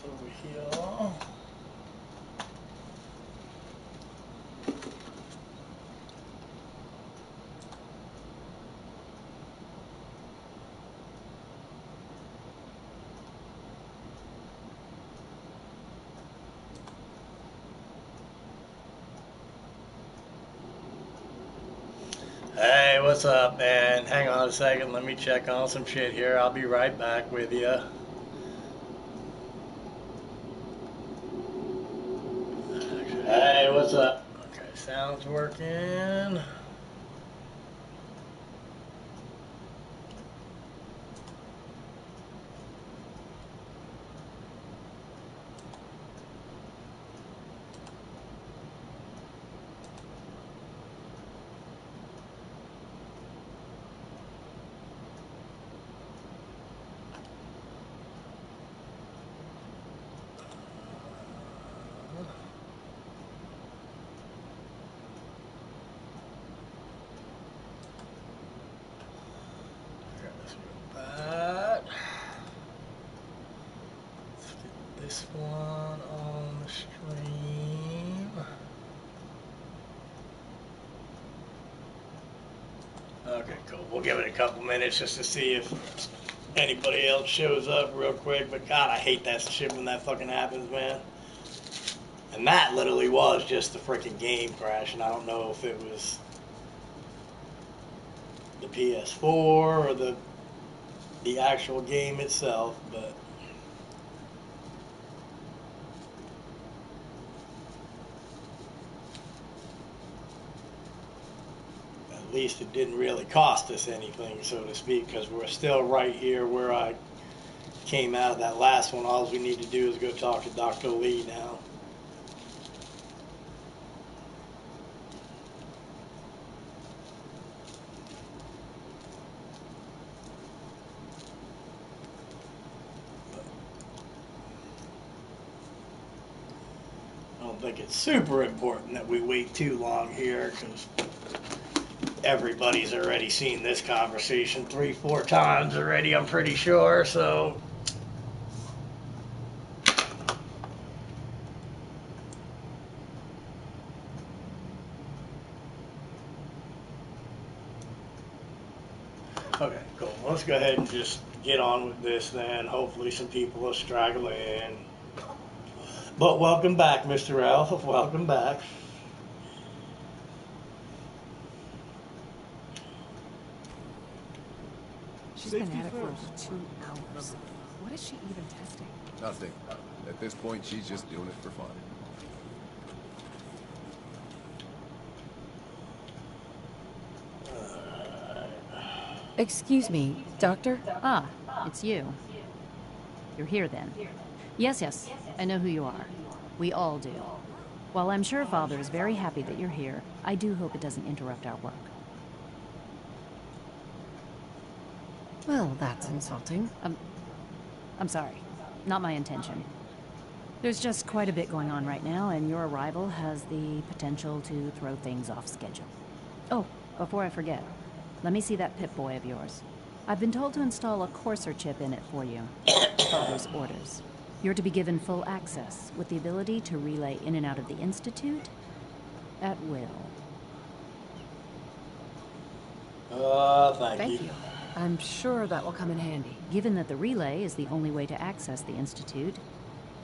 this over here. Hey, what's up, man? Hang on a second. Let me check on some shit here. I'll be right back with you. Hey, what's up? Okay, sound's working. This one on the stream. Okay, cool. We'll give it a couple minutes just to see if anybody else shows up real quick. But God, I hate that shit when that fucking happens, man. And that literally was just the freaking game crash, and I don't know if it was the PS4 or the actual game itself, but at least it didn't really cost us anything, so to speak, because we're still right here where I came out of that last one. All we need to do is go talk to Dr. Lee now. I don't think it's super important that we wait too long here, because everybody's already seen this conversation 3-4 times already, I'm pretty sure, so okay, cool. Let's go ahead and just get on with this then. Hopefully some people will straggle in. But welcome back, Mr. Ralph. Welcome back. She's been at it for over 2 hours. What is she even testing? Nothing. At this point, she's just doing it for fun. Excuse me, Doctor? Ah, it's you. You're here then. Yes, I know who you are. We all do. While I'm sure Father is very happy that you're here, I do hope it doesn't interrupt our work. Well, that's insulting. I'm sorry. Not my intention. There's just quite a bit going on right now, and your arrival has the potential to throw things off schedule. Oh, before I forget, let me see that Pip-Boy of yours. I've been told to install a Courser chip in it for you. Father's orders. You're to be given full access, with the ability to relay in and out of the Institute at will. Thank you. I'm sure that will come in handy. Given that the relay is the only way to access the Institute,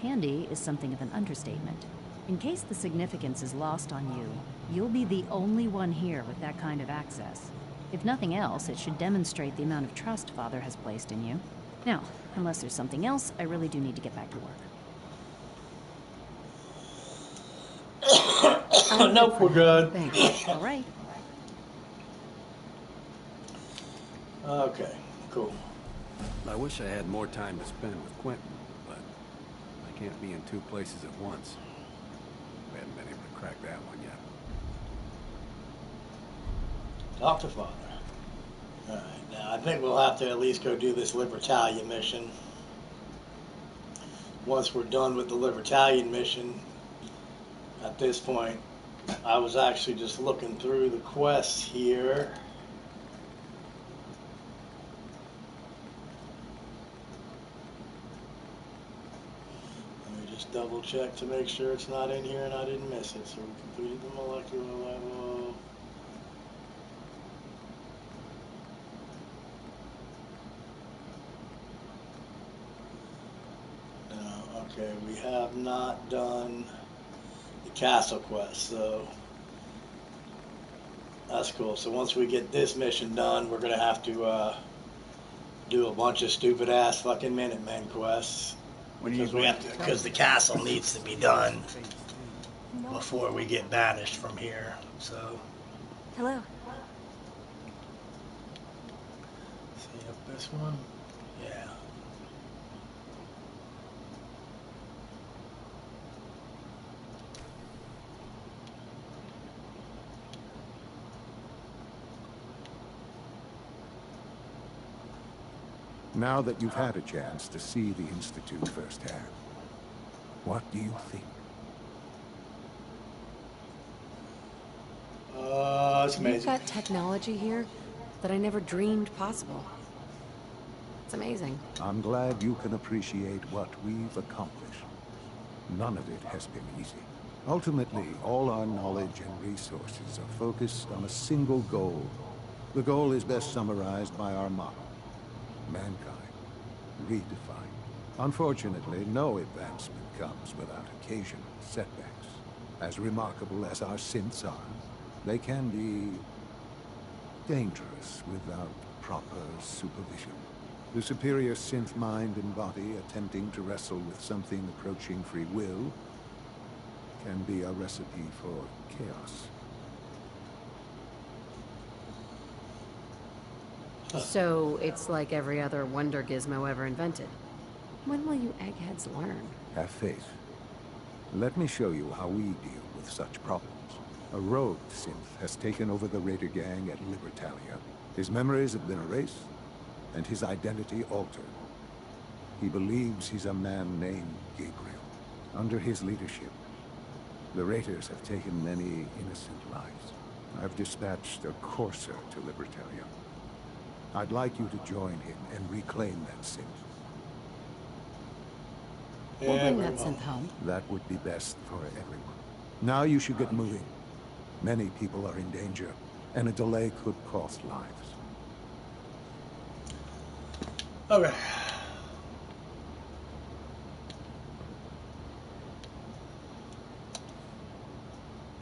handy is something of an understatement. In case the significance is lost on you, you'll be the only one here with that kind of access. If nothing else, it should demonstrate the amount of trust Father has placed in you. Now, unless there's something else, I really do need to get back to work. Nope, we're good. Thanks. All right. Okay, cool. I wish I had more time to spend with Quentin, but I can't be in 2 places at once. We haven't been able to crack that one yet. Talk to Father. Alright, now I think we'll have to at least go do this Libertalia mission. Once we're done with the Libertalian mission, at this point, I was actually just looking through the quests here. Just double check to make sure it's not in here and I didn't miss it. So we completed the molecular level. No, okay, we have not done the castle quest, so that's cool. So once we get this mission done, we're gonna have to do a bunch of stupid ass fucking Minutemen quests. Because the castle needs to be done before we get banished from here. So. Hello. See if this one. Yeah. Now that you've had a chance to see the Institute firsthand, what do you think? It's amazing. You've got technology here that I never dreamed possible. It's amazing. I'm glad you can appreciate what we've accomplished. None of it has been easy. Ultimately, all our knowledge and resources are focused on a single goal. The goal is best summarized by our motto: mankind, redefined. Unfortunately, no advancement comes without occasional setbacks. As remarkable as our synths are, they can be dangerous without proper supervision. The superior synth mind and body attempting to wrestle with something approaching free will can be a recipe for chaos. So it's like every other wonder gizmo ever invented. When will you eggheads learn? Have faith. Let me show you how we deal with such problems. A rogue synth has taken over the Raider gang at Libertalia. His memories have been erased, and his identity altered. He believes he's a man named Gabriel. Under his leadership, the Raiders have taken many innocent lives. I've dispatched a courser to Libertalia. I'd like you to join him and reclaim that synth. We'll bring that synth home. That would be best for everyone. Now you should get moving. Many people are in danger, and a delay could cost lives. Okay.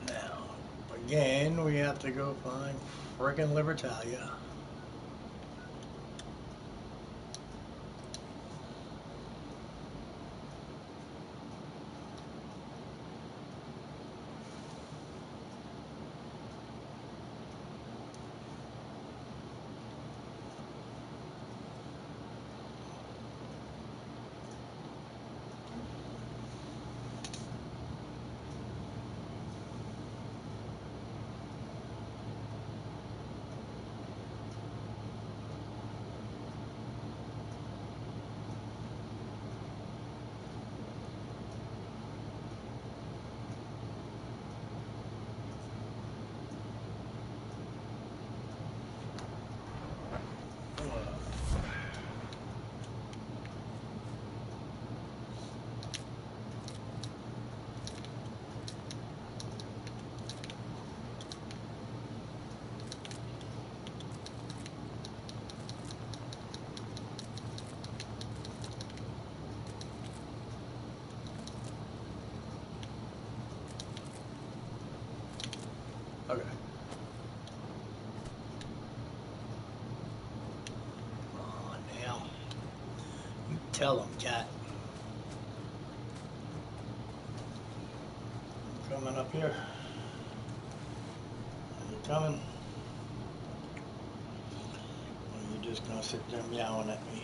Now, again, we have to go find friggin' Libertalia. Okay. Come on now. You tell them, cat. I'm coming up here. Are you coming? Or are you just gonna sit there meowing at me?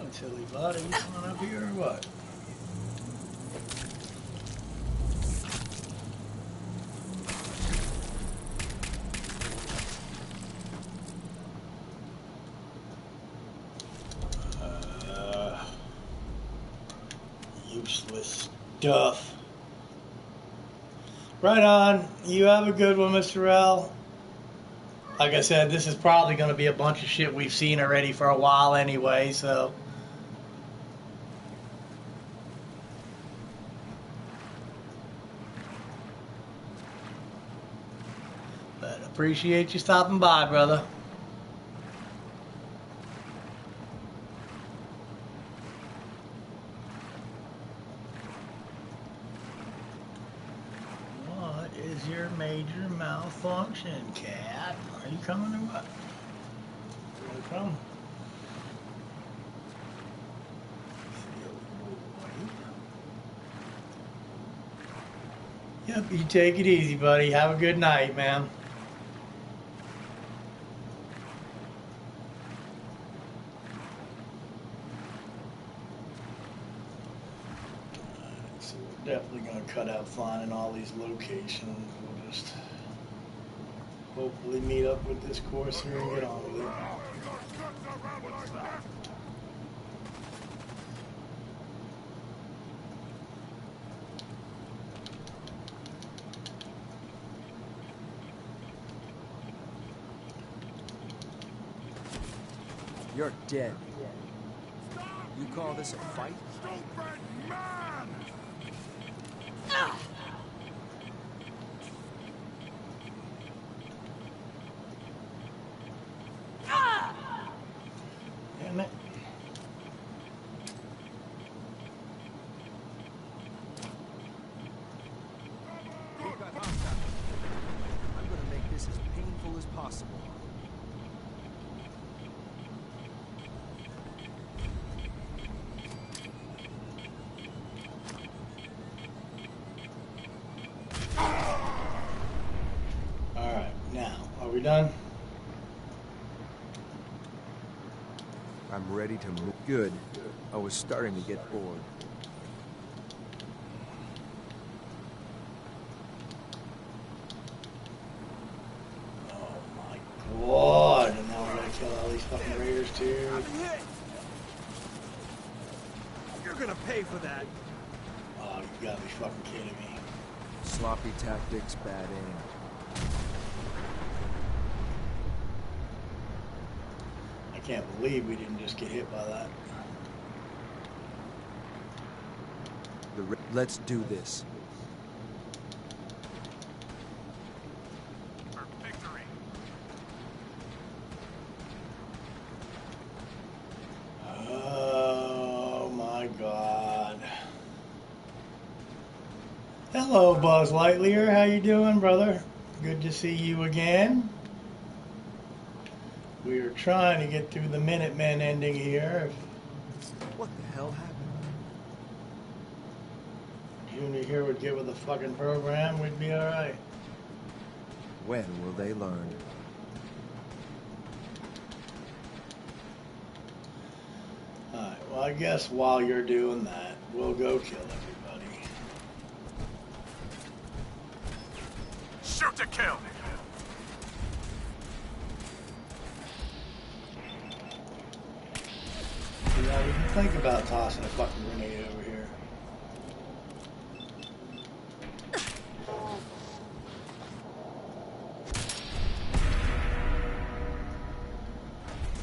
fucking silly buddy. You coming up here or what? Useless stuff. Right on. You have a good one, Mr. L. Like I said, this is probably going to be a bunch of shit we've seen already for a while anyway, so. But appreciate you stopping by, brother. What is your major malfunction, cat? Are you coming or what? Where you from? Yep, you take it easy, buddy. Have a good night, man. So we're definitely going to cut out finding all these locations. We'll just hopefully meet up with this course here and get on with it. You're dead. You call this a fight? Damn it. We've got hostile. I'm gonna make this as painful as possible. Alright, now, are we done? I'm ready to move. Good. I was starting to get bored. Oh my god, and now we're gonna kill all these fucking raiders too. I've been hit. You're gonna pay for that. Oh, you gotta be fucking kidding me. Sloppy tactics, bad aim. I can't believe we didn't just get hit by that. Let's do this. Oh my god. Hello, Buzz Lightyear. How you doing, brother? Good to see you again. We are trying to get through the Minutemen ending here. What the hell happened? If Junior here would get with the fucking program, we'd be alright. When will they learn? Alright, well I guess while you're doing that, we'll go kill everybody. Shoot to kill! Yeah, we can think about tossing a fucking grenade over here.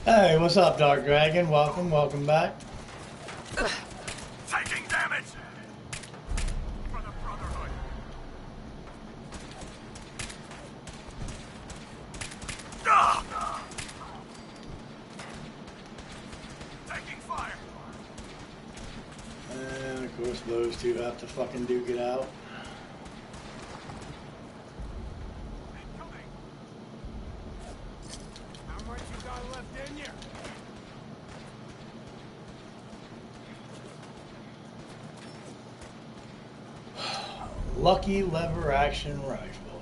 Hey, what's up, Dark Dragon? Welcome, welcome back. Taking damage! For the Brotherhood! Taking fire! And of course those two have to fucking duke it out. Incoming! How much you got left in you? Lucky lever action rifle.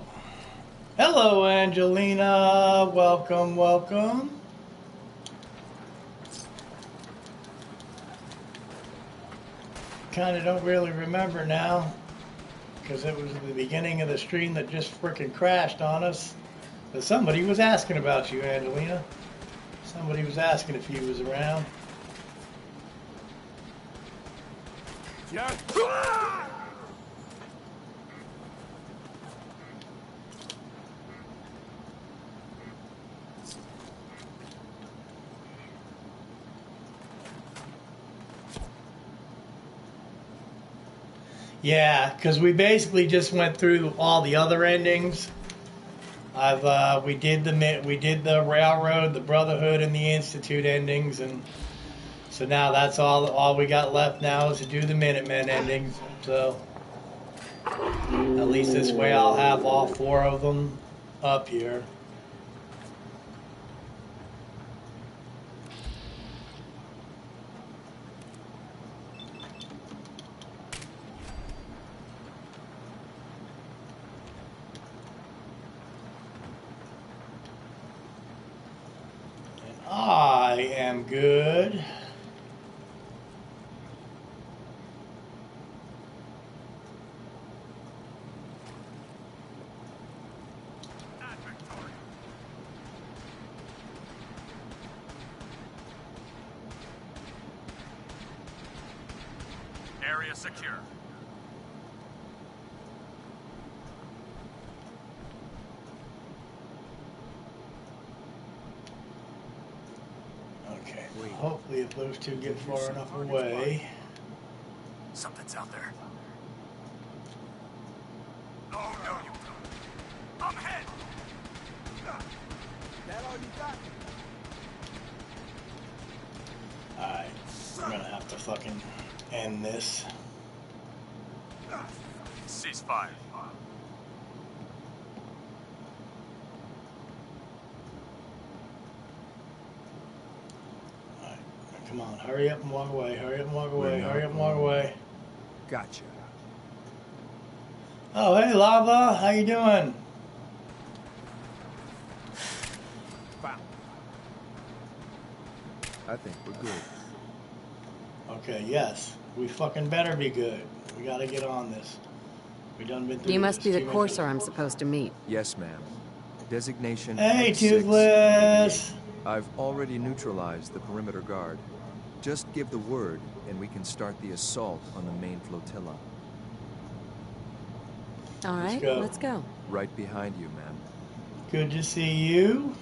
Hello, Angelina. Welcome, welcome. kind of don't really remember now, because it was the beginning of the stream that just frickin' crashed on us. But somebody was asking about you, Angelina. Somebody was asking if you was around. Yeah. Yeah, because we basically just went through all the other endings. We did the Railroad, the Brotherhood, and the Institute endings, and so now that's all we got left now is to do the Minutemen endings. So at least this way I'll have all 4 of them up here. I am good. Area secure. Okay. Hopefully, if those two get far enough away. Something's out there. Oh no, you don't. I'm ahead. That all you got? Alright. I'm gonna have to fucking end this. Ceasefire. Alright. Come on. Hurry up and walk away. Hurry up and walk away. Hurry up and walk away. Gotcha. Oh, hey, Lava. How you doing? Wow. I think we're good. Okay, yes. We fucking better be good. We gotta get on this. We done been through You must this be the too many courser times. I'm supposed to meet. Yes, ma'am. Designation Hey, X6. Toothless! I've already neutralized the perimeter guard. Just give the word, and we can start the assault on the main flotilla. All right, go. let's go. Right behind you, ma'am. Good to see you.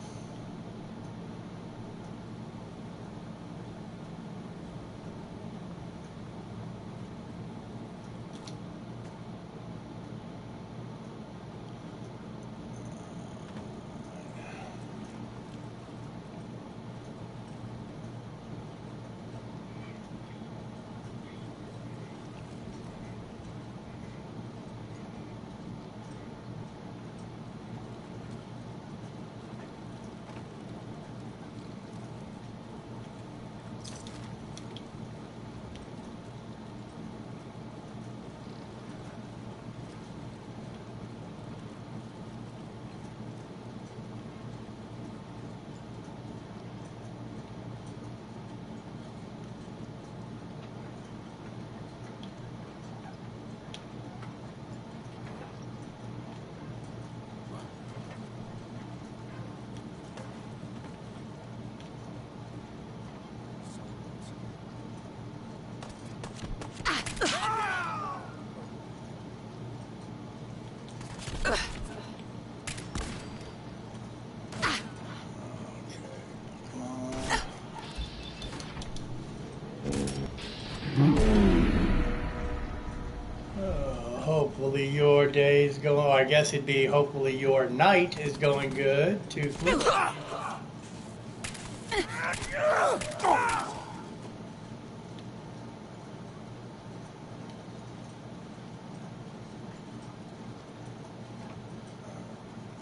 Hopefully your day's going. I guess it'd be hopefully your night is going good. Toothless. I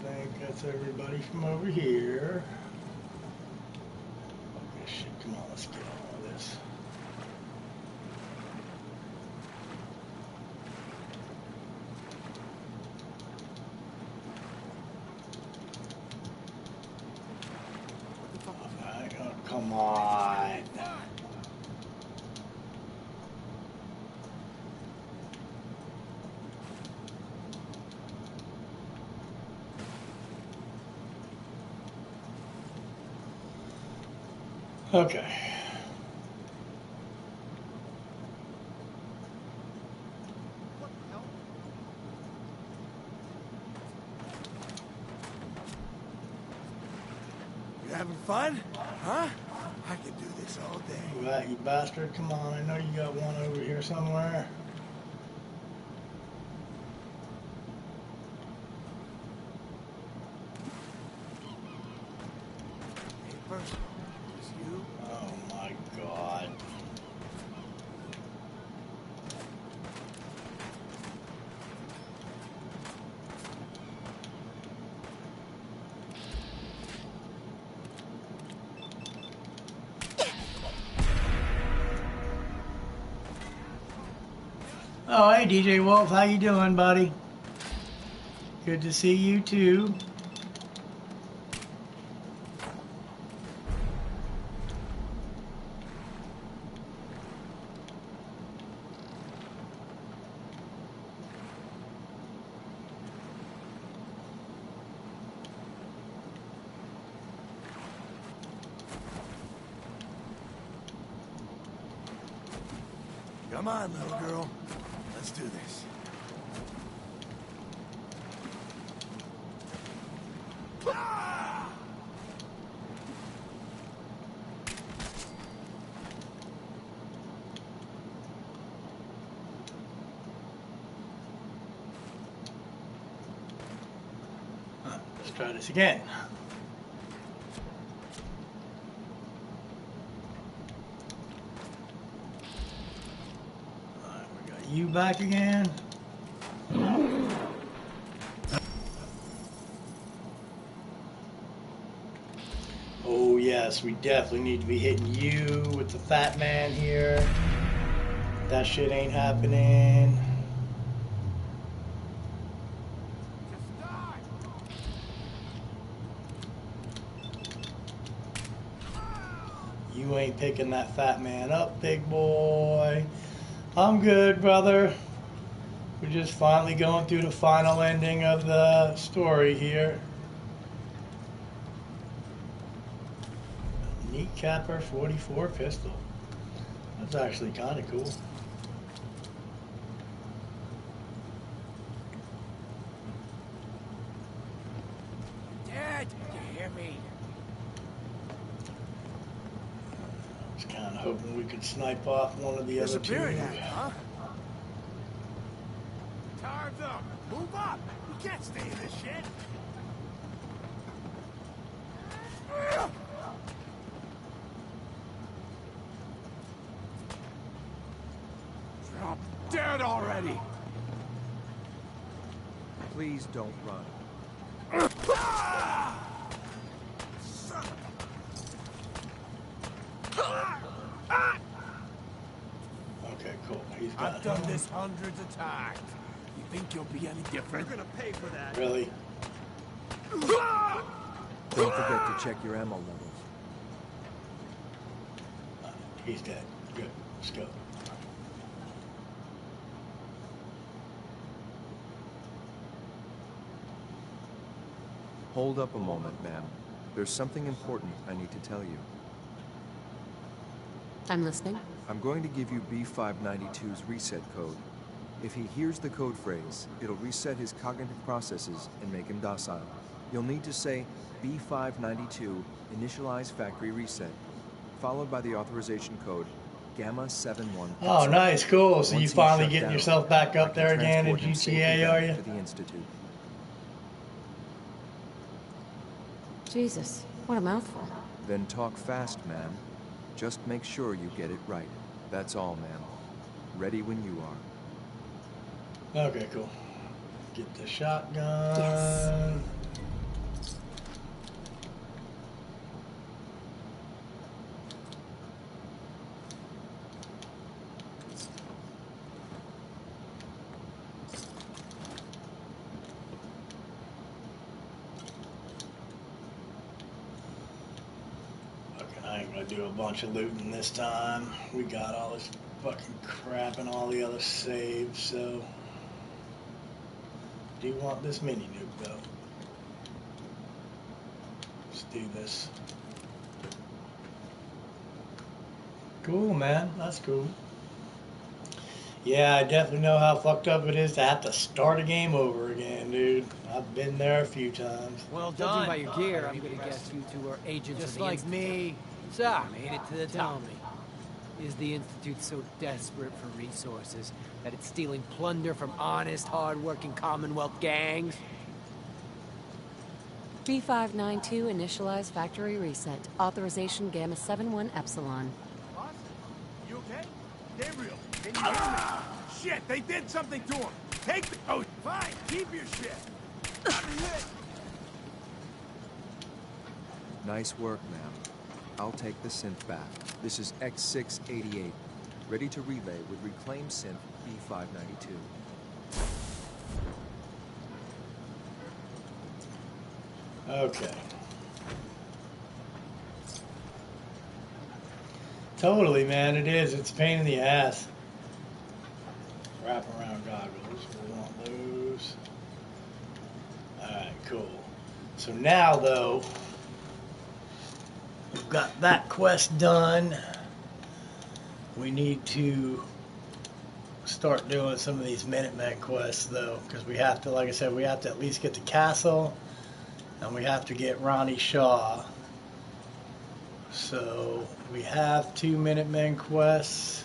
think that's everybody from over here. Okay, shit, come on, let's get all of this. Come on. Okay. You having fun? Huh? I could do this all day. Right, you bastard. Come on, I know you got one over here somewhere. Paper? It's you? Oh my god. Oh, hey DJ Wolf, how you doing, buddy? Good to see you too. Come on, little girl. Let's do this. Ah! Let's try this again. Alright, we got you back again. Oh yes, we definitely need to be hitting you with the fat man here. That shit ain't happening. You ain't picking that fat man up, big boy. I'm good, brother. We're just finally going through the final ending of the story here. Kneecapper 44 pistol. That's actually kind of cool. Dad, you hear me? I was kind of hoping we could snipe off one of the other two. Disappearing act, huh? Time's up. Move up. You can't stay in this shit. Drop dead already. Please don't run. Okay, cool. He's got I've done this hundreds of times. You think you'll be any different? You're gonna pay for that. Really? Don't forget to check your ammo levels. He's dead. Good. Let's go. Hold up a moment, ma'am. There's something important I need to tell you. I'm listening. I'm going to give you B592's reset code. If he hears the code phrase, it'll reset his cognitive processes and make him docile. You'll need to say B592 initialize factory reset, followed by the authorization code Gamma 71. Oh, nice, cool. So Once you he's finally shut getting down, yourself back I up can there again in transport him safely GTA, back are you? to the Institute. Jesus, what a mouthful. Then talk fast, ma'am. Just make sure you get it right. That's all, ma'am. Ready when you are. Okay, cool. Get the shotgun. Yes. I ain't gonna do a bunch of looting this time. We got all this fucking crap and all the other saves, so. Do want this mini nuke though. Let's do this. Cool, man. That's cool. Yeah, I definitely know how fucked up it is to have to start a game over again, dude. I've been there a few times. Well done. Judging by your gear, I'm gonna guess you two are agents Just of the like Institute. me. So, Made it to the tell top. me, is the Institute so desperate for resources that it's stealing plunder from honest, hard-working Commonwealth gangs? B592 initialize factory reset. Authorization Gamma 71 Epsilon. Boss? You okay? Gabriel, can you hear me? Shit, they did something to him. Take the... Oh, fine, keep your shit. Nice work, ma'am. I'll take the synth back. This is X688. Ready to relay with reclaimed synth B592. Okay. Totally, man. It is. It's a pain in the ass. Wrap around goggles. We want those. Alright, cool. So now, though, we've got that quest done. We need to start doing some of these Minutemen quests, though, because we have to, like I said, we have to at least get the castle, and we have to get Ronnie Shaw. So we have 2 Minutemen quests.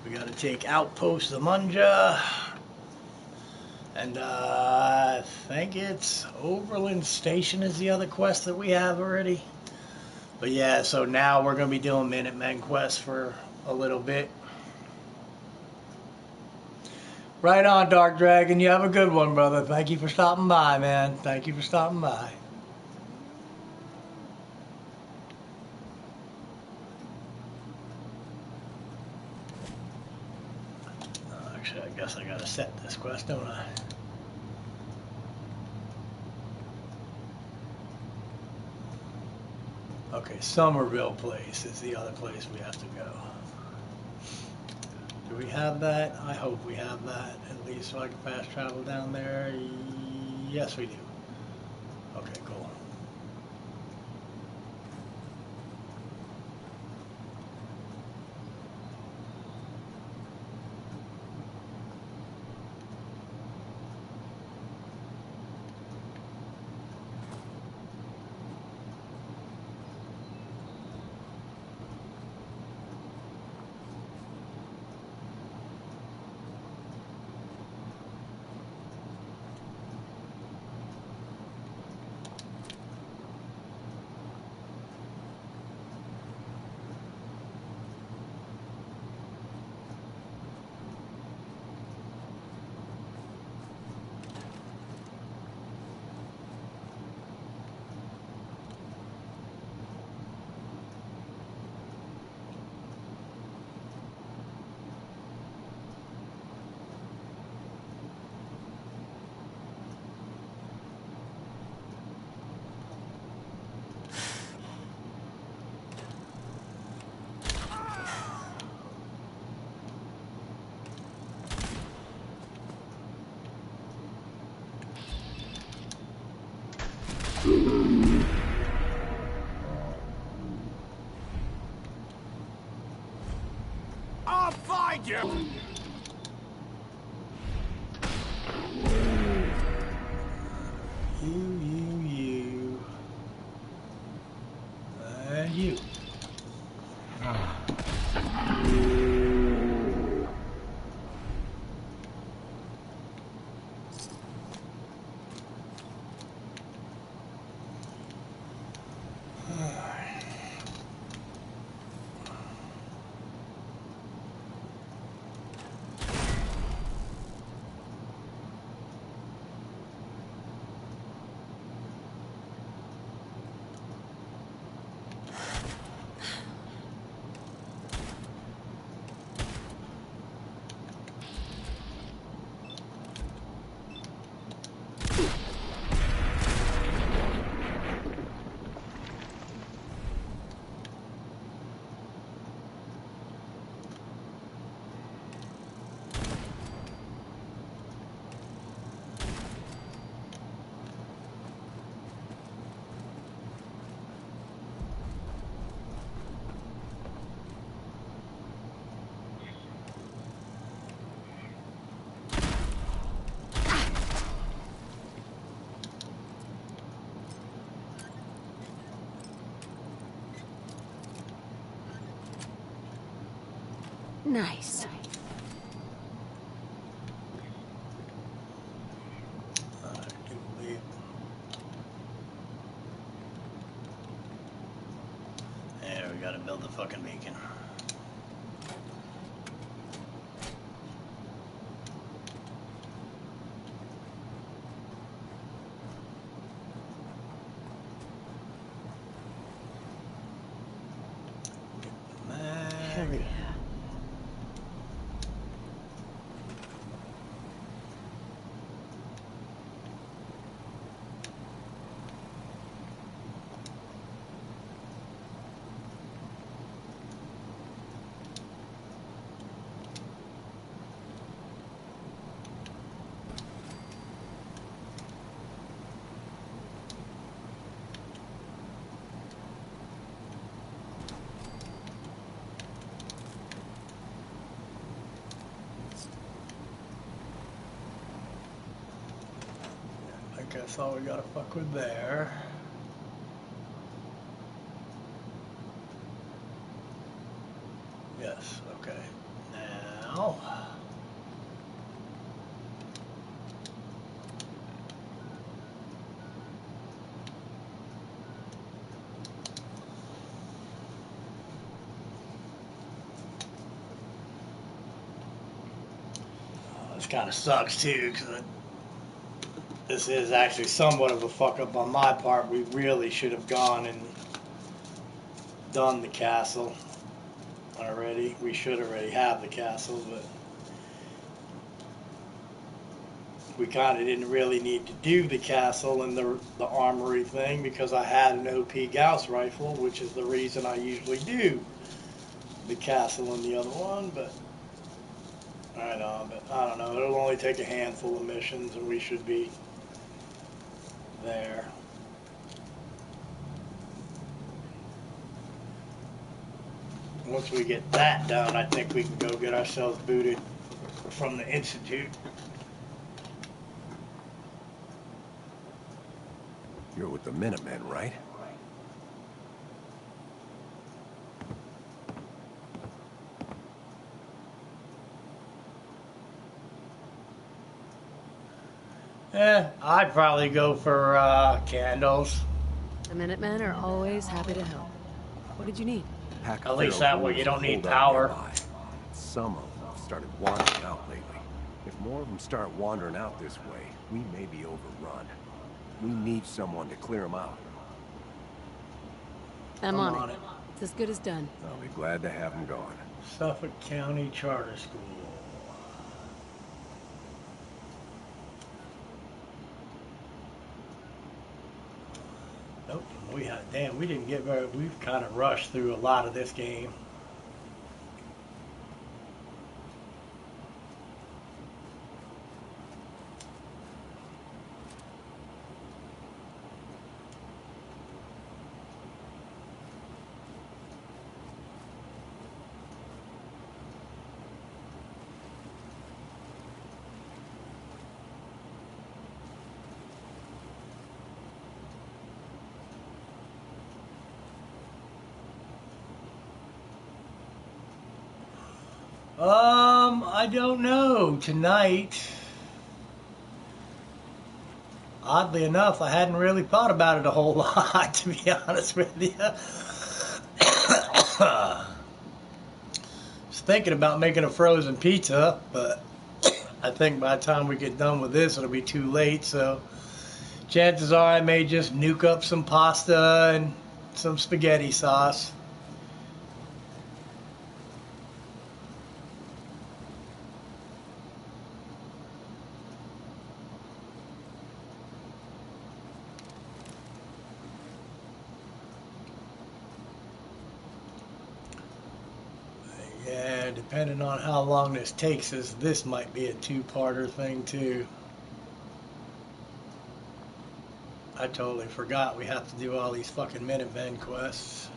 We got to take Outpost of Munja, and I think it's Overland Station is the other quest that we have already. But yeah, so now we're going to be doing Minutemen quests for a little bit. Right on, Dark Dragon. You have a good one, brother. Thank you for stopping by, man. Thank you for stopping by. Actually, I guess I gotta set this quest, don't I? Okay, Somerville Place is the other place we have to go. Do we have that? I hope we have that, at least so I can fast travel down there. Yes, we do. Okay, cool. I'll find you! You. And you. Nice. There, we gotta build the fucking beacon. Hell yeah. I guess all we gotta fuck with there. Yes, okay. Now. This kind of sucks too, because this is actually somewhat of a fuck up on my part. We really should have gone and done the castle already. We should already have the castle, but we kind of didn't really need to do the castle and the armory thing because I had an OP Gauss rifle, which is the reason I usually do the castle and the other one, but I don't know. It'll only take a handful of missions and we should be there. Once we get that done, I think we can go get ourselves booted from the Institute. You're with the Minutemen, right? I'd probably go for candles. The Minutemen are always happy to help. What did you need? At least that way you don't need power. Some of them have started wandering out lately. If more of them start wandering out this way, we may be overrun. We need someone to clear them out. I'm on it. It's as good as done. I'll be glad to have them gone. Suffolk County Charter School. Nope, we didn't get very, we've kind of rushed through a lot of this game. I don't know. Tonight, oddly enough, I hadn't really thought about it a whole lot, to be honest with you. I was thinking about making a frozen pizza, but I think by the time we get done with this, it'll be too late. So chances are I may just nuke up some pasta and some spaghetti sauce. Yeah, depending on how long this takes us, this might be a two-parter thing too. I totally forgot we have to do all these fucking Minutemen quests.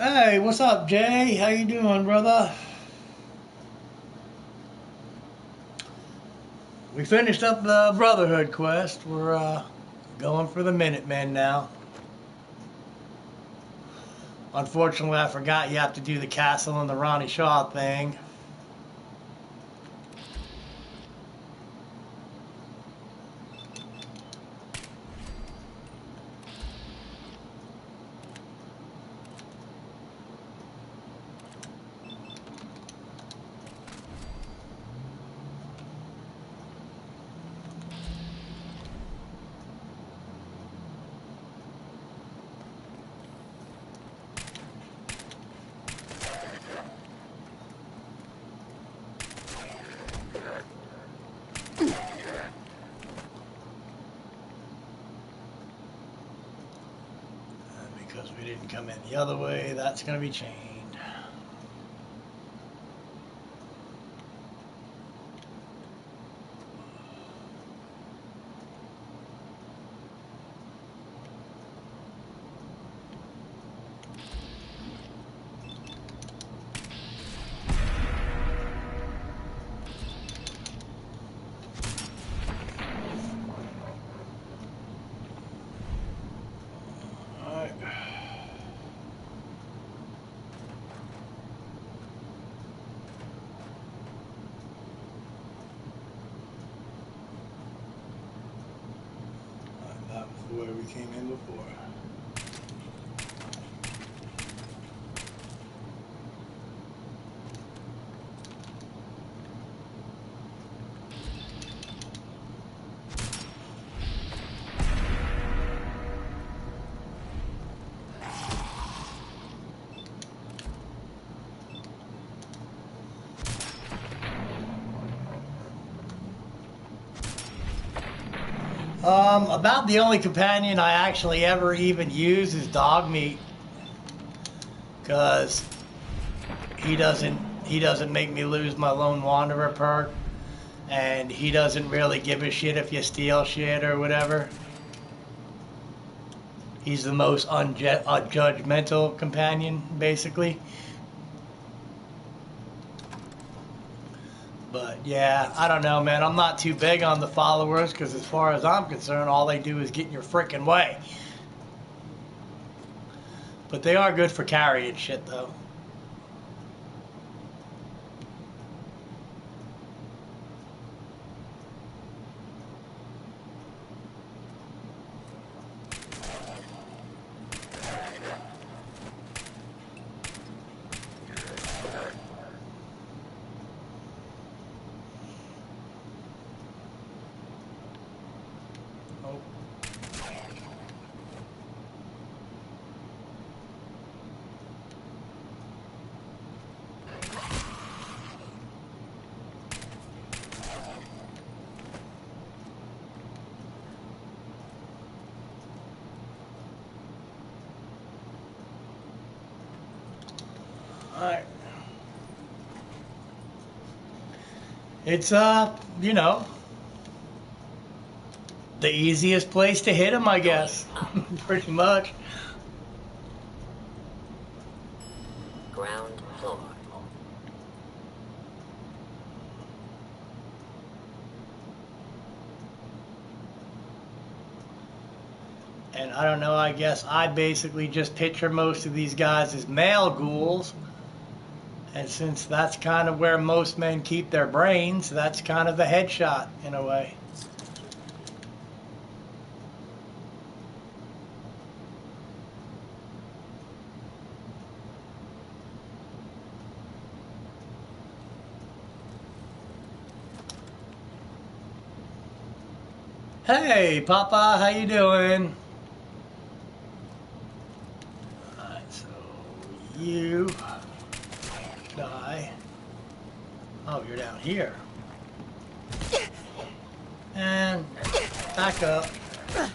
Hey, what's up, Jay? How you doing, brother? We finished up the Brotherhood quest. We're going for the Minutemen now. Unfortunately, I forgot you have to do the castle and the Ronnie Shaw thing. Because we didn't come in the other way, that's going to be chained. That was where we came in before. About the only companion I actually ever even use is Dog Meat, because he doesn't make me lose my Lone Wanderer perk, and he doesn't really give a shit if you steal shit or whatever. He's the most unjudgmental companion, basically. But yeah, I don't know, man. I'm not too big on the followers because as far as I'm concerned, all they do is get in your frickin' way. But they are good for carrying shit, though. Alright. It's, you know, the easiest place to hit him, I guess. Pretty much. Ground floor. And I don't know, I guess I basically just picture most of these guys as male ghouls. And since that's kind of where most men keep their brains, that's kind of the headshot in a way. Hey, Papa, how you doing? Alright, so you die. Oh, you're down here. And back up,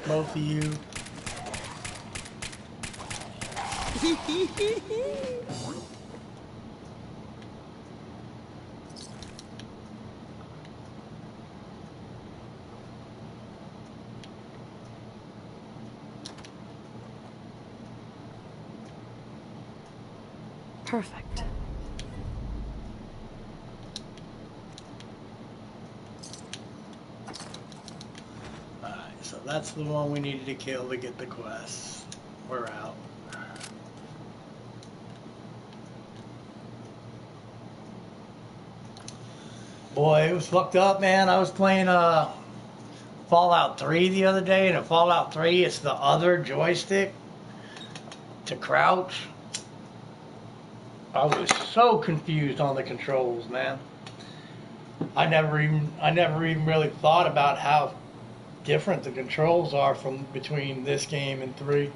both of you. Perfect. Alright, so that's the one we needed to kill to get the quest. We're out. Boy, it was fucked up, man. I was playing Fallout 3 the other day, and in Fallout 3, it's the other joystick to crouch. I was so confused on the controls, man. I never even really thought about how different the controls are from between this game and 3.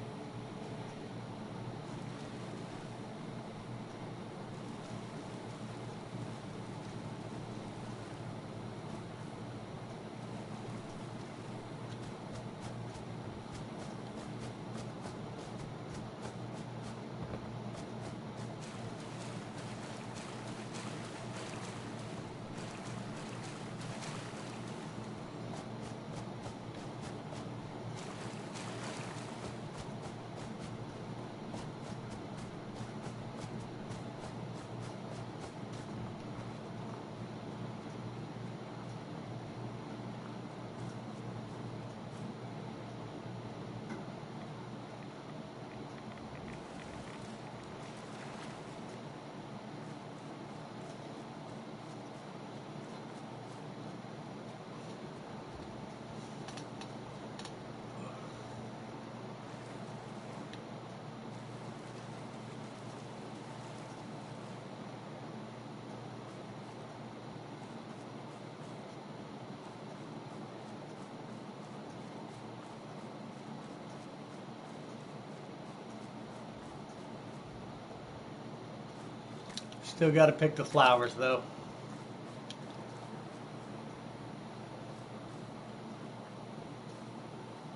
Still got to pick the flowers, though.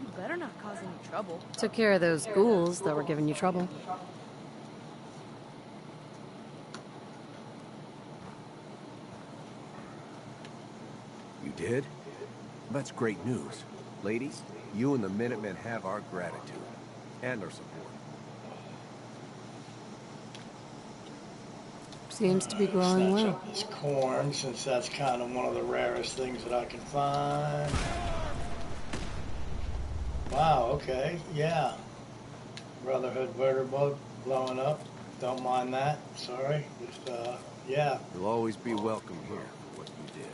You better not cause any trouble. Took care of those ghouls that were giving you trouble. You did? That's great news. Ladies, you and the Minutemen have our gratitude. And our support. Seems to be growing Snatch well. up this corn, since that's kind of one of the rarest things that I can find. Wow, okay, yeah. Brotherhood murder bug blowing up. Don't mind that, sorry. Just, yeah. You'll always be welcome here for what you did.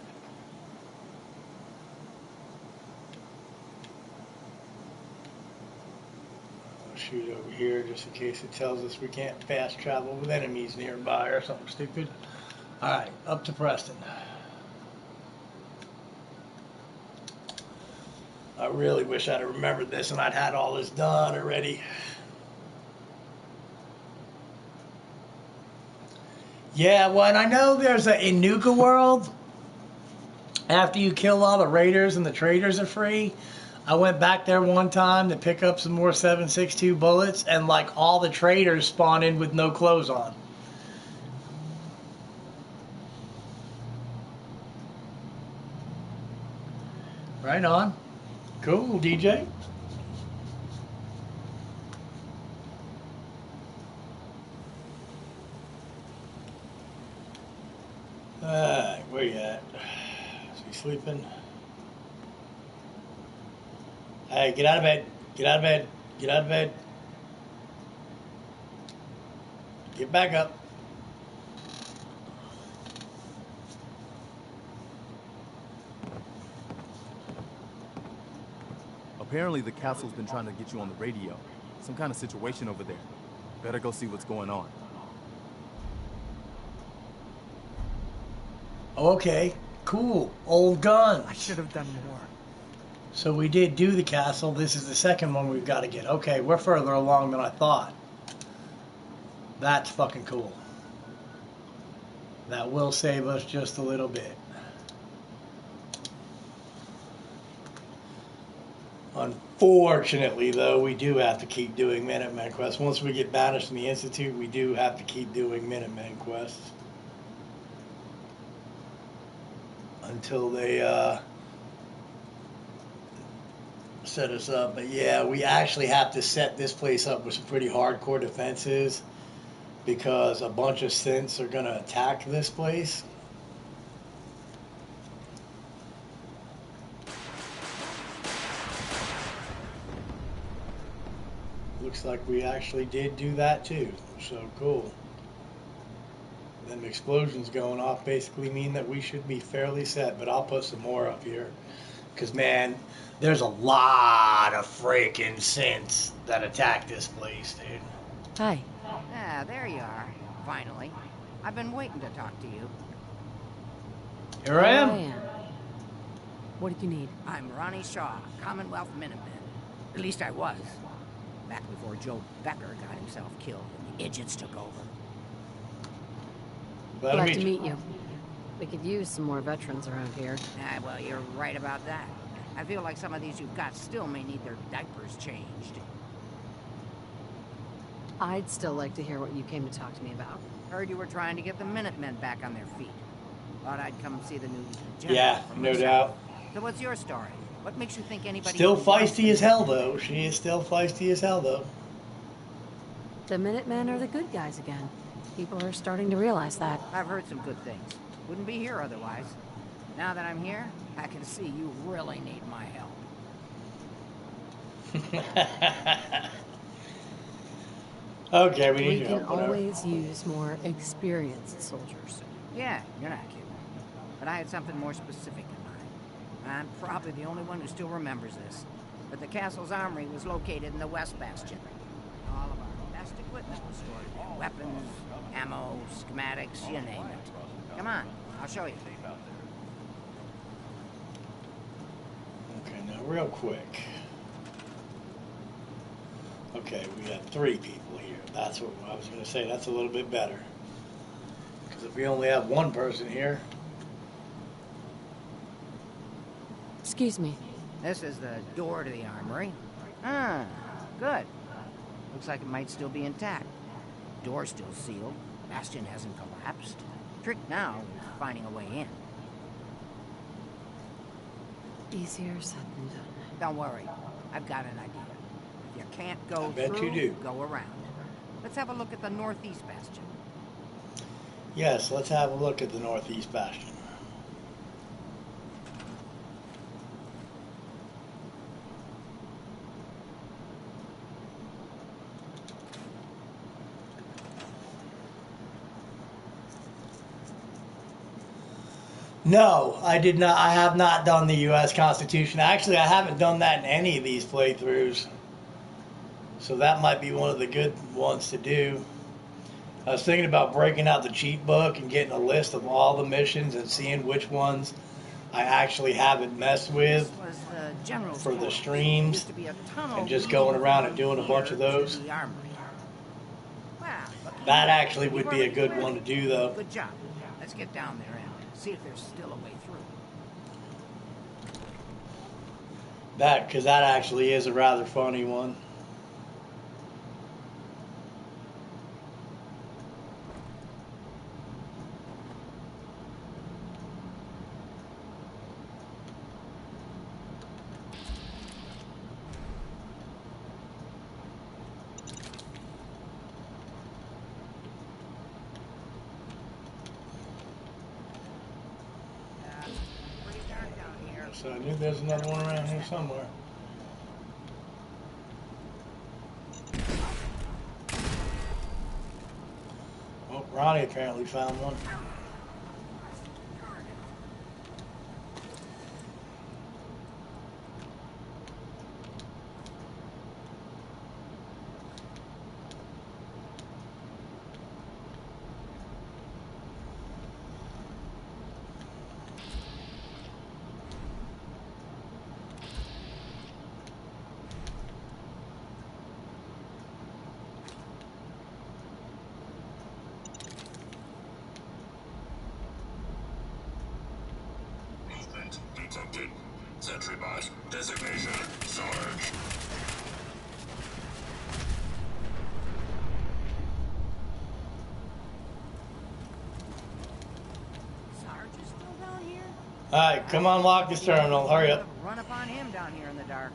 I'll shoot over here just in case it tells us we can't fast travel with enemies nearby or something stupid. Alright, up to Preston. I really wish I'd have remembered this and I'd had all this done already. Yeah, well, and I know there's a Inuka world. After you kill all the raiders and the traders are free. I went back there one time to pick up some more 7.62 bullets, and like all the traders spawn in with no clothes on. Right on. Cool, DJ. Alright, where you at? Is he sleeping? Hey, get out of bed. Get out of bed. Get out of bed. Get back up. Apparently the castle's been trying to get you on the radio. Some kind of situation over there. Better go see what's going on. Okay, cool. Old guns. I should have done more. So we did do the castle. This is the second one we've got to get. Okay, we're further along than I thought. That's fucking cool. That will save us just a little bit. Unfortunately, though, we do have to keep doing Minutemen quests. Once we get banished from the Institute, we do have to keep doing Minutemen quests. Until they set us up. But yeah, we actually have to set this place up with some pretty hardcore defenses. because a bunch of synths are gonna attack this place. Looks like we actually did do that too, so cool. Them explosions going off basically mean that we should be fairly set, but I'll put some more up here. Because, man, there's a lot of freaking synths that attack this place, dude. Hi. Ah, there you are. Finally. I've been waiting to talk to you. Here I am. What did you need? I'm Ronnie Shaw, Commonwealth Minuteman. At least I was. Back before Joe Becker got himself killed and the idiots took over. Glad to meet you. We could use some more veterans around here. Ah, well, you're right about that. I feel like some of these you've got still may need their diapers changed. I'd still like to hear what you came to talk to me about. Heard you were trying to get the Minutemen back on their feet. Thought I'd come see the new general. Yeah, no doubt. So what's your story? What makes you think anybody... Still feisty as hell, though. She is still feisty as hell, though. The Minutemen are the good guys again. People are starting to realize that. I've heard some good things. Wouldn't be here otherwise. Now that I'm here, I can see you really need my help. Okay, we need We your can help. always use more experienced soldiers. Yeah, you're not kidding. But I had something more specific in mind. I'm probably the only one who still remembers this. But the castle's armory was located in the West Bastion. All of our best equipment was stored there. Weapons, ammo, schematics, you name it. Come on, I'll show you. Okay, now real quick. Okay, we got 3 people here. That's what I was going to say. That's a little bit better. Because if we only have 1 person here... Excuse me. This is the door to the armory. Ah, good. Looks like it might still be intact. Door's still sealed. Bastion hasn't collapsed. Trick now is finding a way in. Easier said than done. Don't worry. I've got an idea. If you can't go I bet through, you do. go around. Let's have a look at the northeast bastion. Yes, let's have a look at the northeast bastion. No, I did not. I have not done the U.S. Constitution. Actually, I haven't done that in any of these playthroughs. So that might be one of the good ones to do. I was thinking about breaking out the cheat book and getting a list of all the missions and seeing which ones I actually haven't messed with for the streams, and just going around and doing a bunch of those. That actually would be a good one to do, though. Good job. Let's get down there and see if there's still a way through. Because that actually is a rather funny one. So I knew there's another one around here somewhere. Oh, Ronnie apparently found one. Detected. Sentry bot. Designation. Sarge. Sarge is still down here? Alright, come on, lock this terminal. Hurry up. Run up on him down here in the dark.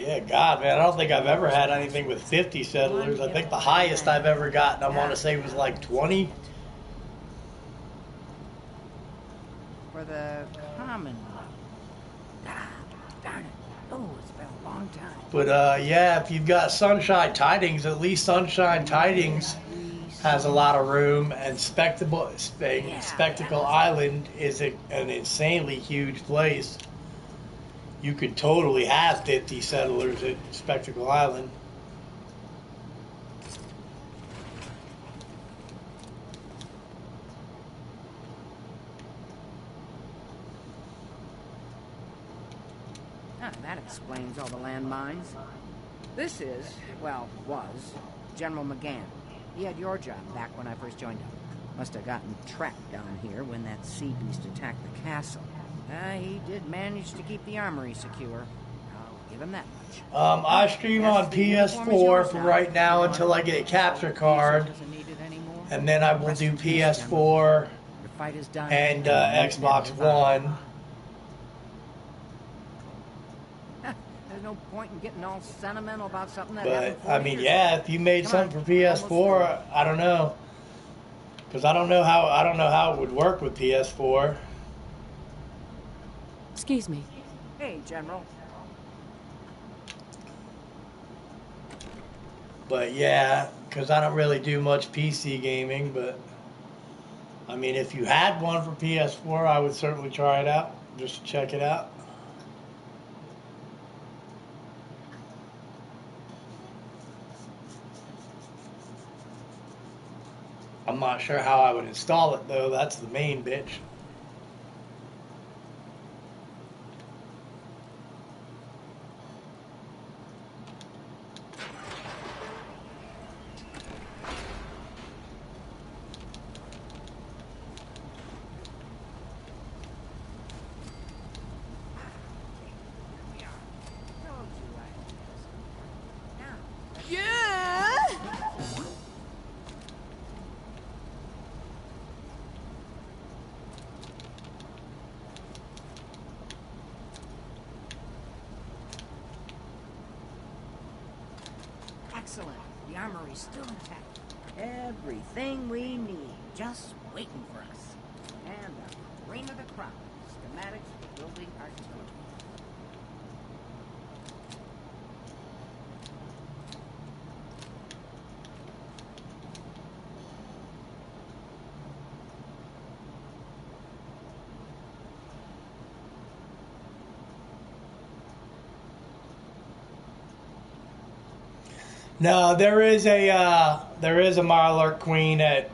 Yeah, God, man, I don't think I've ever had anything with 50 settlers. I think the highest I've ever gotten, I want to say, was like 20. For the common. Ah, darn it. Oh, it's been a long time. But, yeah, if you've got Sunshine Tidings, at least Sunshine Tidings has a lot of room, and Spectacle Island is an insanely huge place. You could totally have 50 settlers at Spectacle Island. Ah, that explains all the landmines. This is, well, was, General McGann. He had your job back when I first joined him. Must have gotten trapped down here when that sea beast attacked the castle. He did manage to keep the armory secure. I'll give him that much. I stream on PS4 for right now until I get a capture card. And then I will do PS4 and Xbox One. There's no point in getting all sentimental about something that But, I mean, yeah, if you made something for PS4, I don't know. Because I don't know how it would work with PS4. Excuse me. Hey, General. But yeah, because I don't really do much PC gaming, but I mean, if you had one for PS4, I would certainly try it out, just to check it out. I'm not sure how I would install it, though. That's the main bitch. Excellent. The armory's still intact. Everything we need, just waiting for us. And the cream of the crop. Schematics for building artillery. No, there is a Mirelurk Queen at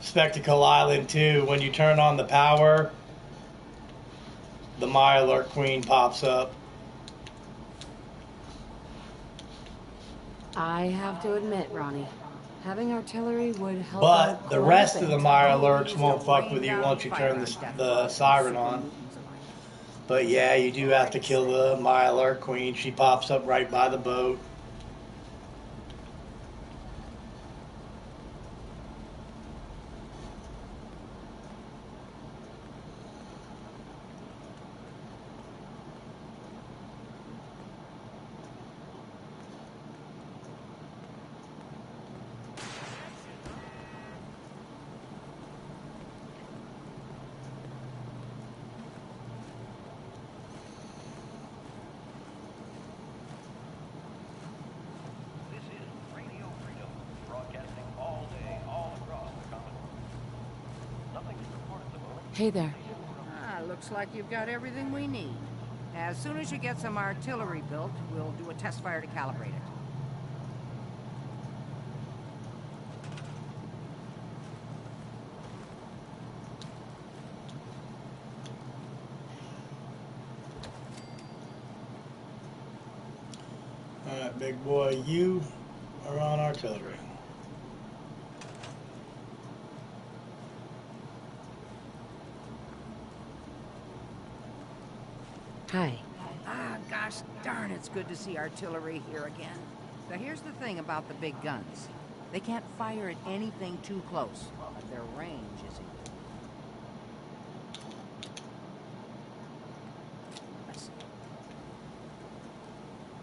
Spectacle Island too. When you turn on the power, the Mirelurk Queen pops up. I have to admit, Ronnie, having artillery would help. But the rest of the Mirelurks won't fuck with you once you turn the siren on. But yeah, you do have to kill the Mirelurk Queen. She pops up right by the boat. Hey there. Looks like you've got everything we need. As soon as you get some artillery built, we'll do a test fire to calibrate it. Alright, big boy, you are on artillery. Hi. Gosh darn, it's good to see artillery here again. Now here's the thing about the big guns. They can't fire at anything too close, but their range isn't.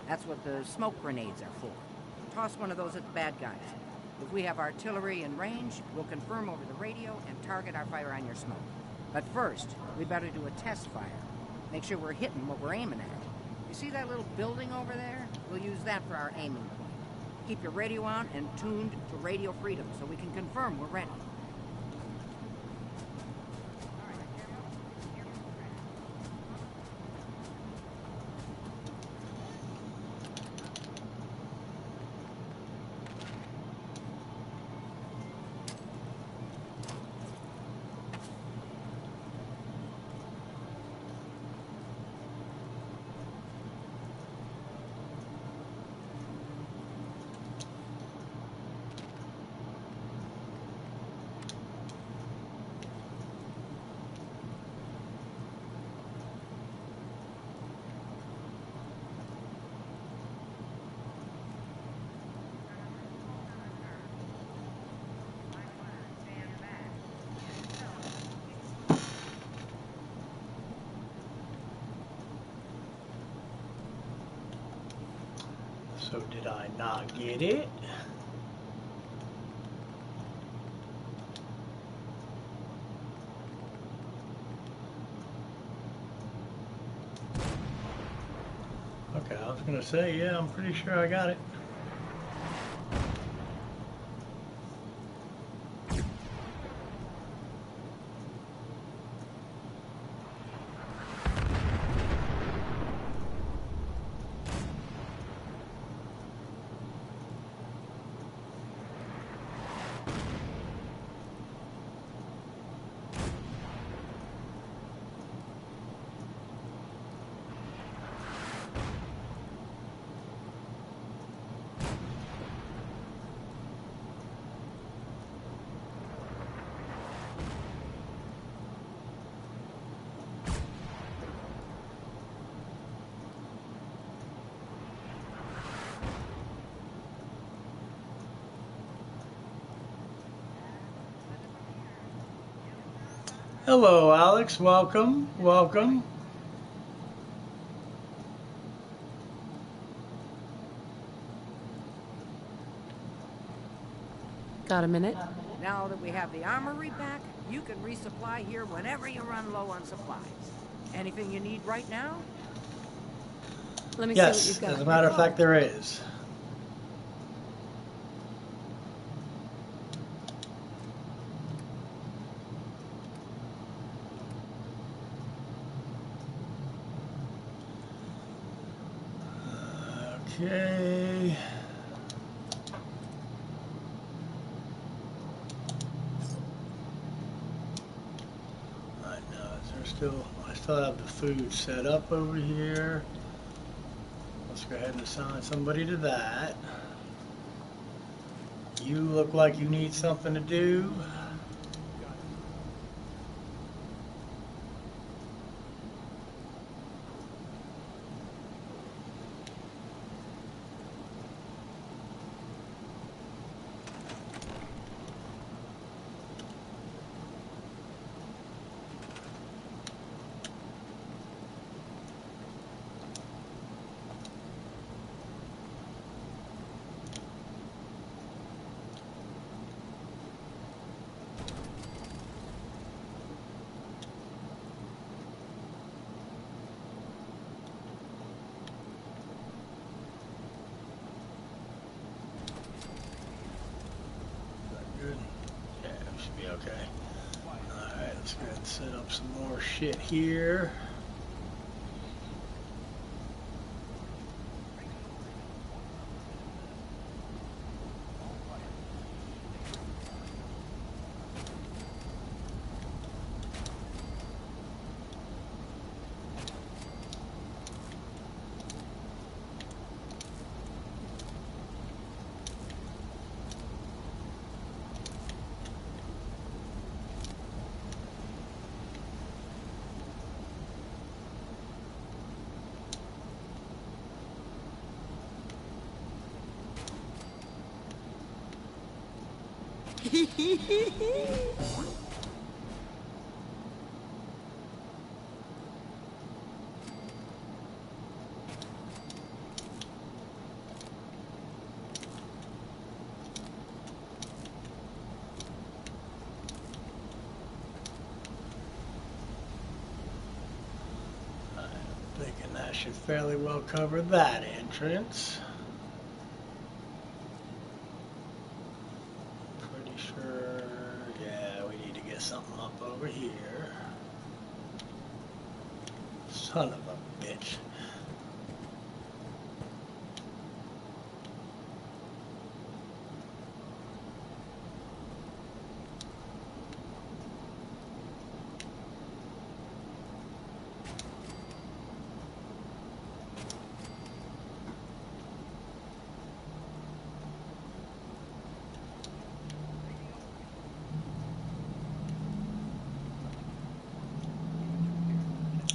That's what the smoke grenades are for. Toss one of those at the bad guys. If we have artillery in range, we'll confirm over the radio and target our fire on your smoke. But first, we better do a test fire. Make sure we're hitting what we're aiming at. You see that little building over there? We'll use that for our aiming point. Keep your radio on and tuned to Radio Freedom so we can confirm we're ready. So did I not get it? Okay, I was gonna say, yeah, I'm pretty sure I got it. Hello, Alex. Welcome. Welcome. Got a minute? Now that we have the armory back, you can resupply here whenever you run low on supplies. Anything you need right now? Let me Yes, see what you've got. as a matter of fact, there is. Okay. I know, I still have the food set up over here. Let's go ahead and assign somebody to that. You look like you need something to do. Okay. Alright, let's go ahead and set up some more shit here. Thinking that should fairly well cover that entrance. Pretty sure, yeah, we need to get something up over here. Son of a bitch.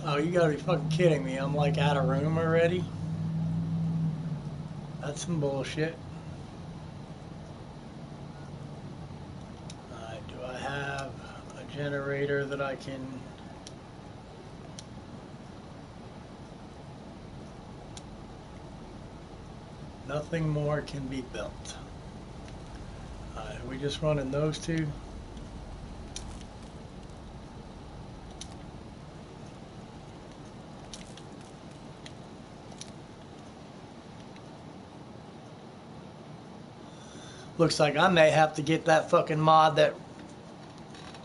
Oh, you gotta be fucking kidding me. I'm like out of room already? That's some bullshit. Alright, do I have a generator that I can... Nothing more can be built. Alright, are we just running those two? Looks like I may have to get that fucking mod that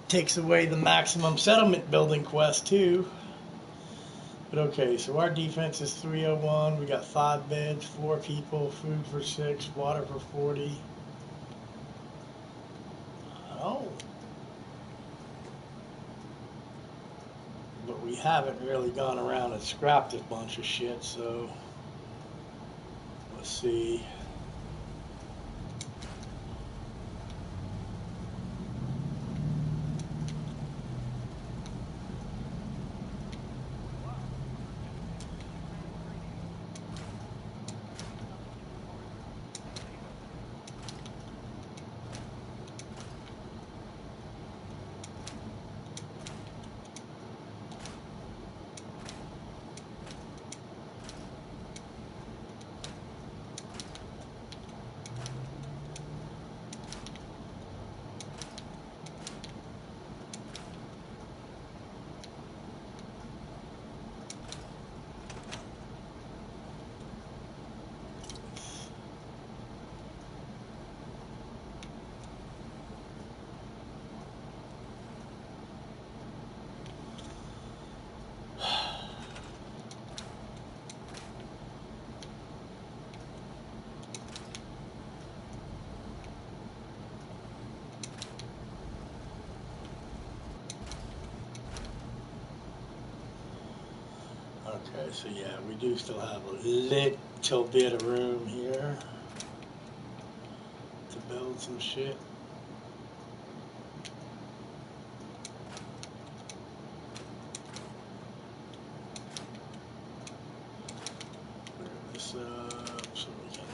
takes away the maximum settlement building quest too. But okay, so our defense is 301. We got 5 beds, 4 people, food for 6, water for 40. Oh. But we haven't really gone around and scrapped a bunch of shit, so let's see. Okay, so yeah, we do still have a little bit of room here to build some shit. Clear this up so we can...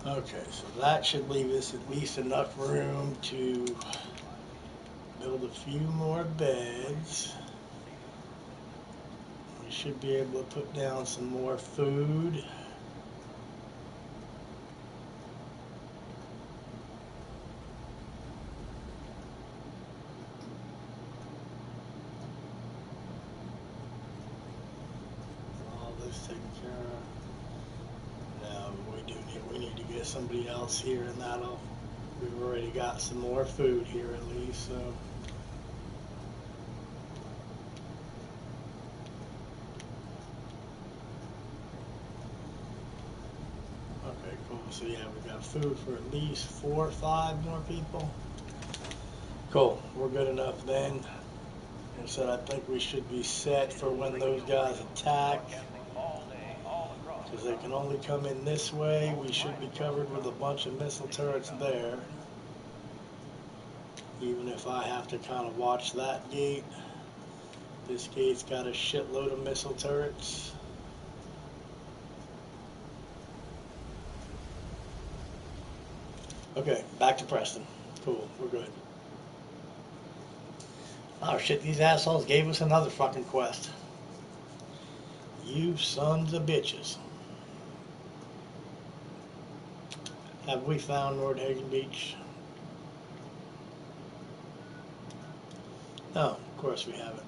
Okay, so that should leave us at least enough room to build a few more beds. We should be able to put down some more food. All this taken care of. Now we need to get somebody else here, and we've already got some more food here at least, so Okay, cool. So yeah, we got food for at least 4 or 5 more people. Cool. We're good enough then. Like I said, I think we should be set for when those guys attack. Because they can only come in this way. We should be covered with a bunch of missile turrets there. Even if I have to kind of watch that gate. This gate's got a shitload of missile turrets. Okay, back to Preston. Cool, we're good. Oh shit, these assholes gave us another fucking quest. You sons of bitches. Have we found Nordhagen Beach? No, of course we haven't.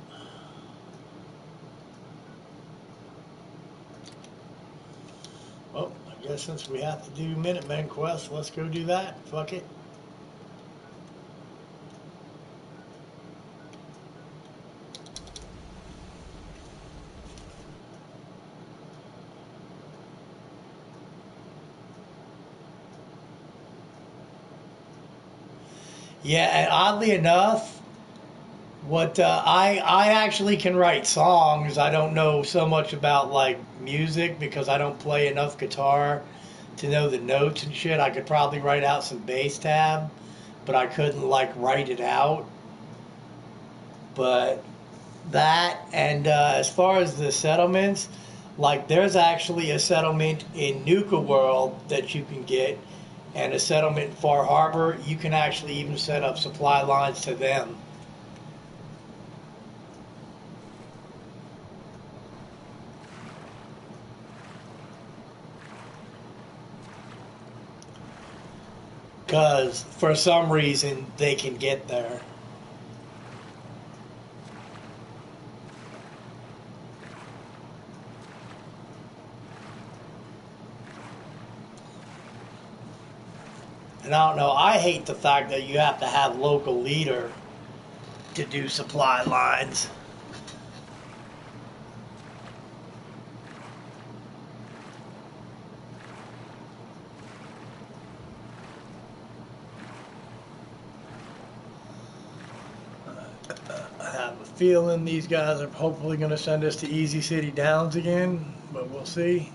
Well, I guess since we have to do Minutemen quest, let's go do that. Fuck it. Yeah, and oddly enough, what I actually can write songs. I don't know so much about like music because I don't play enough guitar to know the notes and shit. I could probably write out some bass tab, but I couldn't like write it out. But that and as far as the settlements, like there's actually a settlement in Nuka World that you can get. And a settlement in Far Harbor, you can actually even set up supply lines to them. Because for some reason they can get there. And I don't know, I hate the fact that you have to have local leader to do supply lines. I have a feeling these guys are hopefully going to send us to Easy City Downs again, but we'll see.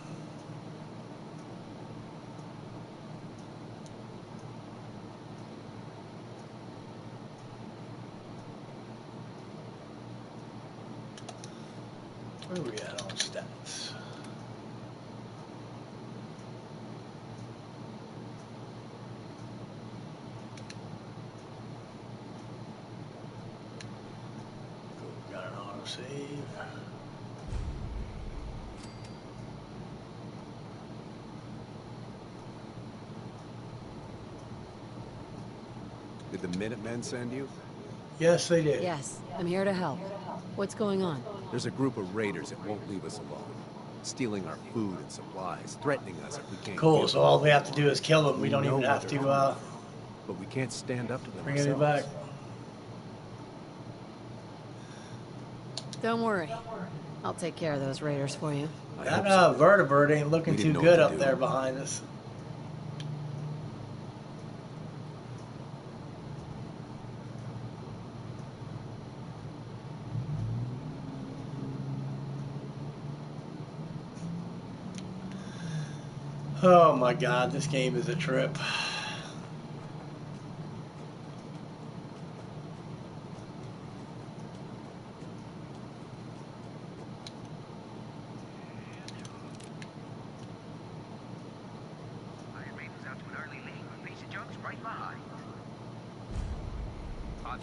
Where are we at on stats? Cool, got an autosave. Did the Minutemen send you? Yes, they did. Yes, I'm here to help. What's going on? There's a group of raiders that won't leave us alone. Stealing our food and supplies, threatening us if we can't. Cool, so all we have to do is kill them. We don't even have to but we can't stand up to them bring it back. Don't worry. I'll take care of those raiders for you. That vertebrate ain't looking too good up there behind us. Oh my god, this game is a trip.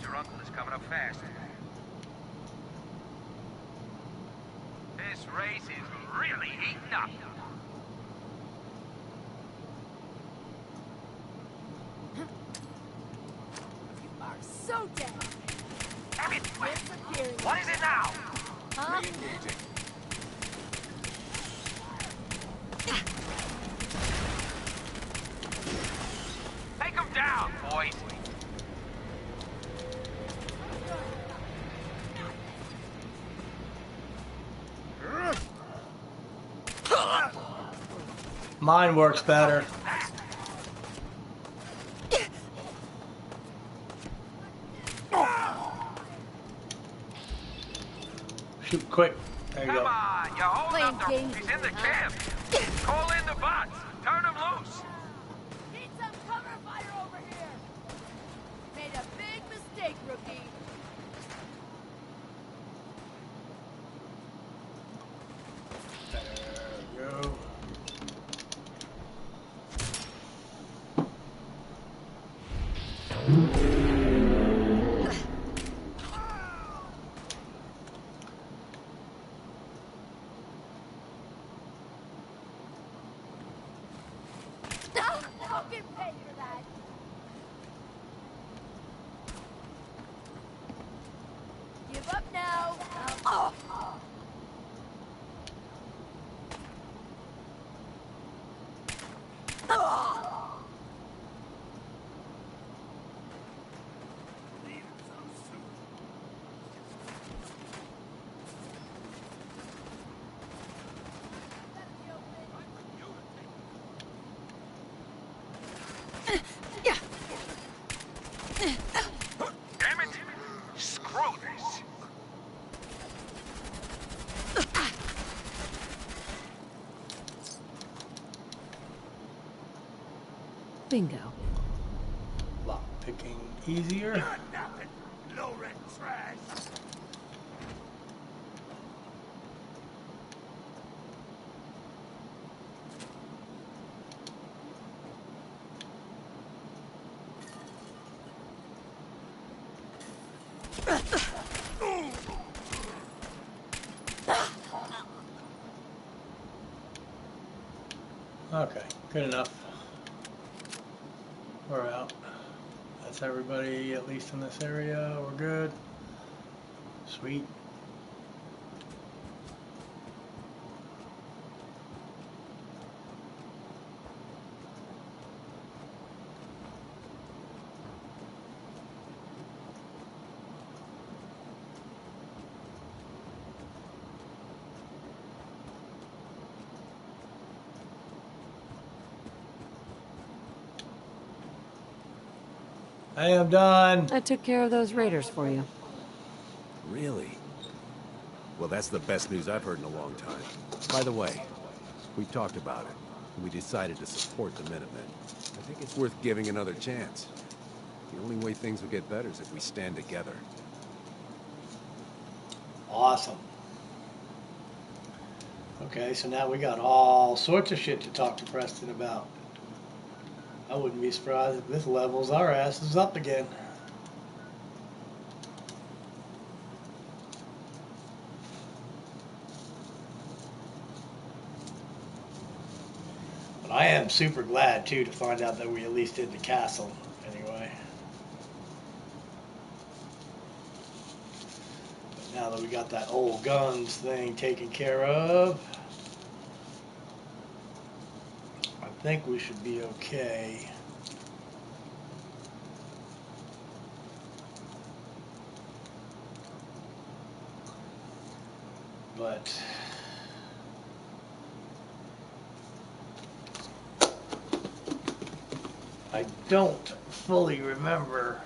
Your uncle is coming up fast. This race is really heating up. You are so dead. Damn it! What is it now? Huh? Re-engaging. Take him down, boys. Mine works better. Shoot quick. There you go. Come on, you're holding up the... He's in the camp. Call in the bots. Turn him loose. Need some cover fire over here. Made a big mistake, rookie. There we go. I'll get paid for that. Give up now. Oh. Damn it. Screw this. Bingo. Lock picking easier. Nothing. Low rent trash. Okay, good enough. We're out. That's everybody, at least in this area. We're good. Sweet. I am done. I took care of those raiders for you. Really? Well, that's the best news I've heard in a long time. By the way, we talked about it, and we decided to support the Minutemen. I think it's worth giving another chance. The only way things will get better is if we stand together. Awesome. Okay, so now we got all sorts of shit to talk to Preston about. I wouldn't be surprised if this levels our asses up again. But I am super glad too to find out that we at least did the castle anyway. But now that we got that old guns thing taken care of, I think we should be okay. But I don't fully remember.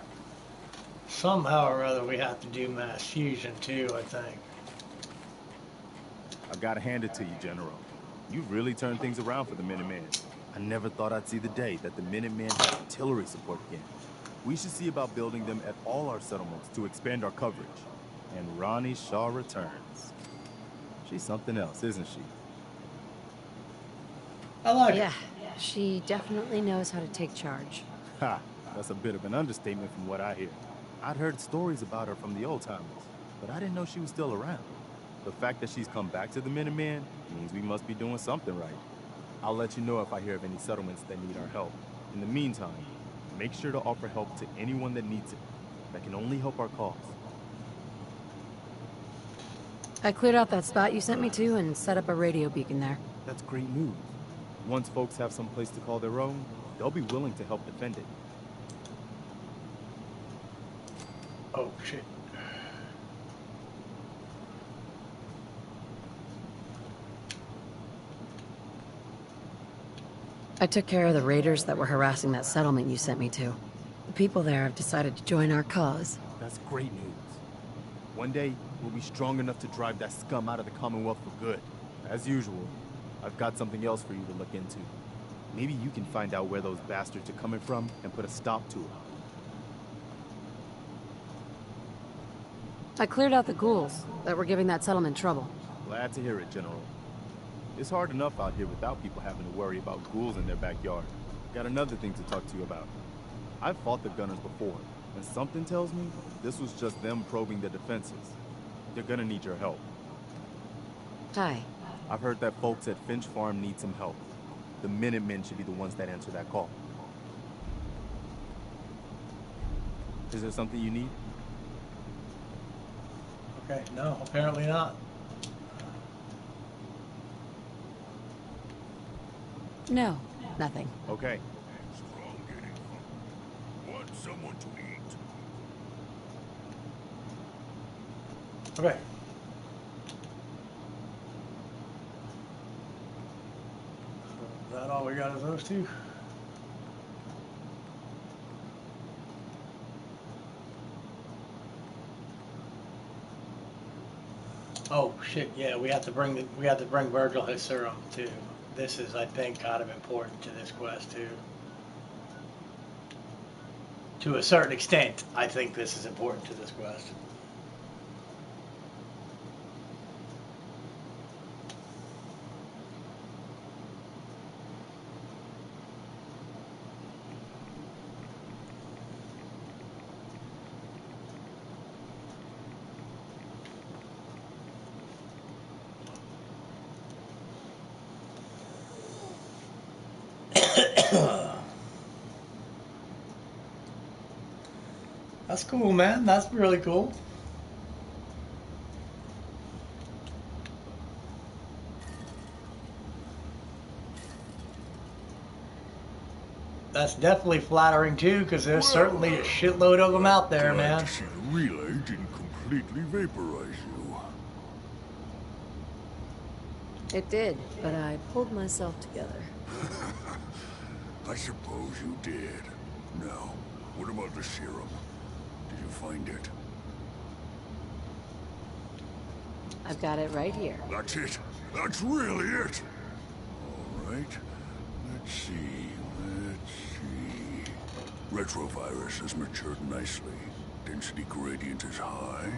Somehow or other we have to do mass fusion too, I think. I gotta hand it to you, General. You've really turned things around for the Minutemen. I never thought I'd see the day that the Minutemen had artillery support again. We should see about building them at all our settlements to expand our coverage. And Ronnie Shaw returns. She's something else, isn't she? I like Yeah, she definitely knows how to take charge. Ha! That's a bit of an understatement from what I hear. I'd heard stories about her from the old-timers, but I didn't know she was still around. The fact that she's come back to the Minutemen means we must be doing something right. I'll let you know if I hear of any settlements that need our help. In the meantime, make sure to offer help to anyone that needs it. That can only help our cause. I cleared out that spot you sent me to and set up a radio beacon there. That's great news. Once folks have some place to call their own, they'll be willing to help defend it. Oh shit. I took care of the raiders that were harassing that settlement you sent me to. The people there have decided to join our cause. That's great news. One day, we'll be strong enough to drive that scum out of the Commonwealth for good. As usual, I've got something else for you to look into. Maybe you can find out where those bastards are coming from and put a stop to it. I cleared out the ghouls that were giving that settlement trouble. Glad to hear it, General. It's hard enough out here without people having to worry about ghouls in their backyard. Got another thing to talk to you about. I've fought the Gunners before, and something tells me this was just them probing their defenses. They're gonna need your help. Hi. I've heard that folks at Finch Farm need some help. The Minutemen should be the ones that answer that call. Is there something you need? Okay, no, apparently not. No, nothing. Okay. Strong getting want someone to eat. Okay. So is that all we got is those two? Oh shit! Yeah, we have to bring Virgil his serum too. This is, I think, kind of important to this quest too. To a certain extent, I think this is important to this quest. That's cool, man. That's really cool. That's definitely flattering too, because there's certainly a shitload of them out there, man. To see the relay didn't completely vaporize you. It did, but I pulled myself together. I suppose you did. Now, what about the serum? Did you find it? I've got it right here. That's it. That's really it. All right. Let's see. Retrovirus has matured nicely. Density gradient is high.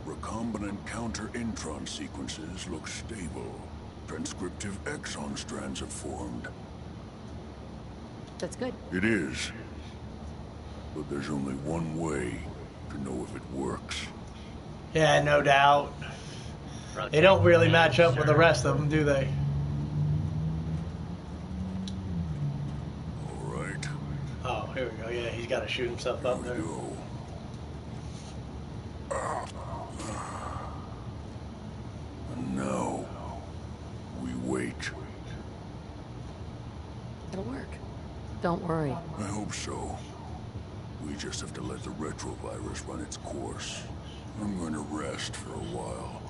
Recombinant counter-intron sequences look stable. Transcriptive exon strands have formed. That's good. It is. But there's only one way to know if it works. Yeah, no doubt. They don't really match up with the rest of them, do they? All right. Oh, here we go. Yeah, he's got to shoot himself up there. And now, we wait. It'll work. Don't worry. I hope so. We just have to let the retrovirus run its course. I'm going to rest for a while.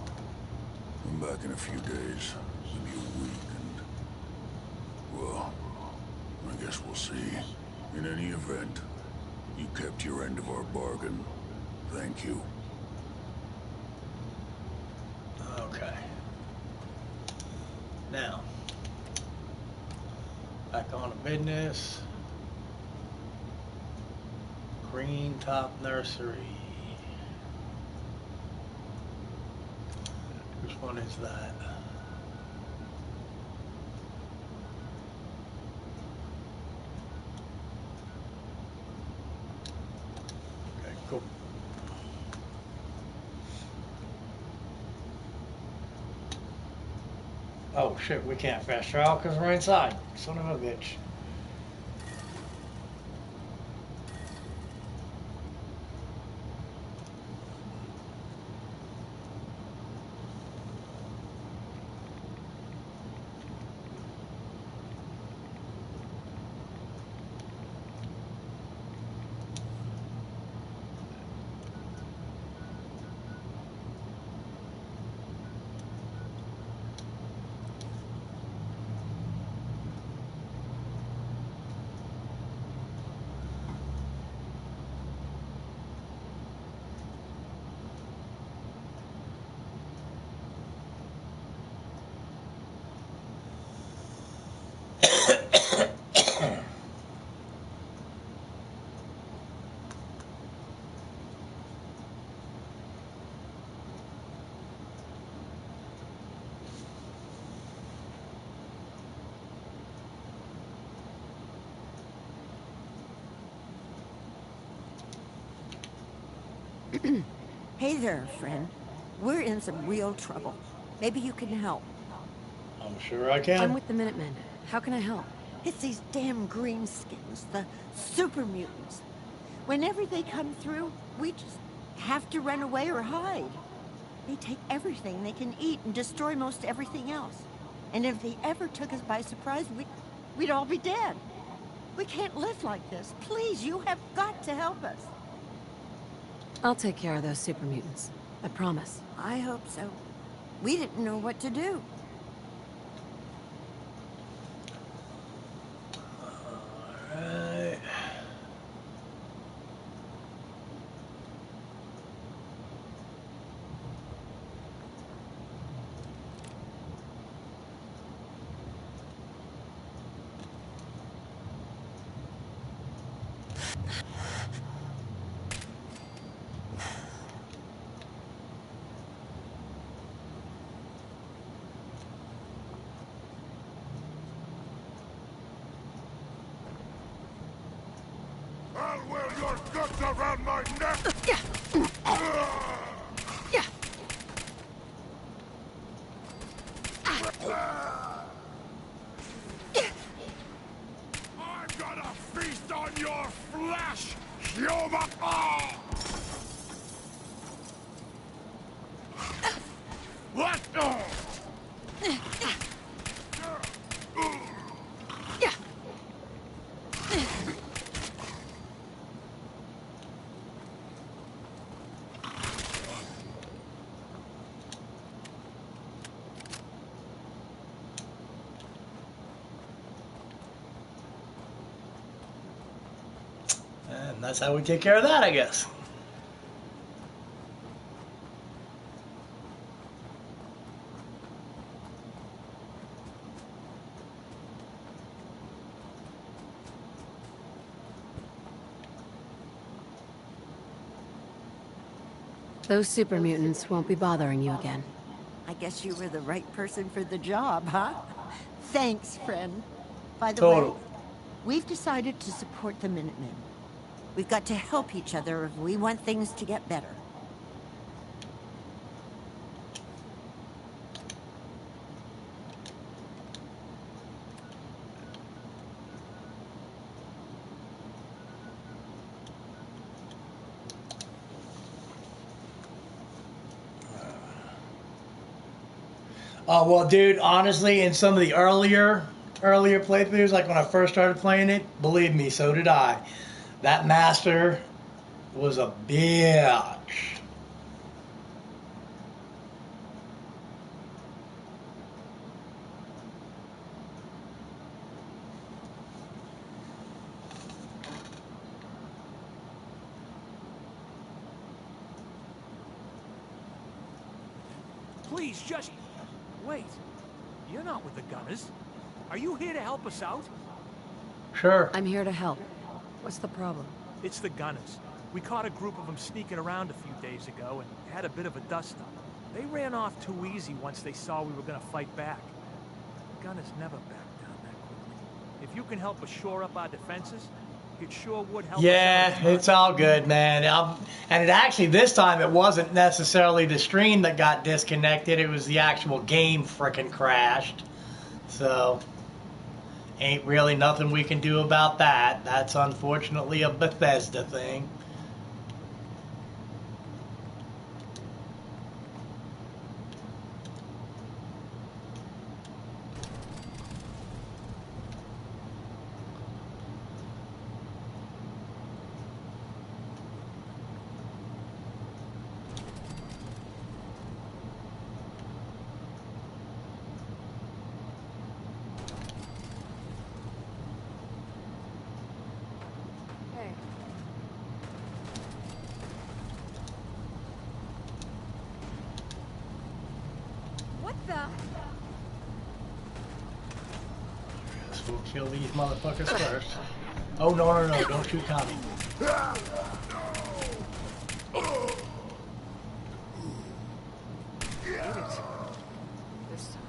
I'm back in a few days, maybe a week, and... well, I guess we'll see. In any event, you kept your end of our bargain. Thank you. Okay. Now, back on to business. Green Top Nursery. Which one is that? Okay, cool. Oh shit, we can't fast travel because we're inside. Son of a bitch. Hey there, friend. We're in some real trouble. Maybe you can help. I'm sure I can. I'm with the Minutemen. How can I help? It's these damn greenskins, the super mutants. Whenever they come through, we just have to run away or hide. They take everything they can eat and destroy most everything else. And if they ever took us by surprise, we'd all be dead. We can't live like this. Please, you have got to help us. I'll take care of those super mutants. I promise. I hope so. We didn't know what to do. Alright. I'll wear your guts around my neck! I'm gonna feast on your flesh, human! What? And that's how we take care of that, I guess. Those super mutants won't be bothering you again. I guess you were the right person for the job, huh? Thanks, friend. By the Totally. way, we've decided to support the Minutemen. We've got to help each other if we want things to get better. Oh, well, dude, honestly, in some of the earlier playthroughs, like when I first started playing it, believe me, so did I. That master was a bitch. Please, just... Wait. You're not with the Gunners. Are you here to help us out? Sure. I'm here to help. What's the problem? It's the Gunners. We caught a group of them sneaking around a few days ago and had a bit of a dust-up. They ran off too easy once they saw we were gonna fight back. The Gunners never back down that quickly. If you can help us shore up our defenses, it sure would help us Yeah, out. it's all good, man. And it actually, this time, it wasn't necessarily the stream that got disconnected. It was the actual game frickin' crashed. So, ain't really nothing we can do about that. That's unfortunately a Bethesda thing. What the? Guess we'll kill these motherfuckers first. Oh, no, don't shoot Tommy. This time.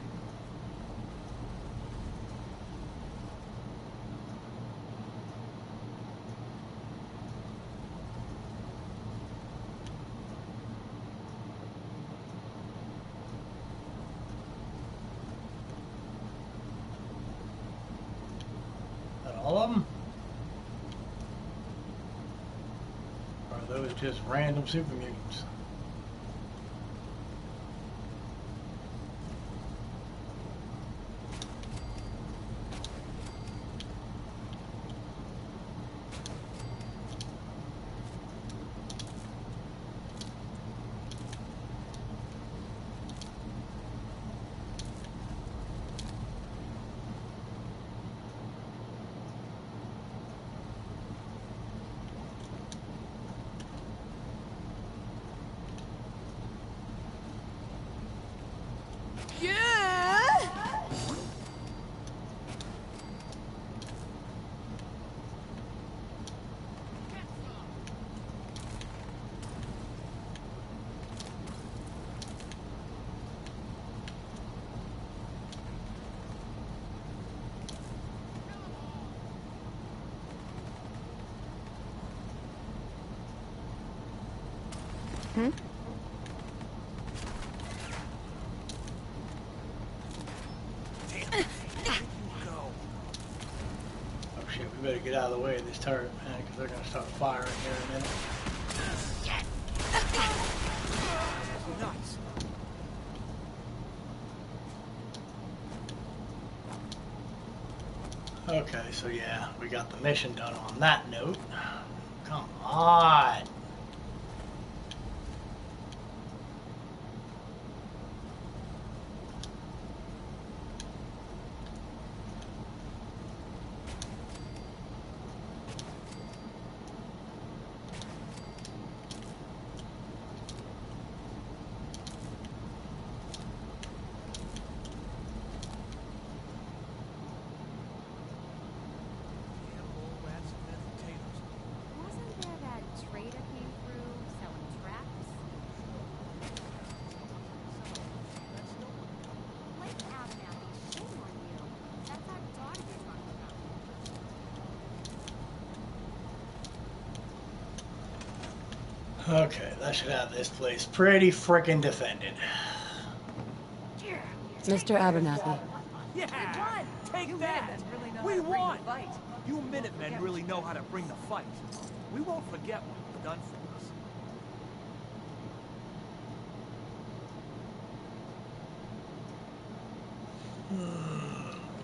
just random super mutants. Hmm? Oh shit, we better get out of the way of this turret, man, because they're gonna start firing here in a minute. Nuts. Okay, so yeah, we got the mission done on that note. Come on. Wasn't there that trader came through selling traps? Blake Abernathy, shame on you. That's our daughter you're talking about. Okay, that should have this place pretty frickin' defended. Mr. Abernathy. Yeah! Take that! We won! You Minutemen really know how to bring the fight. We won't forget what you've done for us.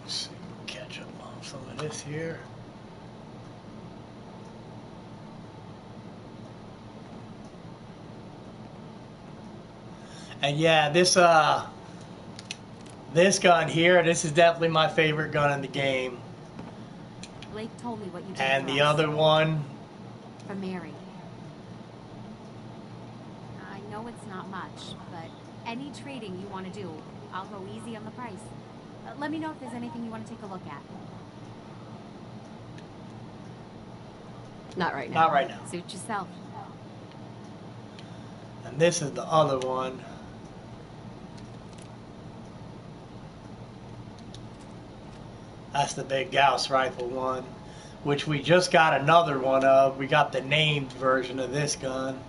Let's see, catch up on some of this here. And yeah, this gun here, this is definitely my favorite gun in the game. Blake told me what you did And for the us. other one, For Mary. I know it's not much, but any trading you want to do, I'll go easy on the price. Let me know if there's anything you want to take a look at. Not right now. not right now. Suit yourself. And this is the other one. That's the big Gauss rifle one, which we just got another one of. We got the named version of this gun.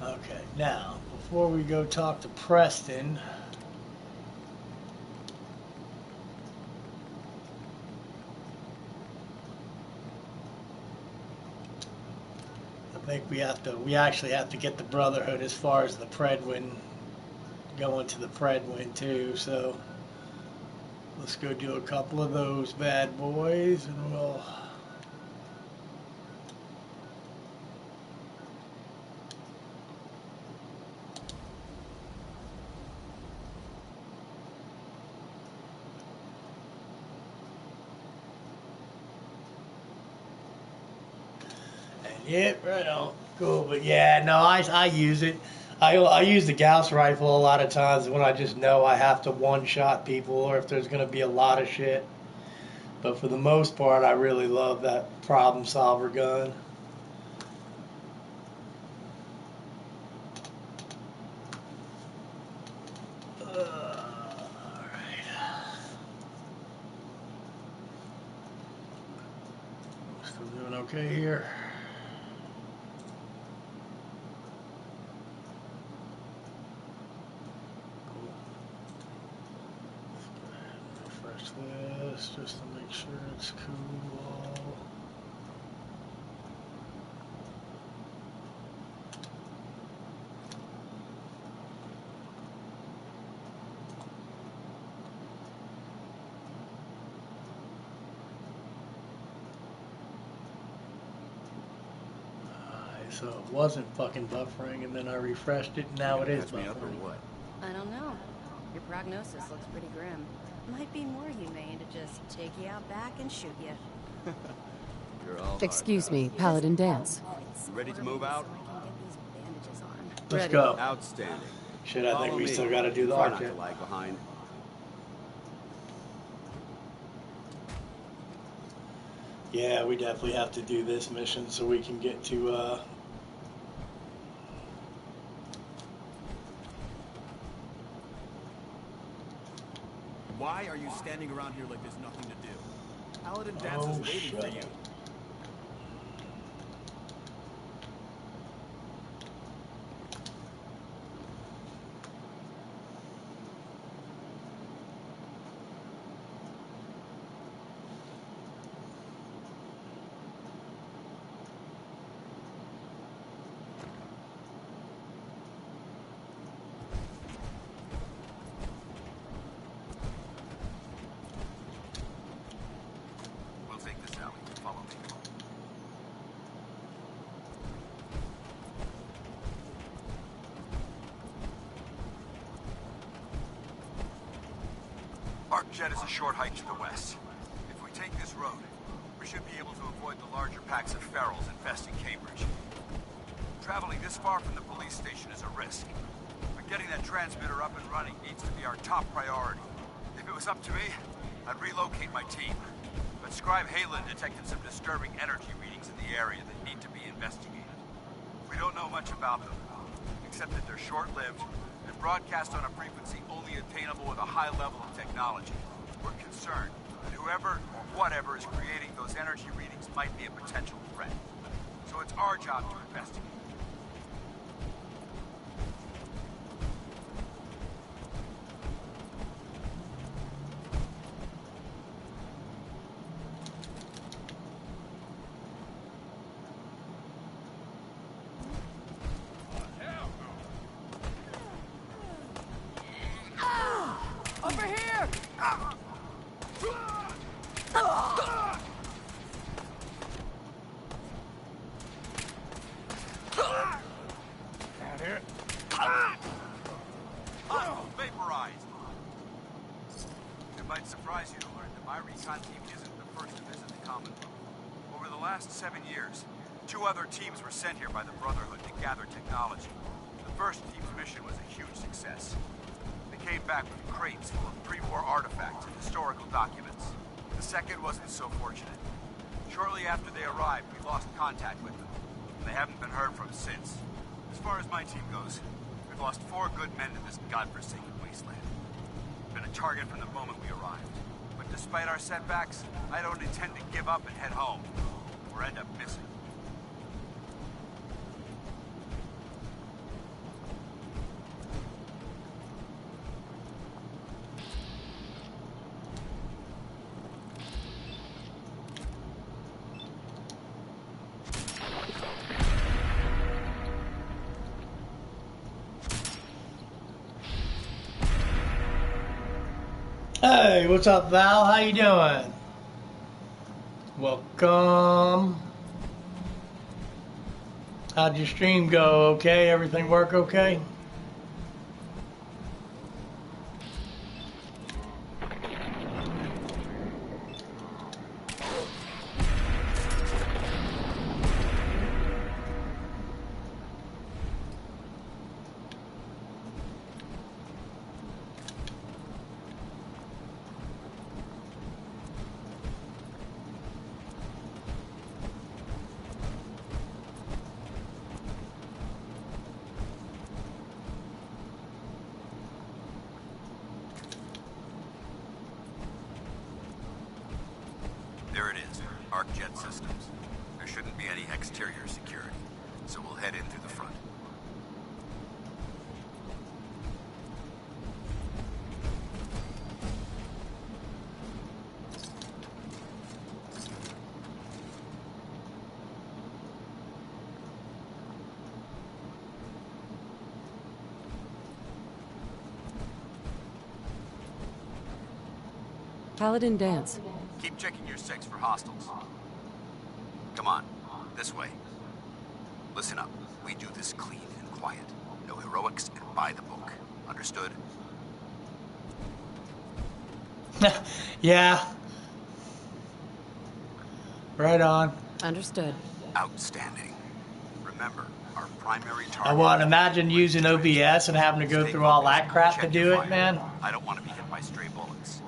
Okay, now, before we go talk to Preston, I think we actually have to get the Brotherhood as far as the Predwin, going to the Predwin too, so let's go do a couple of those bad boys and we'll Yep, right on. Cool, but yeah, no, I use it. I use the Gauss rifle a lot of times when I just know I have to one-shot people or if there's going to be a lot of shit. But for the most part, I really love that problem solver gun. Alright. Still doing okay here. Refresh this. this just to make sure it's cool. So it wasn't fucking buffering, and then I refreshed it, and now it is buffering. Up or what? I don't know. Your prognosis looks pretty grim. Might be more humane to just take you out back and shoot you. You're all Excuse me, Paladin Dance. You ready to move out? Let's go. Outstanding. Shit, I think Follow we me. still gotta do the Try arc not yet. to lag behind. Yeah, we definitely have to do this mission so we can get to, Why are you standing around here like there's nothing to do? Paladin Dance is waiting for you. Jet is a short hike to the west. If we take this road, we should be able to avoid the larger packs of ferals infesting Cambridge. Traveling this far from the police station is a risk, but getting that transmitter up and running needs to be our top priority. If it was up to me, I'd relocate my team. But Scribe Halen detected some disturbing energy readings in the area that need to be investigated. We don't know much about them, except that they're short-lived and broadcast on a frequency only attainable with a high level of technology. We're concerned that whoever or whatever is creating those energy readings might be a potential threat. So it's our job to investigate. Over here! Out here. Vaporized. It might surprise you to learn that my recon team isn't the first to visit the Commonwealth. Over the last 7 years, 2 other teams were sent here by the Brotherhood to gather technology. The first team's mission was a huge success. They came back with crates full of pre-war artifacts and historical documents. The second wasn't so fortunate. Shortly after they arrived, we lost contact with them. They haven't been heard from since. As far as my team goes, we've lost 4 good men to this godforsaken wasteland. Been a target from the moment we arrived. But despite our setbacks, I don't intend to give up and head home, or end up missing. Hey, what's up, Val? How you doing? Welcome. How'd your stream go? Okay? Everything work okay? There it is, Arc Jet Systems. There shouldn't be any exterior security, so we'll head in through the front. Paladin dance. Keep checking your 6 for hostiles. Come on, this way. Listen up. We do this clean and quiet. No heroics and by the book. Understood? Yeah. Right on. Understood. Outstanding. Remember, our primary target... I want to imagine using OBS and having to go through all that crap to do it, man. I don't want to be hit by stray bullets.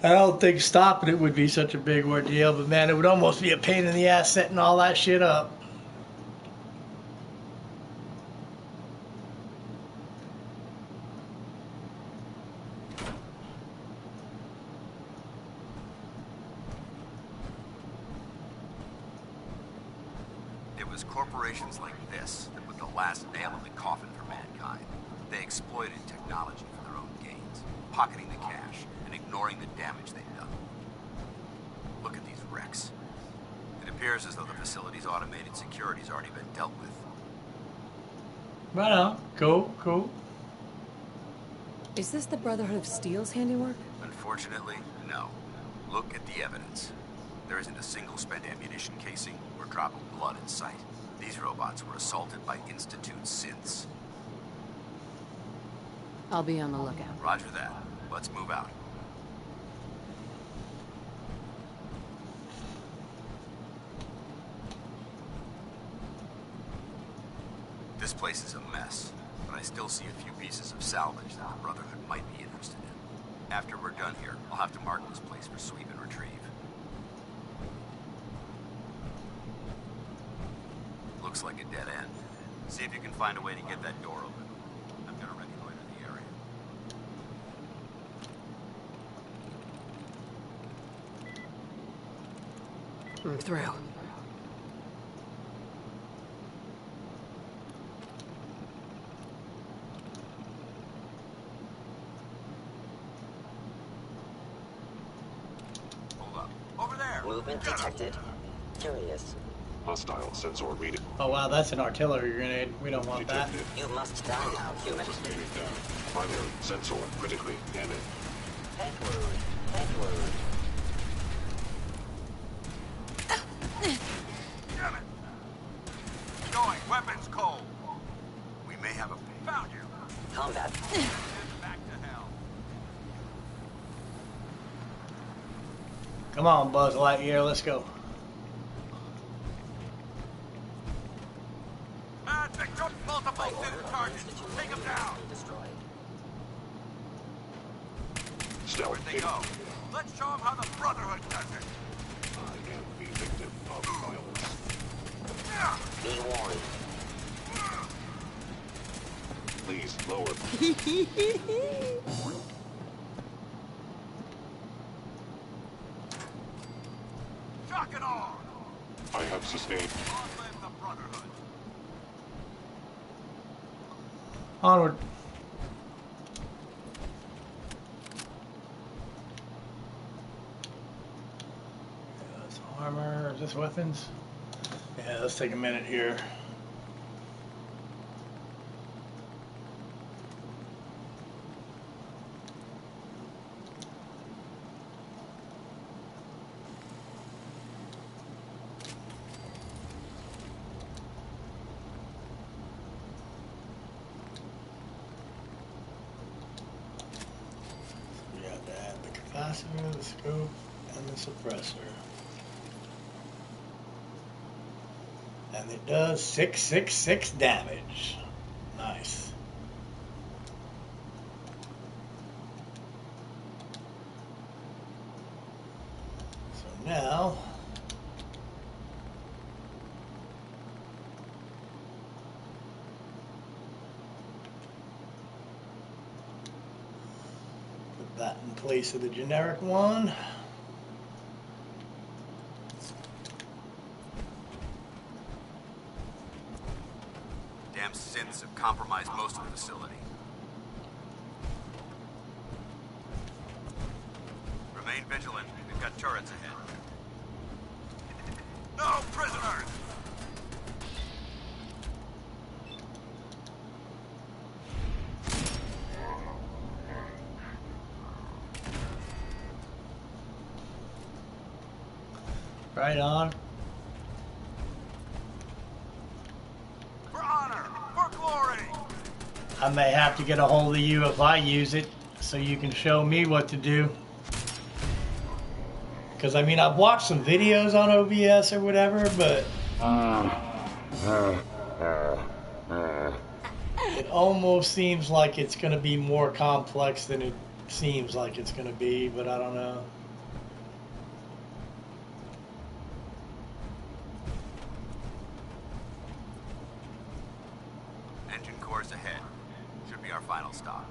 I don't think stopping it would be such a big ordeal, but man, it would almost be a pain in the ass setting all that shit up. It was corporations like this that put the last nail in the coffin for mankind. They exploited technology for their own gains, pocketing the cash and ignoring the damage they've done. Look at these wrecks. It appears as though the facility's automated security's already been dealt with. Right on. Cool, cool. Is this the Brotherhood of Steel's handiwork? Unfortunately, no. Look at the evidence. There isn't a single spent ammunition casing or drop of blood in sight. These robots were assaulted by Institute synths. I'll be on the lookout. Roger that. Let's move out. This place is a mess, but I still see a few pieces of salvage that the Brotherhood might be interested in. After we're done here, I'll have to mark this place for sweep and retrieve. Looks like a dead end. See if you can find a way to get that door open. I'm gonna reconnoiter the area. I'm through. Movement detected. Curious. Hostile sensor reading. Oh wow, that's an artillery grenade. We don't want that. You must die now, human. Primary sensor critically damaged. Head wound. Head wound. Damn it! Going. Weapons cold. We may have a... Found you. Combat. Back to hell. Come on, Buzz Lightyear, let's go. Victor, multiple synth targets. Take them down. Stealth. Where'd they go? Let's show them how the Brotherhood does it. I am the victim of violence. Be warned. Please lower. Shock it on. I have sustained. Long live the Brotherhood. Onward. Yeah, that's armor. Is this weapons? Yeah, let's take a minute here. Capacitor, the scope, and the suppressor. And it does 666 damage. Nice. So now put that in place of the generic one. Damn synths have compromised most of the facility. Remain vigilant. We've got turrets ahead. No prisoners! Right on. For honor, for glory. I may have to get a hold of you if I use it, so you can show me what to do. Because, I mean, I've watched some videos on OBS or whatever, but it almost seems like it's going to be more complex than it seems like it's going to be, but I don't know. Engine cores ahead. Should be our final stop.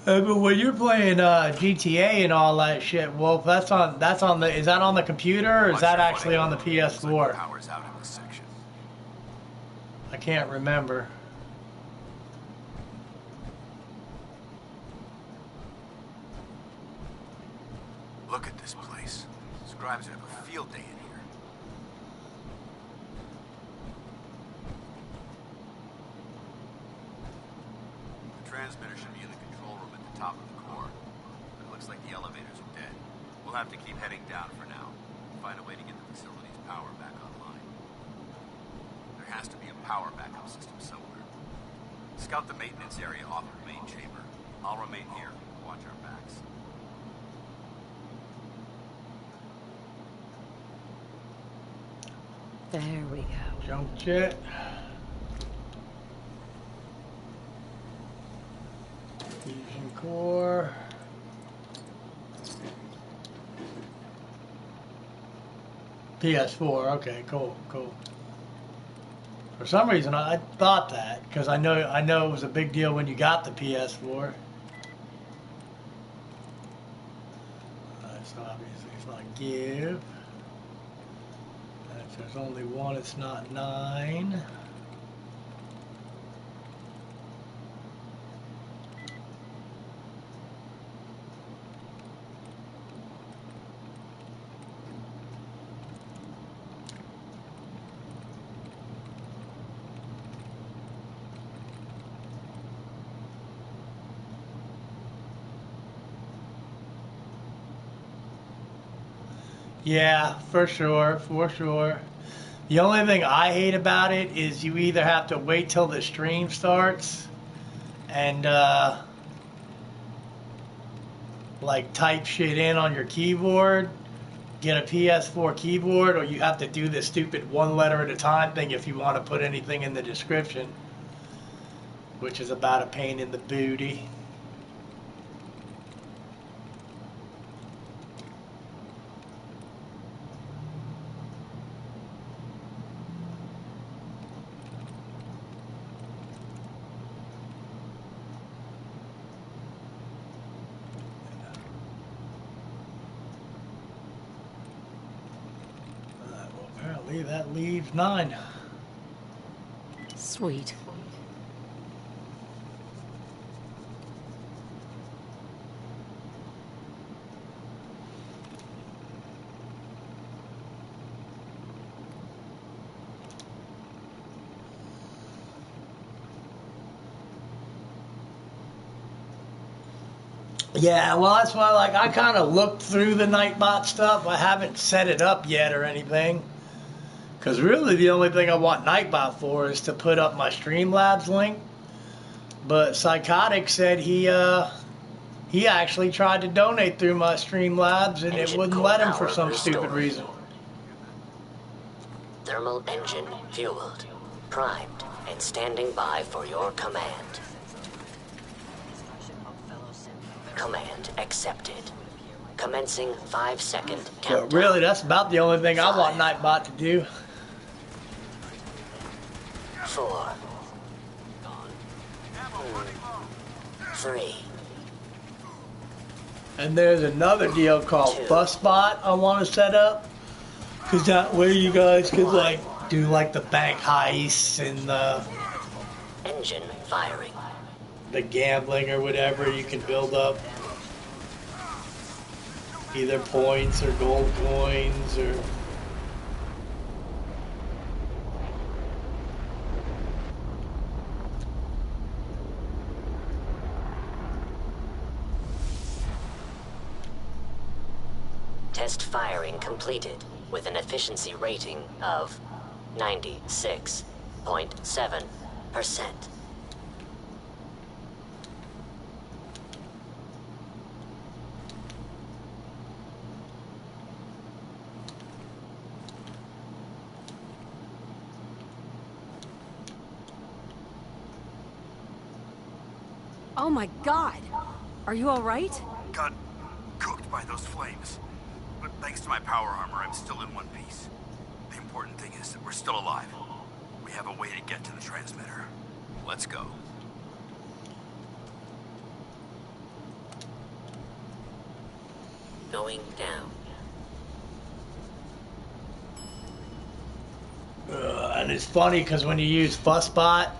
But when you're playing GTA and all that shit, Wolf, that's on the, is that on the computer or is that actually on the PS4? Power's out in this section. I can't remember. Look at this place. Scribes have a field day in here. The transmitter should be in the control room at the top of the core. But it looks like the elevators are dead. We'll have to keep heading down for now. Find a way to get the facility's power back online. There has to be a power backup system somewhere. Scout the maintenance area off of the main chamber. I'll remain here. Watch our backs. There we go. Jump jet. Fusion core. PS4. Okay, cool. For some reason, I thought that because I know it was a big deal when you got the PS4. So obviously it's not give. There's only one, it's not 9. Yeah, for sure. The only thing I hate about it is you either have to wait till the stream starts and like type shit in on your keyboard, get a PS4 keyboard, or you have to do this stupid one letter at a time thing if you want to put anything in the description, which is about a pain in the booty. That leaves 9. Sweet. Yeah, well, that's why, like, I kind of looked through the Nightbot stuff. I haven't set it up yet or anything. Because really the only thing I want Nightbot for is to put up my Streamlabs link. But Psychotic said he actually tried to donate through my Streamlabs and it wouldn't let him for some stupid reason. Thermal engine fueled, primed, and standing by for your command. Command accepted. Commencing 5-second countdown. But really, that's about the only thing I want Nightbot to do. 4, 3. And there's another deal called BusBot I want to set up. Because that way you guys could like do like the bank heists and the engine firing. The gambling or whatever. You can build up either points or gold coins or test firing completed with an efficiency rating of 96.7%. Oh my god! Are you alright? Got cooked by those flames. But thanks to my power armor, I'm still in one piece. The important thing is that we're still alive. We have a way to get to the transmitter. Let's go. Going down. And it's funny because when you use Fussbot,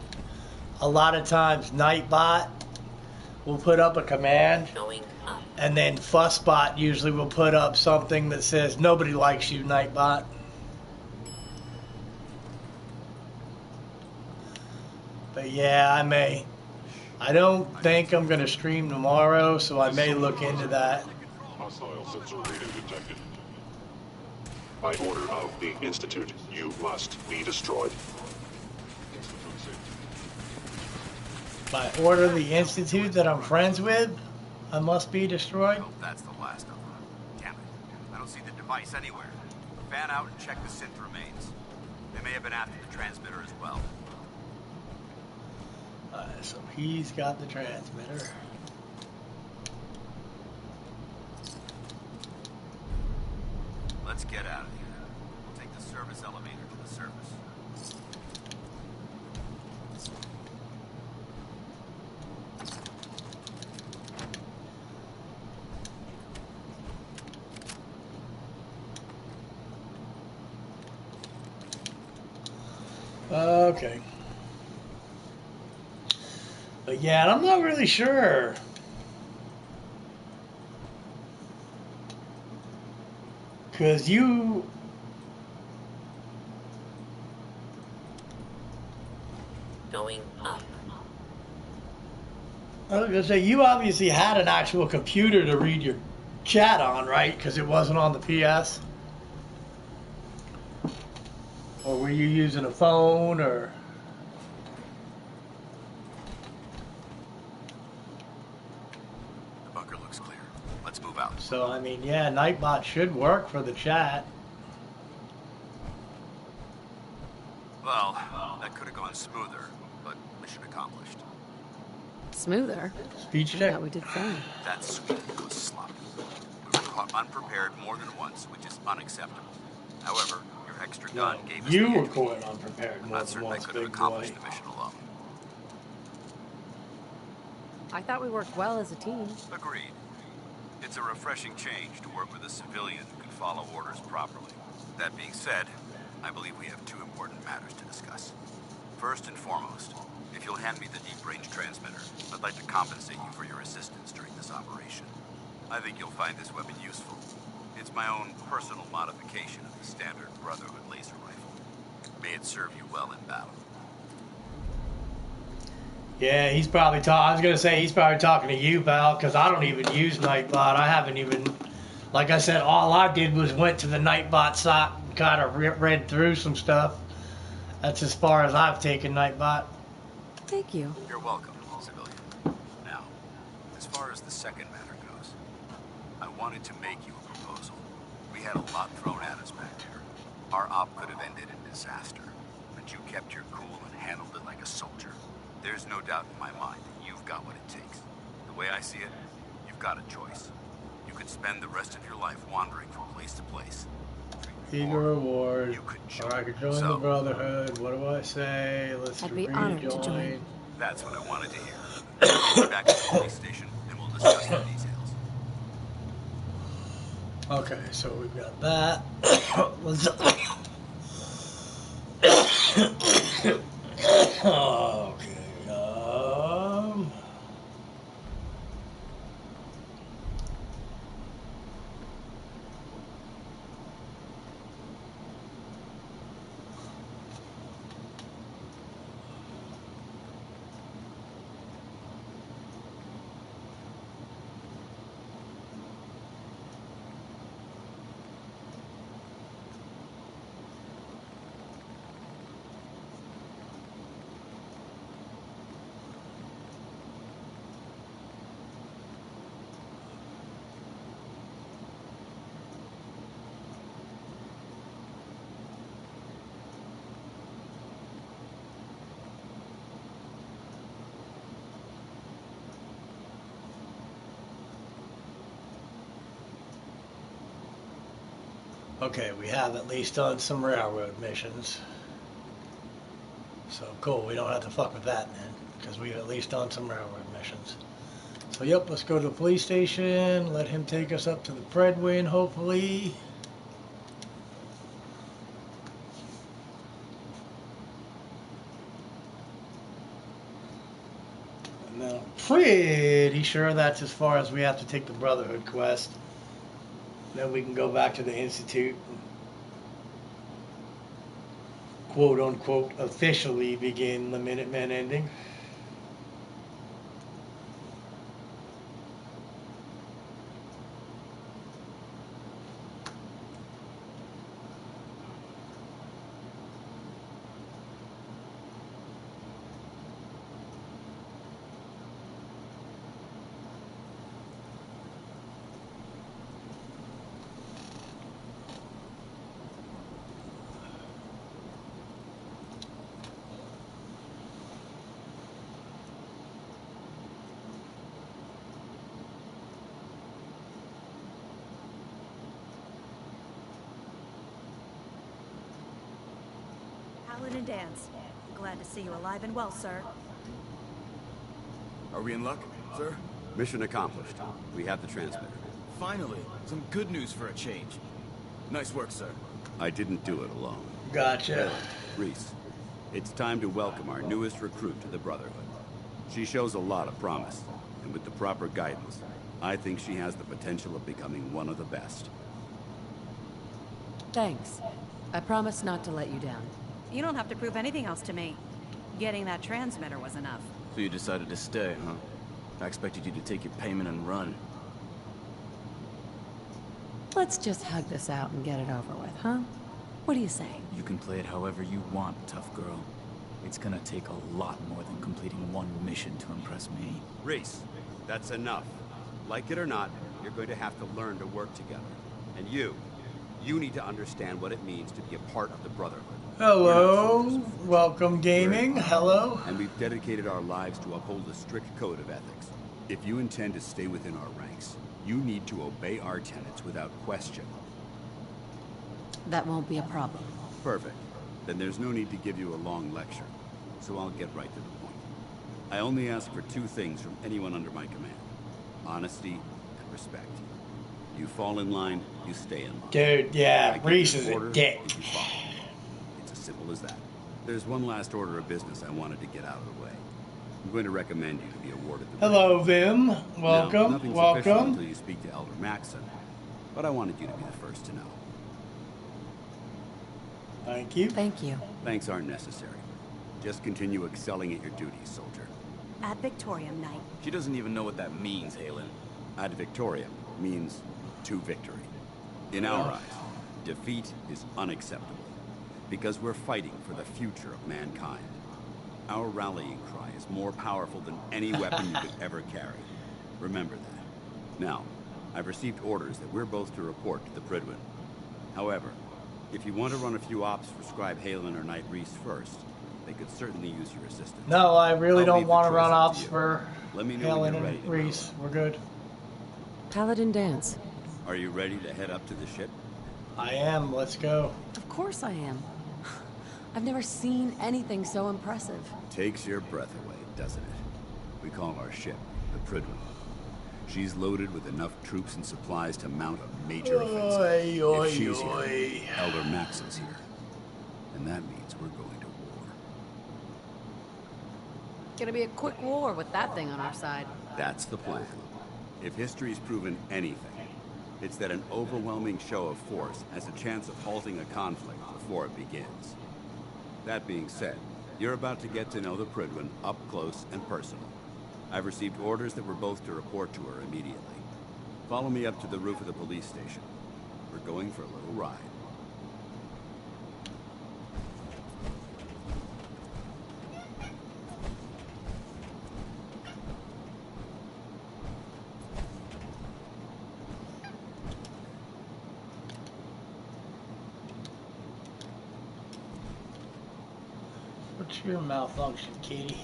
a lot of times Nightbot will put up a command, and then Fussbot usually will put up something that says, "Nobody likes you, Nightbot." But yeah, I don't think I'm going to stream tomorrow, so I may look into that. Hostile sensor reading detected. By order of the Institute, you must be destroyed. By order of the Institute that I'm friends with, I must be destroyed. Hope that's the last of them. Damn it. I don't see the device anywhere. Fan out and check the synth remains. They may have been after the transmitter as well. So he's got the transmitter. Let's get out of here. We'll take the service elevator to the surface. Okay. But yeah, and I'm not really sure. Because you... Going up. I was going to say, you obviously had an actual computer to read your chat on, right? Because it wasn't on the PS? Or were you using a phone, or... The bunker looks clear. Let's move out. So, I mean, yeah, Nightbot should work for the chat. Well, that could have gone smoother, but mission accomplished. Smoother? Speech I check? thought we did fine. That sweep was sloppy. We were caught unprepared more than once, which is unacceptable. However, your extra gun gave us You the were edge. going unprepared I'm more not than certain I once, could have big boy. accomplished the mission alone. I thought we worked well as a team. Agreed. It's a refreshing change to work with a civilian who can follow orders properly. That being said, I believe we have two important matters to discuss. First and foremost, if you'll hand me the deep-range transmitter, I'd like to compensate you for your assistance during this operation. I think you'll find this weapon useful. It's my own personal modification of the standard Brotherhood laser rifle. May it serve you well in battle. Yeah, he's probably talking. I was gonna say he's probably talking to you, pal, because I don't even use Nightbot. I haven't even, like I said, all I did was went to the Nightbot site and kind of read through some stuff. That's as far as I've taken Nightbot. Thank you. You're welcome, civilian. Now, as far as the second matter goes, I wanted to make you a proposal. We had a lot thrown at us back there. Our op could have ended in disaster, but you kept your cool and handled it like a soldier. There's no doubt in my mind that you've got what it takes. The way I see it, you've got a choice. You could spend the rest of your life wandering from place to place. Eager reward. Or I could join the Brotherhood. What do I say? Let's I'd be honored to join. That's what I wanted to hear. We'll be back at the police station and we'll discuss the details. Okay, so we've got that. Let's. Okay. Okay, we have at least done some railroad missions. So cool, we don't have to fuck with that, man, because we've at least done some railroad missions. So yep, let's go to the police station, let him take us up to the Predwin, hopefully. And then I'm pretty sure that's as far as we have to take the Brotherhood quest. Then we can go back to the Institute, quote unquote, officially begin the Minutemen ending. Paladin Dance. Glad to see you alive and well, sir. Are we in luck, sir? Mission accomplished. We have the transmitter. Finally, some good news for a change. Nice work, sir. I didn't do it alone. Gotcha. Reese, it's time to welcome our newest recruit to the Brotherhood. She shows a lot of promise, and with the proper guidance, I think she has the potential of becoming one of the best. Thanks. I promise not to let you down. You don't have to prove anything else to me. Getting that transmitter was enough. So you decided to stay, huh? I expected you to take your payment and run. Let's just hug this out and get it over with, huh? What do you say? You can play it however you want, tough girl. It's gonna take a lot more than completing one mission to impress me. Reese, that's enough. Like it or not, you're going to have to learn to work together. And you need to understand what it means to be a part of the Brotherhood. Hello, welcome gaming, hello. And we've dedicated our lives to uphold a strict code of ethics. If you intend to stay within our ranks, you need to obey our tenets without question. That won't be a problem. Perfect. Then there's no need to give you a long lecture. So I'll get right to the point. I only ask for two things from anyone under my command. Honesty and respect. You fall in line, you stay in line. Dude, yeah, Reese is a dick. It's as simple as that. There's one last order of business I wanted to get out of the way. I'm going to recommend you to be awarded the... Hello, Vim. Welcome, now, nothing's official welcome. until you speak to Elder Maxson, but I wanted you to be the first to know. Thank you. Thank you. Thanks aren't necessary. Just continue excelling at your duties, soldier. Ad Victoriam, Knight. She doesn't even know what that means, Halen. Ad Victoriam means to victory. In our eyes, defeat is unacceptable, because we're fighting for the future of mankind. Our rallying cry is more powerful than any weapon you could ever carry. Remember that. Now, I've received orders that we're both to report to the Predwin. However, if you want to run a few ops for Scribe Halen or Knight Reese first, they could certainly use your assistance. No, I really I'll don't want to run ops for Let me know when Helen you're ready and Reese. We're good. Paladin Dance. Are you ready to head up to the ship? I am. Let's go. Of course I am. I've never seen anything so impressive. Takes your breath away, doesn't it? We call our ship the Predwin. She's loaded with enough troops and supplies to mount a major offensive. If she's here, Elder Maxson's here. And that means we're going to war. Gonna be a quick war with that thing on our side. That's the plan. If history's proven anything, it's that an overwhelming show of force has a chance of halting a conflict before it begins. That being said, you're about to get to know the Predwin up close and personal. I've received orders that we're both to report to her immediately. Follow me up to the roof of the police station. We're going for a little ride. What's your malfunction, kitty?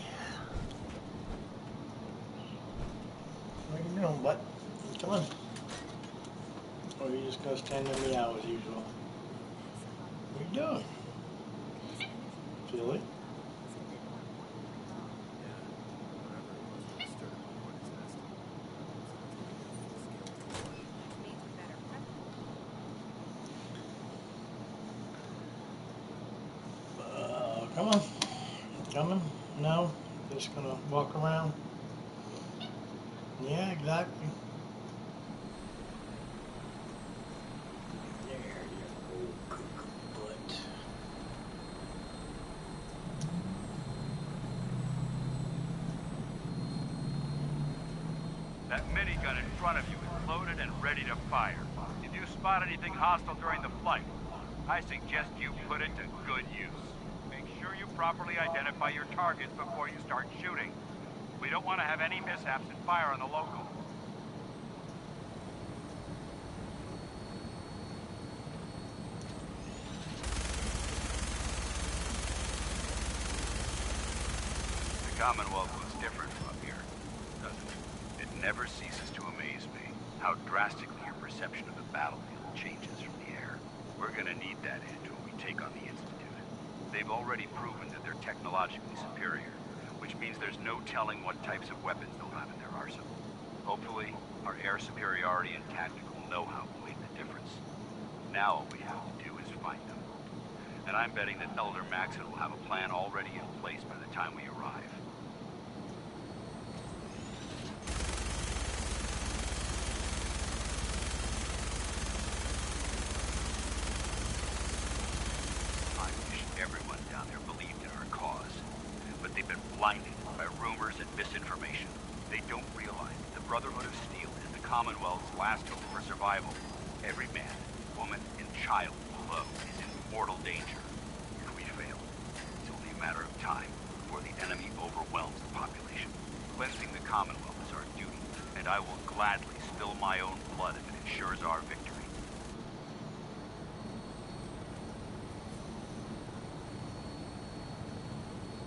What are you doing, bud? Come on. Or are you just gonna stand and meow as usual? you doing? Julie? Come on. Coming? No? Just gonna walk around? Yeah, exactly. There you go, cuckoo butt. That minigun in front of you is loaded and ready to fire. If you spot anything hostile during the flight, I suggest you put it to good use. Make sure you properly identify your targets before you start shooting. We don't want to have any mishaps and fire on the local. The Commonwealth was different from up here, doesn't it? It never ceases to amaze me how drastically your perception of the battlefield changes from the air. We're gonna need that edge when we take on the Institute. They've already proven that they're technologically superior, which means there's no telling what types of weapons they'll have in their arsenal. Hopefully, our air superiority and tactical know-how will make the difference. Now all we have to do is find them. And I'm betting that Elder Maxon will have a plan already in place by the time we arrive. I wish everyone down there believed in our cause. But they've been blinded by rumors and misinformation. They don't realize that the Brotherhood of Steel is the Commonwealth's last hope for survival. Every man, woman, and child below is in mortal danger. If we fail, it's only a matter of time before the enemy overwhelms the population. Cleansing the Commonwealth is our duty, and I will gladly spill my own blood if it ensures our victory.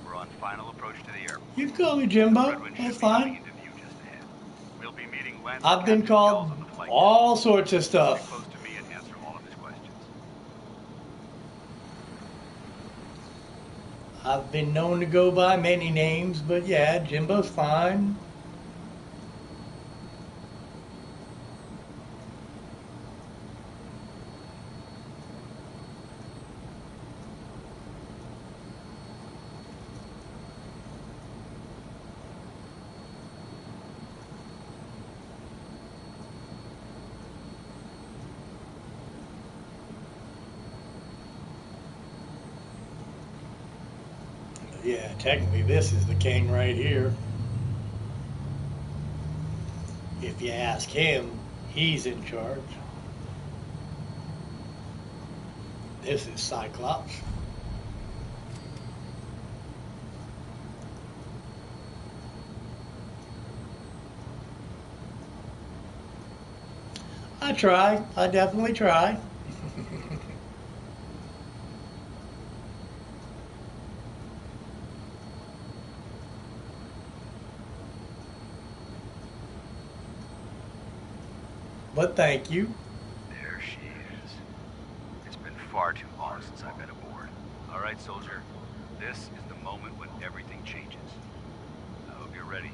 We're on final approach to the airport. You can call me Jimbo. That's fine. We'll be meeting Lance. I've been called all sorts of stuff. Close to me and answer all of his questions. I've been known to go by many names, but yeah, Jimbo's fine. Yeah, technically this is the king right here. If you ask him, he's in charge. This is Cyclops. I try. I definitely try. But thank you. There she is. It's been far too long since I've been aboard. All right, soldier. This is the moment when everything changes. I hope you're ready.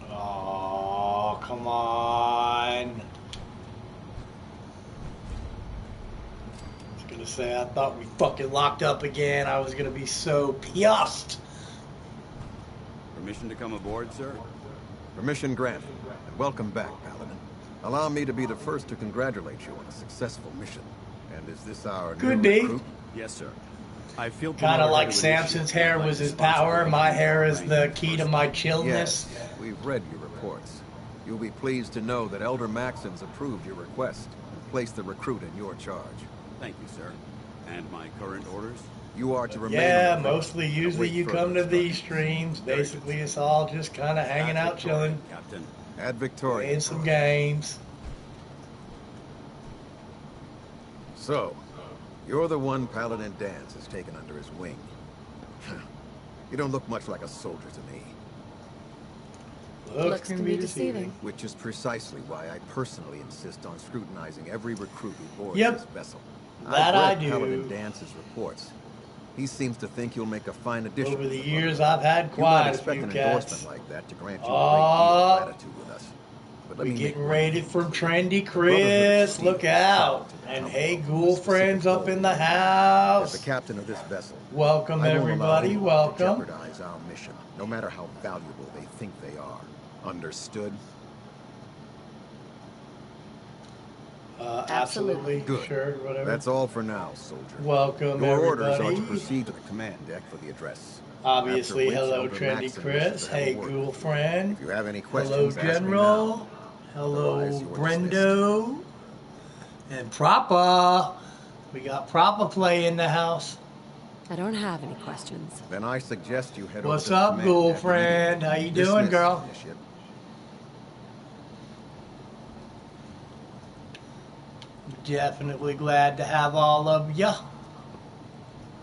Oh, come on. I was gonna say, I thought we fucking locked up again. I was gonna be so pissed. Permission to come aboard, sir? Permission granted. And welcome back, Paladin. Allow me to be the first to congratulate you on a successful mission. And is this our Could new be. recruit? Yes, sir. I feel kind of like Samson's hair was his power. My hair is the key to my chillness. Yes, we've read your reports. You'll be pleased to know that Elder Maxim's approved your request and placed the recruit in your charge. Thank you, sir. And my current orders? You are to remain. Yeah, mostly usually you come to these streams. Basically, it's all just kind of hanging out, chilling, Captain. At Victoria. playing some games. So, you're the one Paladin Dance has taken under his wing. You don't look much like a soldier to me. Looks can be deceiving. Which is precisely why I personally insist on scrutinizing every recruit who boards Yep. this vessel. That I I've read do. Paladin Dance's reports. He seems to think you'll make a fine addition. Over to the the years, Brotherhood. I've had You quite might a expect few an cats. endorsement like that to grant you a great deal of latitude with us. But let We me getting make rated from Trendy Chris. Look out. And hey, ghoul friends up in the As house. the captain of this vessel, Welcome, I won't allow everybody. anyone to Welcome. jeopardize our mission, no matter how valuable they think they are. Understood? Absolutely. Good. Sure, whatever. That's all for now, soldier. Welcome, Your orders are to everybody. proceed to the command deck for the address. Obviously, After which hello, Elder Trendy Maxim Chris. wishes to have a Hey, word. ghoul friend. If you have any Hello, questions, ask me General. now. Hello, Otherwise, you are Brendo. And Propa. We got Propa play in the house. I don't have any questions. Then I suggest you head What's over to the up, command ghoul deck friend? How you doing, Dismiss girl? the ship. Definitely glad to have all of ya.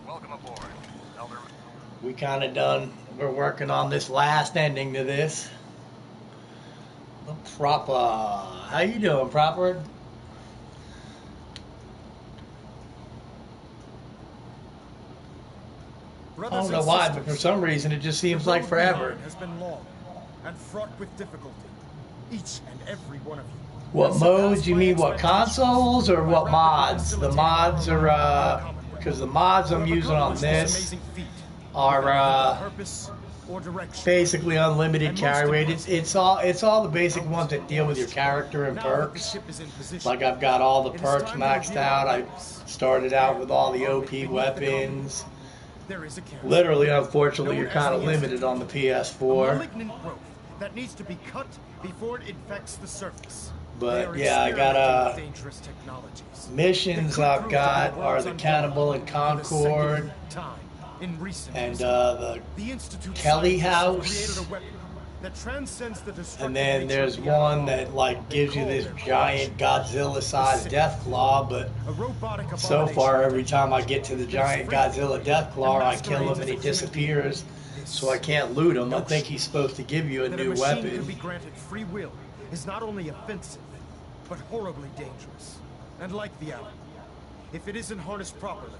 Welcome aboard, Elder. We kind of done. We're working on this last ending to this. The Propa. How you doing, Proper? I don't know why, but for some reason it just seems like forever. Has been long and fraught with difficulty. Each and every one of you. What modes? You mean what consoles or what mods? The mods are because the mods I'm using on this are basically unlimited carry rate. It's all the basic ones that deal with your character and perks. Like I've got all the perks maxed out. I started out with all the OP weapons. Literally, unfortunately, you're kind of limited on the PS4. Malignant growth that needs to be cut before it infects the surface. But yeah, I got dangerous technologies. missions I've got are the Cannibal and Concord In recent and the Kelly House. that transcends the And then there's one that like gives you this giant Godzilla-sized Deathclaw, but so far every time I get to the giant Godzilla Deathclaw, I kill him and he disappears, so I can't loot him. I think he's supposed to give you a that new a machine weapon. can be granted free will is not only offensive, but horribly dangerous. And like the Allen, if it isn't harnessed properly,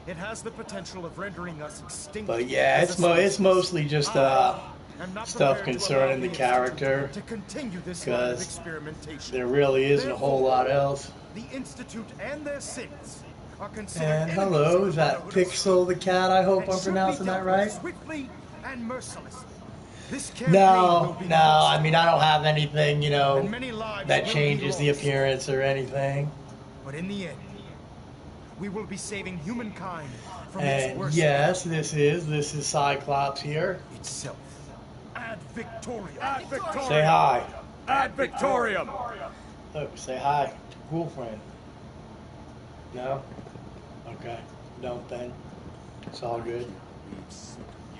it has the potential of rendering us extinct. But yeah, as a it's mostly just species. stuff concerning the character, to continue this line of because experimentation. there really isn't a whole lot else. The Institute and their sins are considered And enemies hello, of is the that Brotherhood Pixel the cat? I hope and I'm should be pronouncing that dealt with right. swiftly and mercilessly. This campaign No, will be no, I mean, I don't have anything, you know, and many lives that will be changes the lost. appearance or anything. But in the end, we will be saving humankind from its And worst yes, this is Cyclops here. itself. Ad Victoriam. Ad Victoriam. Say hi. Ad Victoriam. Look, say hi to cool friend. No? Okay. Don't then. It's all good.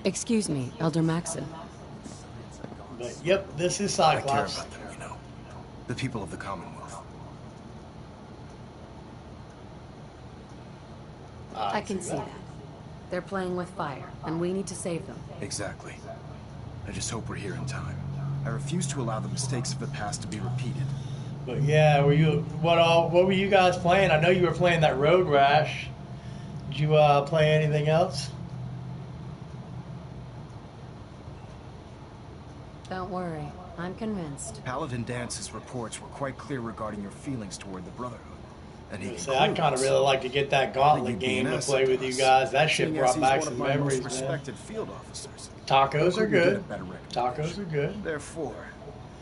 Excuse me, Elder Maxim. But yep, this is I care Cyclops. about them, you know. The people of the Commonwealth. I can see that. They're playing with fire, and we need to save them. Exactly. I just hope we're here in time. I refuse to allow the mistakes of the past to be repeated. But yeah, what were you guys playing? I know you were playing that Road Rash. Did you play anything else? Don't worry, I'm convinced. Paladin Dance's reports were quite clear regarding your feelings toward the Brotherhood. And he So I'd kind of really like to get that Gauntlet game to play with you guys. That shit brought back some memories, man. Respected field officers. Tacos are Could we get a good. better Tacos are good. Therefore,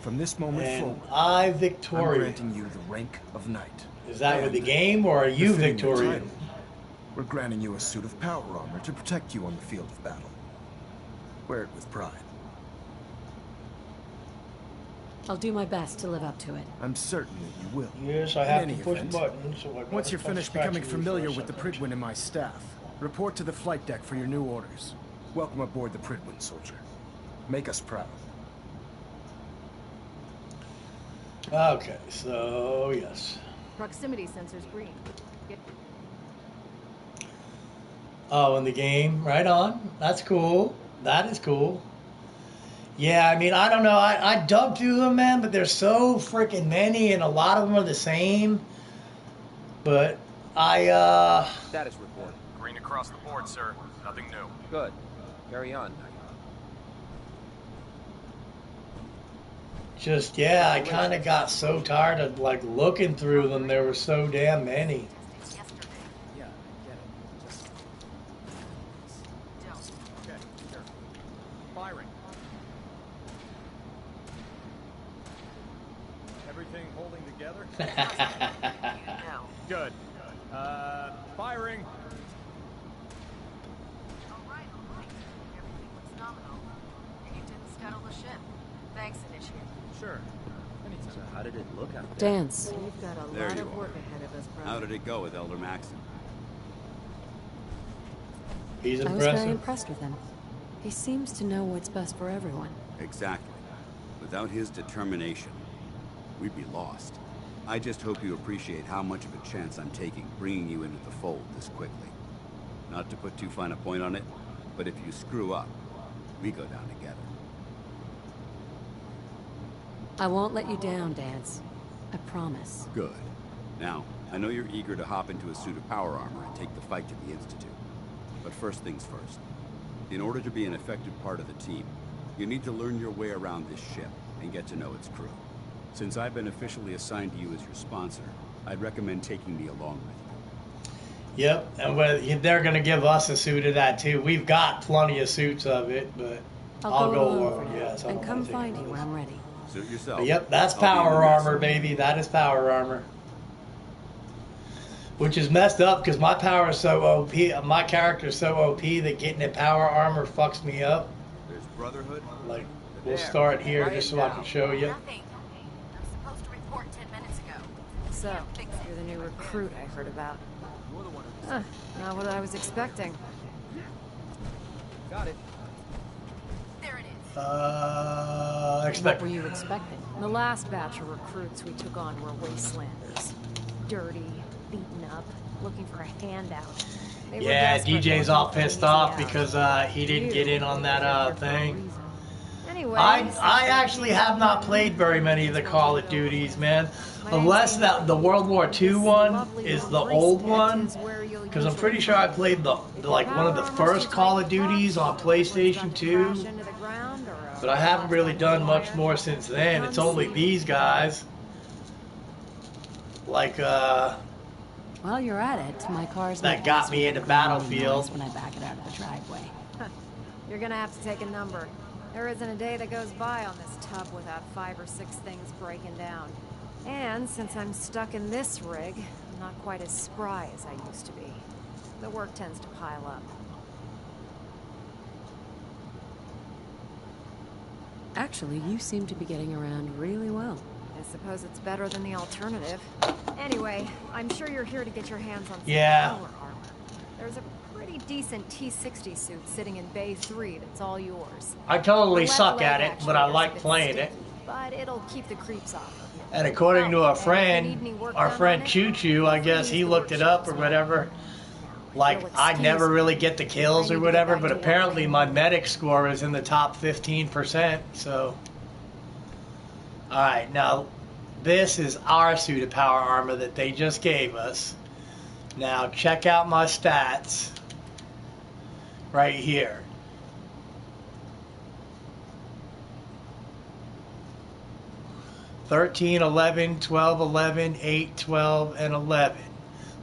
from this moment And forward, I, I'm Victoria. granting you the rank of knight. Is that with the And game or are you befitting your Victoria? title, We're granting you a suit of power armor to protect you on the field of battle. Wear it with pride. I'll do my best to live up to it. I'm certain that you will. Yes, I have to push buttons. So Once you're finished becoming familiar with the Pridwin and my staff, report to the flight deck for your new orders. Welcome aboard the Pridwin, soldier. Make us proud. Okay, so yes. Proximity sensor's green. Oh, in the game, right on. That's cool. That is cool. Yeah, I mean, I don't know. I dug through them, man, but there's so freaking many, and a lot of them are the same. But Status report. Green across the board, sir. Nothing new. Good. Carry on. just, yeah, I kind of got so tired of, like, looking through them. There were so damn many. Firing. Everything holding together? Good. Firing. Everything looks nominal. You didn't scuttle the ship. Thanks, Initiate. Sure. Anytime. So how did it look out there? Dance. We've got a There lot you of work are. ahead of us, brother. How did it go with Elder Maxon? He's I was impressive. very impressed with him. He seems to know what's best for everyone. Exactly. Without his determination, we'd be lost. I just hope you appreciate how much of a chance I'm taking bringing you into the fold this quickly. Not to put too fine a point on it, but if you screw up, we go down together. I won't let you down, Dance. I promise. Good. Now, I know you're eager to hop into a suit of power armor and take the fight to the Institute. But first things first. In order to be an effective part of the team, you need to learn your way around this ship and get to know its crew. Since I've been officially assigned to you as your sponsor, I'd recommend taking me along with you. Yep, and they're going to give us a suit of that too. We've got plenty of suits of it, but I'll go along for now, yes, and come find you when I'm ready. Suit yourself. But yep, that's I'll be in power the mess. armor, baby. That is power armor. Which is messed up because my power is so OP. My character is so OP that getting in power armor fucks me up. There's Brotherhood. Like, we'll start here just so I can show you. Nothing. I'm supposed to report 10 minutes ago. So, you're the new recruit I heard about. Not what I was expecting. Got it. There it is. What were you expecting? The last batch of recruits we took on were wastelanders. Dirty, beaten up, looking for a handout. They were Yeah, desperate, DJ's looking all for an pissed easy off out. because he didn't get in on that thing. Anyway, I actually have not played very many of the Call of Duties, man. Unless that the World War II one is the old one, because I'm pretty sure I played the like one of the first Call of Duties on PlayStation 2. But I haven't really done much more since then. It's only these guys. Like While you're at it, my car's that got me into Battlefield. when I back it out of the driveway. you're gonna have to take a number. There isn't a day that goes by on this tub without 5 or 6 things breaking down. And since I'm stuck in this rig, I'm not quite as spry as I used to be. The work tends to pile up. Actually, you seem to be getting around really well. I suppose it's better than the alternative. Anyway, I'm sure you're here to get your hands on some Yeah. power armor. There's a pretty decent T-60 suit sitting in Bay 3 that's all yours. I totally The left suck leg at it, but I actually is a like bit playing it. sticky, but it'll keep the creeps off of you. And according to a friend, our friend Choo Choo, I guess he looked it up or whatever. Like, I never really get the kills or whatever, but apparently my medic score is in the top 15%, so. Alright, now, this is our suit of power armor that they just gave us. Now, check out my stats. Right here. "13, 11, 12, 11, 8, 12, and 11.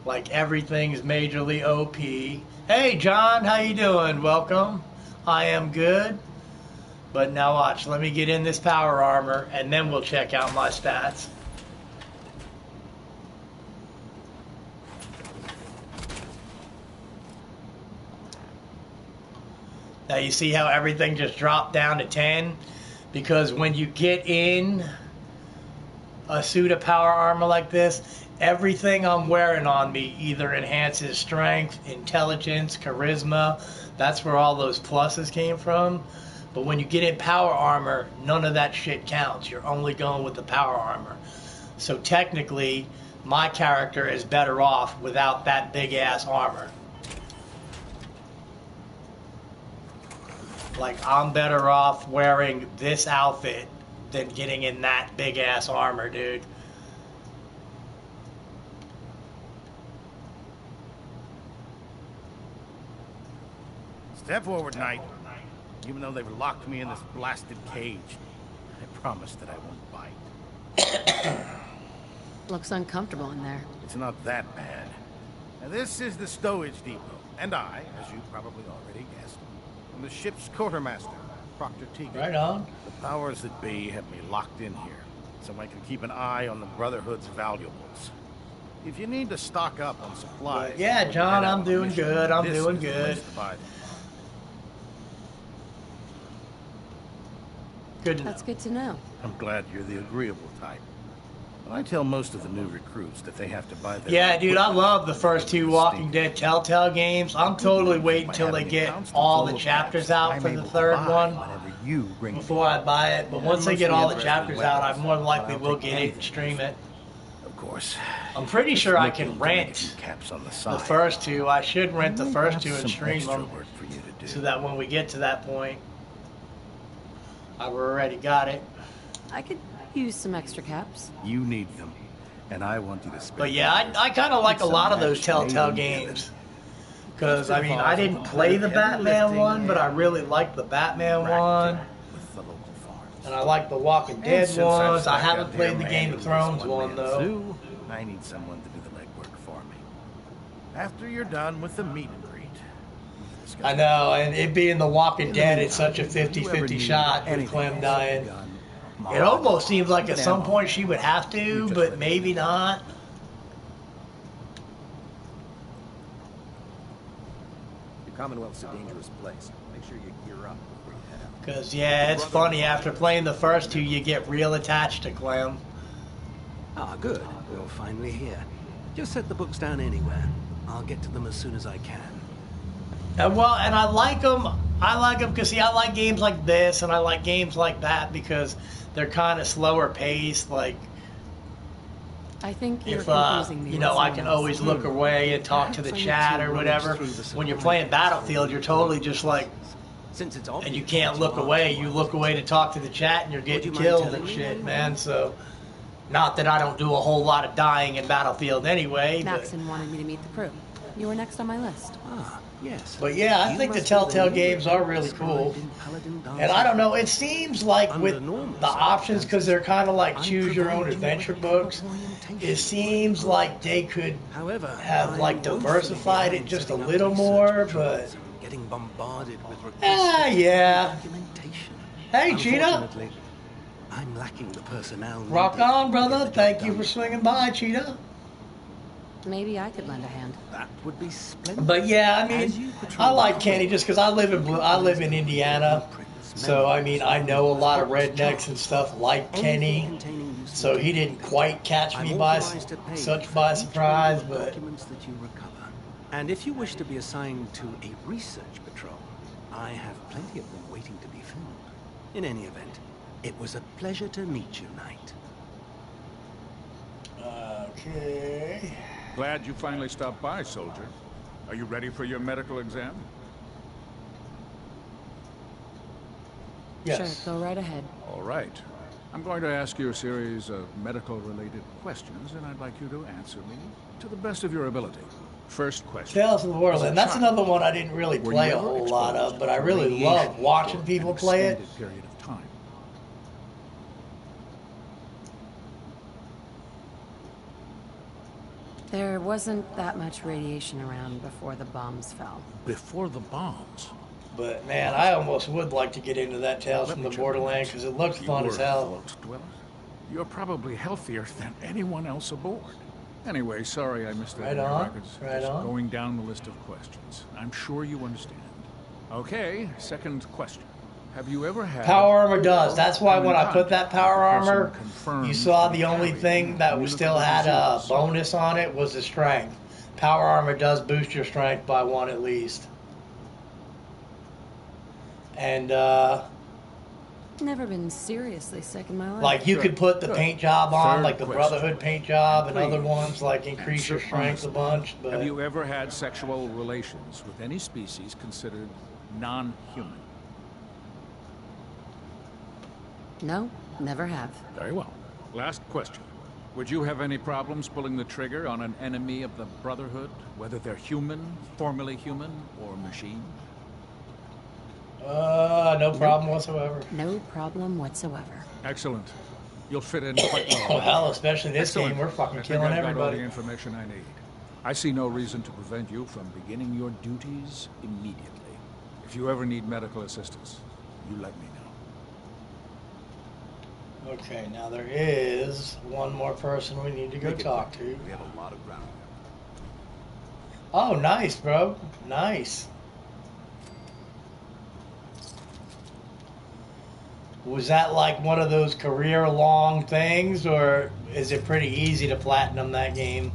Like everything's majorly OP. Hey, John, how you doing? Welcome. I am good. But now watch, let me get in this power armor, and then we'll check out my stats. Now you see how everything just dropped down to 10? Because when you get in a suit of power armor like this, everything I'm wearing on me either enhances strength, intelligence, charisma. That's where all those pluses came from. But when you get in power armor, none of that shit counts. You're only going with the power armor. So technically, my character is better off without that big ass armor. Like, I'm better off wearing this outfit than getting in that big ass armor, dude. Step forward, Knight. Even though they've locked me in this blasted cage, I promise that I won't bite. Looks uncomfortable in there. It's not that bad. Now, this is the stowage depot, and I, as you probably already guessed, am the ship's quartermaster, Proctor Teagan. Right on. The powers that be have me locked in here, so I can keep an eye on the Brotherhood's valuables. If you need to stock up on supplies... But yeah, John, I'm doing good. I'm doing good. Good. That's good to know. I'm glad you're the agreeable type. But I tell most of the new recruits that they have to buy their... Yeah, dude, I love the first 2 Walking Dead Telltale games. I'm totally waiting until they get all the chapters out for the 3rd one before I buy it. But once they get all the chapters out, I more than likely will get it and stream it. Of course. I'm pretty sure I can rent the first 2. I should rent the first 2 and stream them so that when we get to that point, I've already got it. I could use some extra caps. You need them, and I want you to spend. But yeah, I kind of like a lot of those Telltale games. Because, I mean, I didn't play the Batman one, but I really liked the Batman one. And I like the Walking Dead ones. I haven't played the Game of Thrones one, though. I need someone to do the legwork for me. After you're done with the meet and greet. I know, and it being the Walking Dead, it's such a 50-50 shot with Clem dying. It almost seems like at some point she would have to, but maybe not. The Commonwealth's a dangerous place. Make sure you gear up before you head out. Because, yeah, it's funny. After playing the first 2, you get real attached to Clem. Ah, good. We're finally here. Just set the books down anywhere. I'll get to them as soon as I can. Well, and I like them. I like them because, see, I like games like this, and I like games like that because they're kind of slower paced. Like, I think you're if confusing me you know, I can always look away and talk to the chat or whatever. When you're playing Battlefield, you're totally just like, and you can't look away. You look away to talk to the chat, and you're getting killed and shit, man. So, not that I don't do a whole lot of dying in Battlefield anyway. Maxon wanted me to meet the crew. You were next on my list. Ah, yes. But yeah, I think the Telltale games are really cool. And I don't know, it seems like with the options, because they're kind of like choose your own adventure books, it seems like they could have like diversified it just a little more, but getting bombarded with yeah. Hey, Cheetah. I'm lacking the personnel. Rock on, brother. Thank you for swinging by, Cheetah. Maybe I could lend a hand. That would be splendid. But yeah, I mean, I like Kenny just because I live in Indiana, so I mean I know a lot of rednecks and stuff like Kenny. So he didn't quite catch me by surprise, but. And if you wish to be assigned to a research patrol, I have plenty of them waiting to be filled. In any event, it was a pleasure to meet you, Knight. Okay. Glad you finally stopped by, soldier. Are you ready for your medical exam? Yes. Sure, go right ahead. All right. I'm going to ask you a series of medical-related questions, and I'd like you to answer me to the best of your ability. First question. Tales of the Borderlands. That's another one I didn't really play a whole lot of, but I really love watching people play it. Period of time. There wasn't that much radiation around before the bombs fell. Before the bombs? But man, I almost would like to get into that Tales from the Borderlands because it looks fun as hell. You're probably healthier than anyone else aboard. Anyway, sorry I missed that in your records. Right Just on. going down the list of questions. I'm sure you understand. Okay, second question. Have you ever had... Power armor does. That's why when I put that power armor, confirmed you saw to the only carry thing that was still had a disease. bonus on it was the strength. Power armor does boost your strength by 1 at least. And, Never been seriously sick in my life. like you could put the paint job on, Third like the question. Brotherhood paint job, and other Please ones like increase your answer strength a honestly. bunch. But Have you ever had sexual relations with any species considered non-human? No, never have. Very well. Last question. Would you have any problems pulling the trigger on an enemy of the Brotherhood, whether they're human, formerly human, or machine? no problem whatsoever. No problem whatsoever. Excellent. You'll fit in quite well. Hell, especially this Excellent. game, we're fucking I think killing I've got all everybody. the information I need. I see no reason to prevent you from beginning your duties immediately. If you ever need medical assistance, you let me know. Okay, now there is one more person we need to go talk to. We have a lot of ground. Oh, nice, bro. Nice. Was that like one of those career-long things, or is it pretty easy to platinum that game?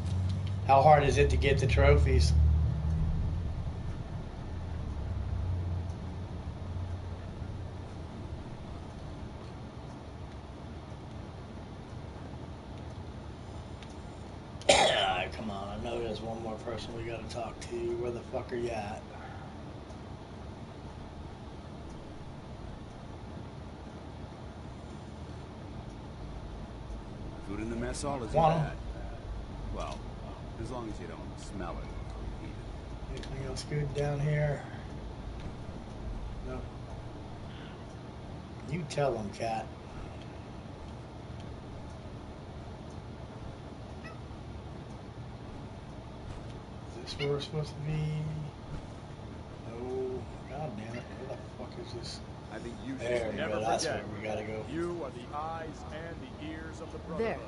How hard is it to get the trophies? Alright, come on. I know there's one more person we gotta talk to. Where the fuck are you at? Food in the mess hall isn't Want 'em. bad. Well, as long as you don't smell it or eat it. Anything else good down here? No. You tell them, cat. Is this where we're supposed to be? No. God damn it. Where the fuck is this? I think you There we go. That's where we gotta go. You are the eyes and the ears of the There. Brotherhood.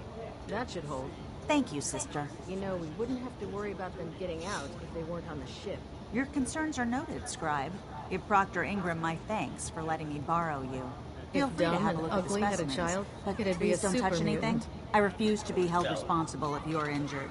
That should hold. Thank you, sister. You know, we wouldn't have to worry about them getting out if they weren't on the ship. Your concerns are noted, Scribe. Give Proctor Ingram my thanks for letting me borrow you. Feel If free to dumb have a and look at the ugly had a specimens, child, but it'd be a please don't super touch anything. mutant. I refuse to be held responsible if you're injured.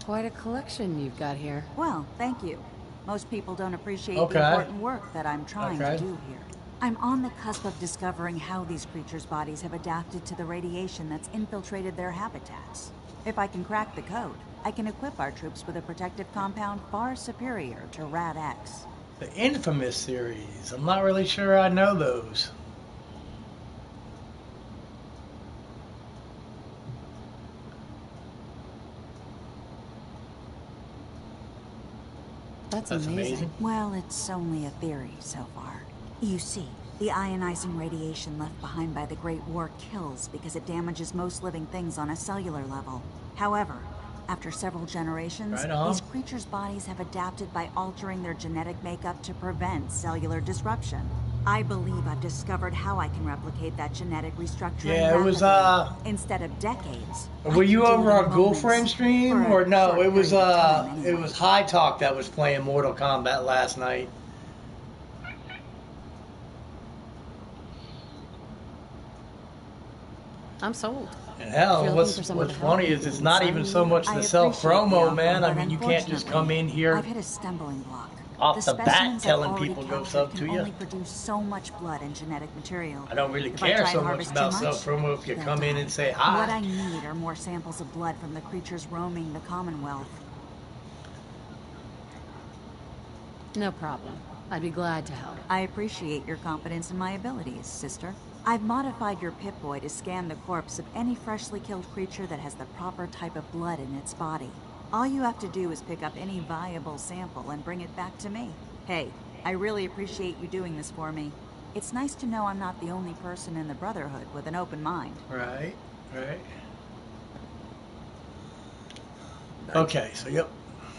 Quite a collection you've got here. Well, thank you. Most people don't appreciate Okay. the important work that I'm trying Okay. to do here. I'm on the cusp of discovering how these creatures' bodies have adapted to the radiation that's infiltrated their habitats. If I can crack the code, I can equip our troops with a protective compound far superior to Rad-X. The Infamous series. I'm not really sure I know those. That's amazing. Well, it's only a theory so far. You see, the ionizing radiation left behind by the Great War kills because it damages most living things on a cellular level. However, after several generations, Right on. these creatures' bodies have adapted by altering their genetic makeup to prevent cellular disruption. I believe I've discovered how I can replicate that genetic restructuring Yeah, it was, rapidly, instead of decades. Were you over on Girlfriend stream, for or a no? short It was period of time, it was High Talk that was playing Mortal Kombat last night. I'm sold. And If hell, you're what's looking for someone what's to help funny you, is it's not even so much I the self appreciate the promo, offer, man. I but mean, you can't just come in unfortunately, here I've hit a stumbling block. off the bat specimens I've telling already people go captured sub can to you. only produce so much blood and genetic material. I don't really If I care try so to much harvest about too much, self promo if you they'll come in die. and say What hi. I need are more samples of blood from the creatures roaming the Commonwealth. No problem. I'd be glad to help. I appreciate your confidence in my abilities, sister. I've modified your Pip-Boy to scan the corpse of any freshly killed creature that has the proper type of blood in its body. All you have to do is pick up any viable sample and bring it back to me. Hey, I really appreciate you doing this for me. It's nice to know I'm not the only person in the Brotherhood with an open mind. Right, right. Okay, so yep,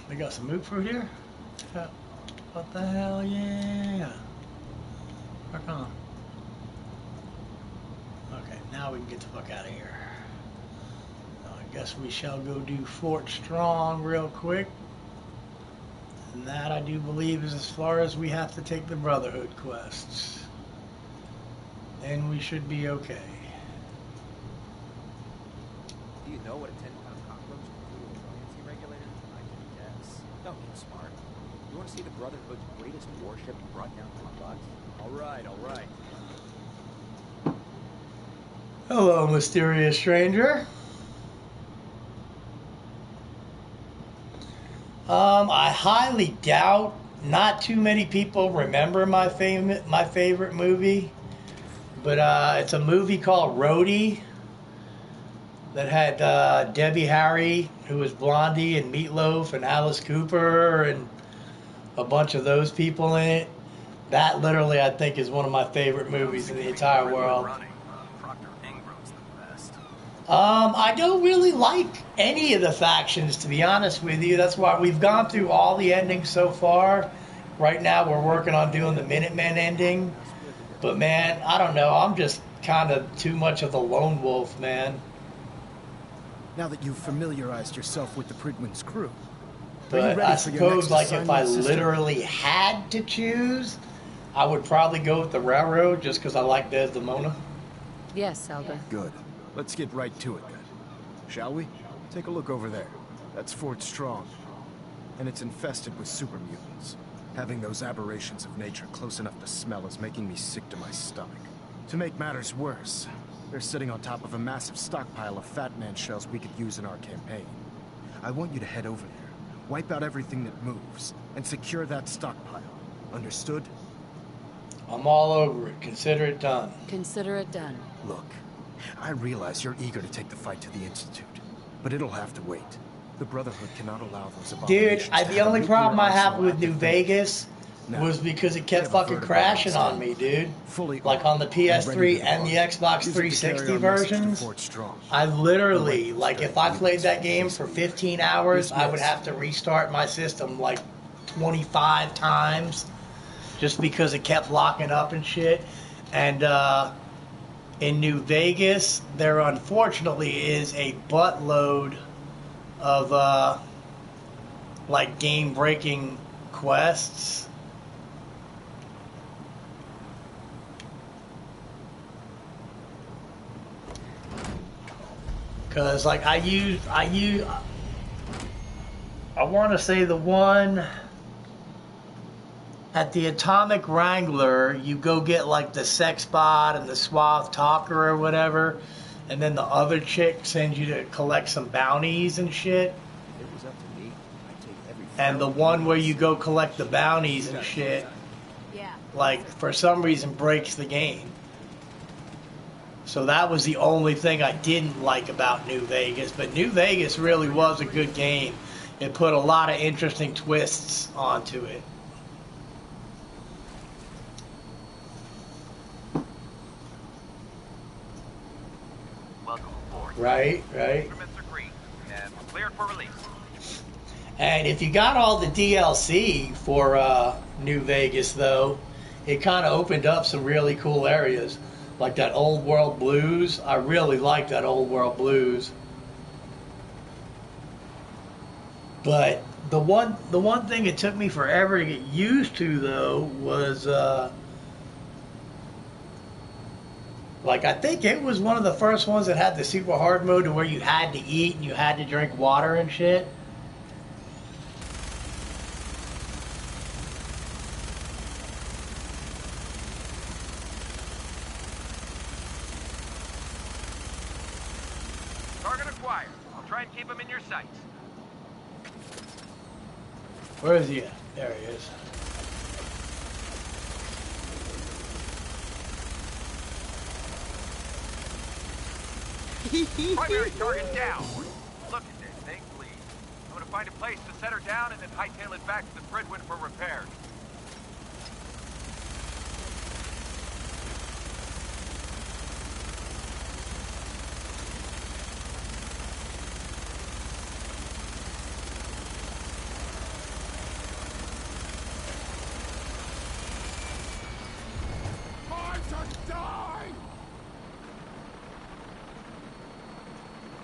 we got some moot fruit here. Yeah. What the hell, yeah. Rock on. Okay, now we can get the fuck out of here. I guess we shall go do Fort Strong real quick. And that, I do believe, is as far as we have to take the Brotherhood quests. And we should be okay. Do you know what a 10-pound cockroach can do to a buoyancy regulator? I can guess. Don't get smart. You want to see the Brotherhood's greatest warship brought down from a box? All right, all right. Hello, mysterious stranger. I highly doubt not too many people remember my favorite movie, but it's a movie called Roadie that had Debbie Harry, who was Blondie, and Meatloaf, and Alice Cooper, and a bunch of those people in it. That literally, I think, is one of my favorite movies in the entire world. I don't really like any of the factions, to be honest with you. That's why we've gone through all the endings so far. Right now, we're working on doing the Minutemen ending. But, man, I don't know. I'm just kind of too much of the lone wolf, man. Now that you've familiarized yourself with the Pridwin's crew, but I suppose, like, if I literally had to choose, I would probably go with the Railroad just because I like Desdemona. Yes, Elder. Good. Let's get right to it then. Shall we? Take a look over there. That's Fort Strong. And it's infested with super mutants. Having those aberrations of nature close enough to smell is making me sick to my stomach. To make matters worse, they're sitting on top of a massive stockpile of Fat Man shells we could use in our campaign. I want you to head over there, wipe out everything that moves, and secure that stockpile. Understood? I'm all over it. Consider it done. Consider it done. Look, I realize you're eager to take the fight to the Institute, but it'll have to wait. The Brotherhood cannot allow those abominations. Dude, the only problem I have with New Vegas was because it kept fucking crashing on me, dude. Like on the PS3 and the Xbox 360 versions. I literally, like, if I played that game for 15 hours, I would have to restart my system like 25 times just because it kept locking up and shit. And in New Vegas, there unfortunately is a buttload of like game-breaking quests. Cause like I want to say the one at the Atomic Wrangler, you go get like the sex bot and the suave talker or whatever, and then the other chick sends you to collect some bounties and shit. If it was up to me, I'd take every And the one where you go collect the bounties and shit, like for some reason breaks the game. So that was the only thing I didn't like about New Vegas. But New Vegas really was a good game. It put a lot of interesting twists onto it. Welcome aboard. Right. Instruments are green and cleared for release. And if you got all the DLC for New Vegas, though, it kind of opened up some really cool areas. Like that Old World Blues. I really like that Old World Blues. But the one thing it took me forever to get used to, though, was like I think it was one of the first ones that had the super hard mode to where you had to eat and you had to drink water and shit. Keep him in your sights. Where is he at? There he is. Primary target down. Look at this thing, please. I'm gonna find a place to set her down and then hightail it back to the Pridwin for repairs.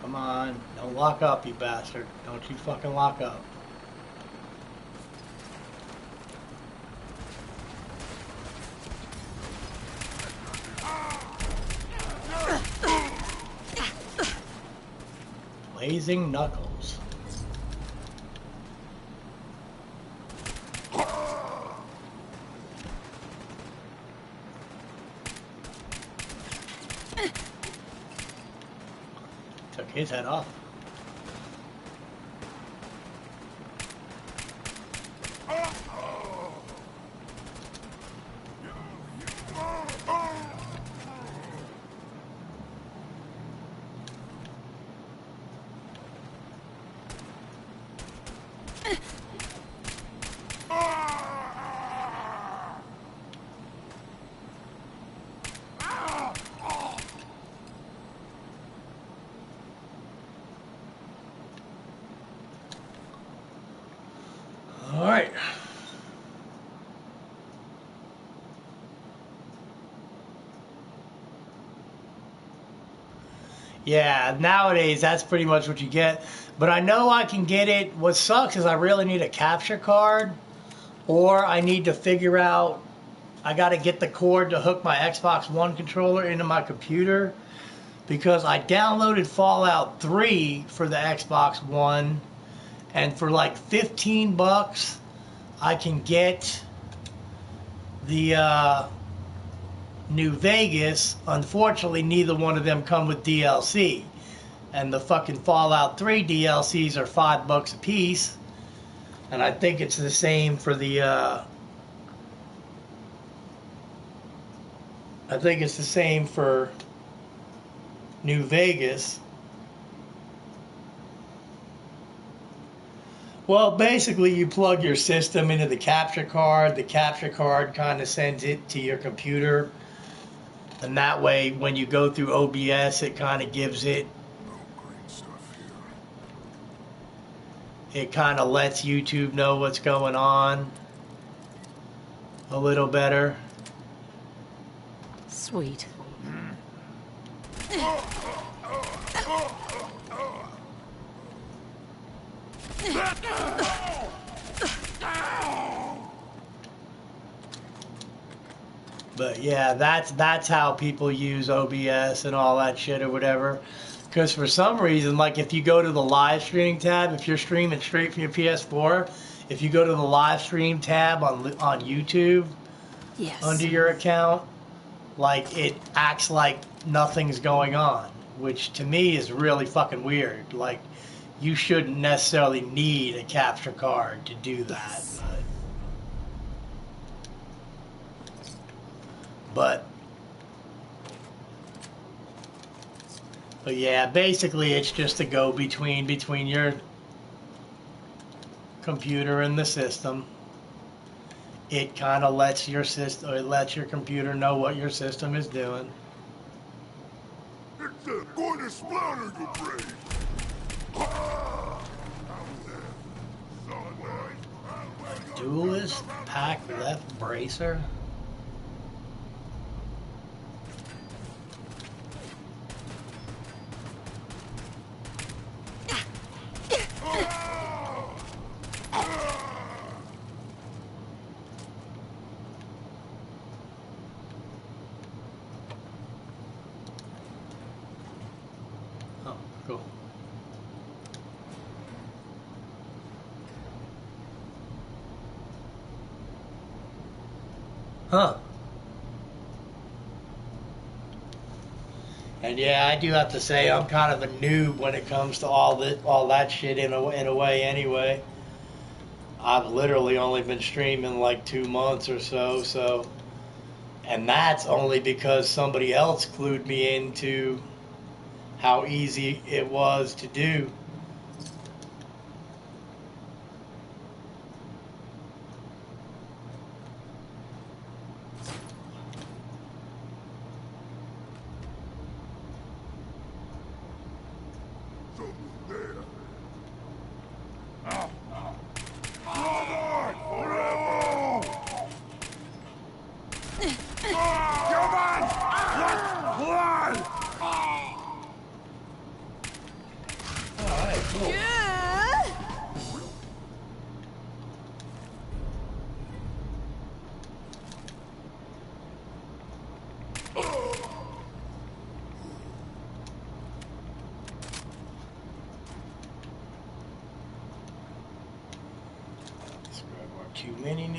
Come on, don't lock up, you bastard. Don't you fucking lock up. Blazing Knuckles. Took his head off. All right. Yeah, nowadays that's pretty much what you get. But I know I can get it. What sucks is I really need a capture card, or I need to figure out, I got to get the cord to hook my Xbox One controller into my computer, because I downloaded Fallout 3 for the Xbox One, and for like 15 bucks, I can get the New Vegas. Unfortunately, neither one of them come with DLC. And the fucking Fallout 3 DLCs are $5 a piece. And I think it's the same for the, I think it's the same for New Vegas. Well, basically you plug your system into the capture card kind of sends it to your computer, and that way when you go through OBS it kind of gives it, it kind of lets YouTube know what's going on a little better. Sweet. But yeah, that's how people use OBS and all that shit or whatever. Because for some reason, like if you go to the live streaming tab, if you're streaming straight from your PS4, if you go to the live stream tab on YouTube, yes, under your account, like it acts like nothing's going on, which to me is really fucking weird. Like you shouldn't necessarily need a capture card to do that. Yes. But yeah, basically it's just a go between your computer and the system. It kind of lets your system, it lets your computer know what your system is doing. It's going to splatter your brain. Duelist pack left bracer. Huh. And yeah, I do have to say I'm kind of a noob when it comes to all that shit in a way anyway. I've literally only been streaming like 2 months or so, and that's only because somebody else clued me into how easy it was to do.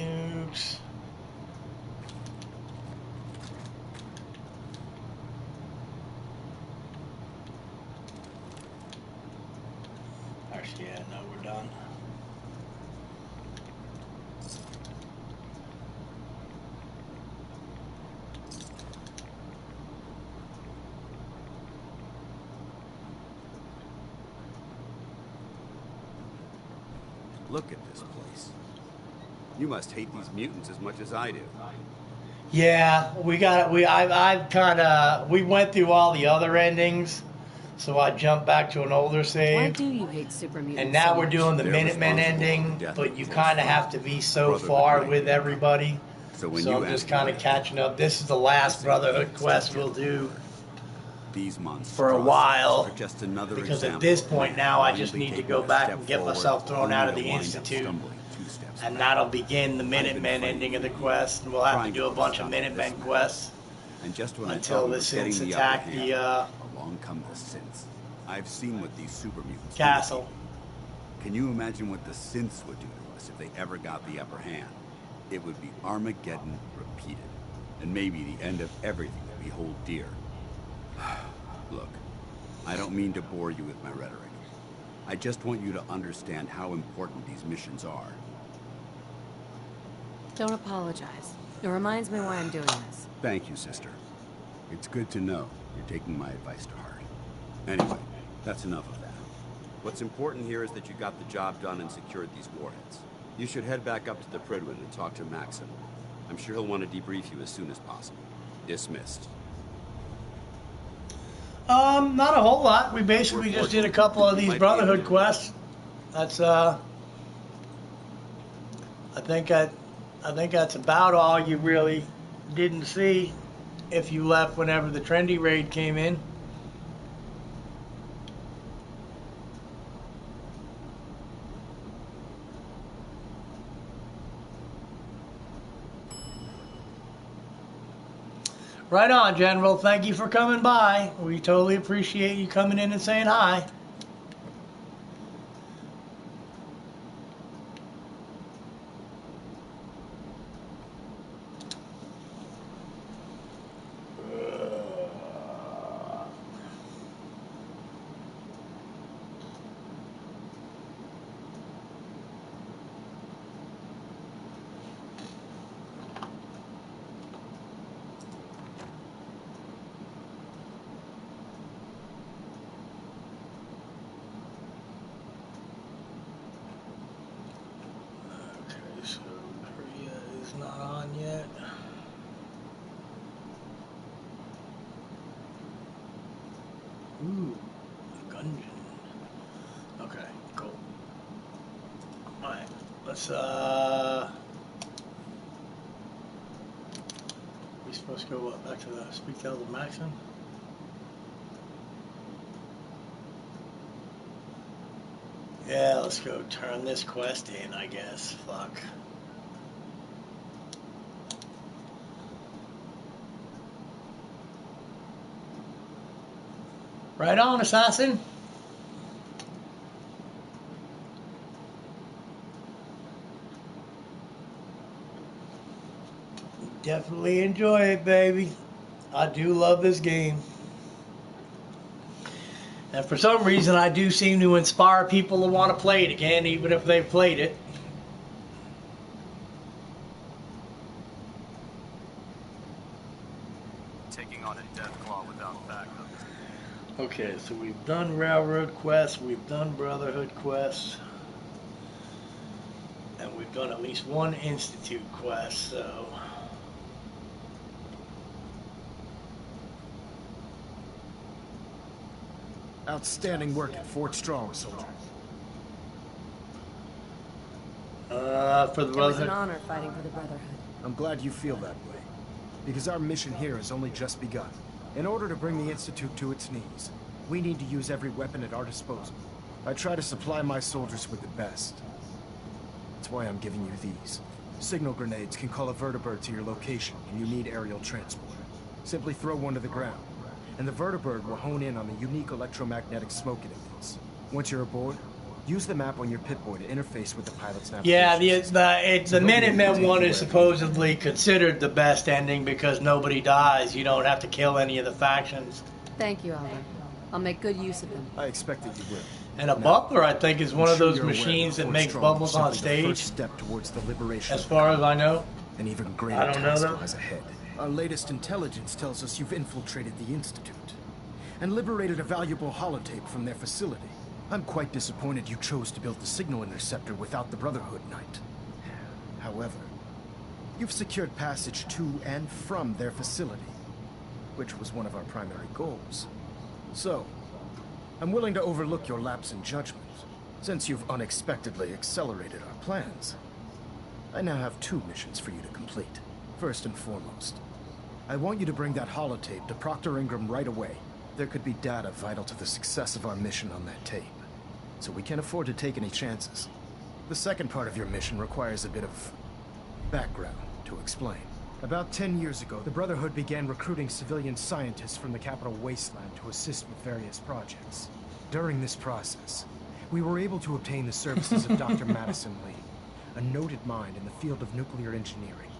nukes. Actually, yeah, no, we're done. Look at this place. You must hate these mutants as much as I do. Yeah, we went through all the other endings, so I jumped back to an older save. Why do you hate super mutants? And now so we're much? doing the They're Minutemen responsible for ending, the death but of you George kind of have Floyd. to be so Brotherhood far rank. with everybody. So when So you I'm just ask kind of me, catching up. This is the last Brotherhood quest we'll do these monsters for a while. are just another Because example at this of point man now, I blindly just need to taking go a back step and get forward, myself thrown only out of to the wind up Institute. stumbling 2 steps And back. that'll begin the I've been Minutemen fighting ending of the for quest, and we'll have to trying do a put bunch of stop to this Minutemen madness. quests And just when I until thought we the were getting synths the attack upper the hand, along come the synths. I've seen what these super mutants do to castle. people. Can you imagine what the synths would do to us if they ever got the upper hand? It would be Armageddon repeated, and maybe the end of everything that we hold dear. Look, I don't mean to bore you with my rhetoric. I just want you to understand how important these missions are. Don't apologize. It reminds me why I'm doing this. Thank you, sister. It's good to know you're taking my advice to heart. Anyway, that's enough of that. What's important here is that you got the job done and secured these warheads. You should head back up to the Prydwen and talk to Maxim. I'm sure he'll want to debrief you as soon as possible. Dismissed. Not a whole lot. We basically just did a couple of these Brotherhood quests. That's I think that's about all you really didn't see if you left whenever the trendy raid came in. Right on, General. Thank you for coming by. We totally appreciate you coming in and saying hi. So Priya is not on yet. Ooh, Gungeon. Okay, cool. Alright, let's we supposed to go what, back to the Speak to Elder Maxim? Yeah, let's go turn this quest in, I guess. Fuck. Right on, Assassin. Definitely enjoy it, baby. I do love this game. And for some reason, I do seem to inspire people to want to play it again, even if they've played it. Taking on a death claw without backup. Okay, so we've done Railroad quests, we've done Brotherhood quests, and we've done at least one Institute quest, so... Outstanding work at Fort Strong, soldier. For the It was Brotherhood. an honor fighting for the Brotherhood. I'm glad you feel that way, because our mission here has only just begun. In order to bring the Institute to its knees, we need to use every weapon at our disposal. I try to supply my soldiers with the best. That's why I'm giving you these. Signal grenades can call a vertibird to your location when you need aerial transport. Simply throw one to the ground, and the vertibird will hone in on the unique electromagnetic smoke it emits. Once you're aboard, Use the map on your Pip-Boy to interface with the pilot's navigation. Yeah, the Minutemen one is supposedly considered the best ending because nobody dies. You don't have to kill any of the factions. Thank you, Alvin. I'll make good use of them. I expect that you will. And a bubbler, I think, is one of those machines that makes bubbles on stage. The first step towards the liberation. As far as I know. An even greater task lies ahead. Our latest intelligence tells us you've infiltrated the Institute and liberated a valuable holotape from their facility. I'm quite disappointed you chose to build the signal interceptor without the Brotherhood Knight. However, you've secured passage to and from their facility, which was one of our primary goals. So, I'm willing to overlook your lapse in judgment, since you've unexpectedly accelerated our plans. I now have 2 missions for you to complete. First and foremost, I want you to bring that holotape to Proctor Ingram right away. There could be data vital to the success of our mission on that tape, so we can't afford to take any chances. The second part of your mission requires a bit of background to explain. About 10 years ago, the Brotherhood began recruiting civilian scientists from the capital wasteland to assist with various projects. During this process, we were able to obtain the services of Dr. Madison Lee, a noted mind in the field of nuclear engineering.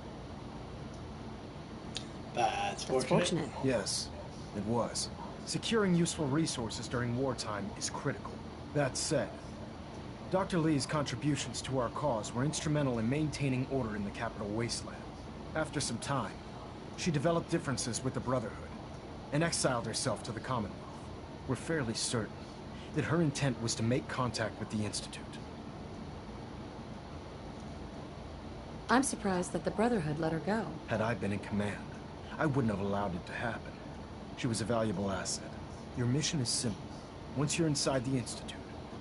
That's fortunate. Yes, it was. Securing useful resources during wartime is critical. That said, Dr. Lee's contributions to our cause were instrumental in maintaining order in the capital wasteland. After some time, she developed differences with the Brotherhood and exiled herself to the Commonwealth. We're fairly certain that her intent was to make contact with the Institute. I'm surprised that the Brotherhood let her go. Had I been in command, I wouldn't have allowed it to happen. She was a valuable asset. Your mission is simple. Once you're inside the Institute,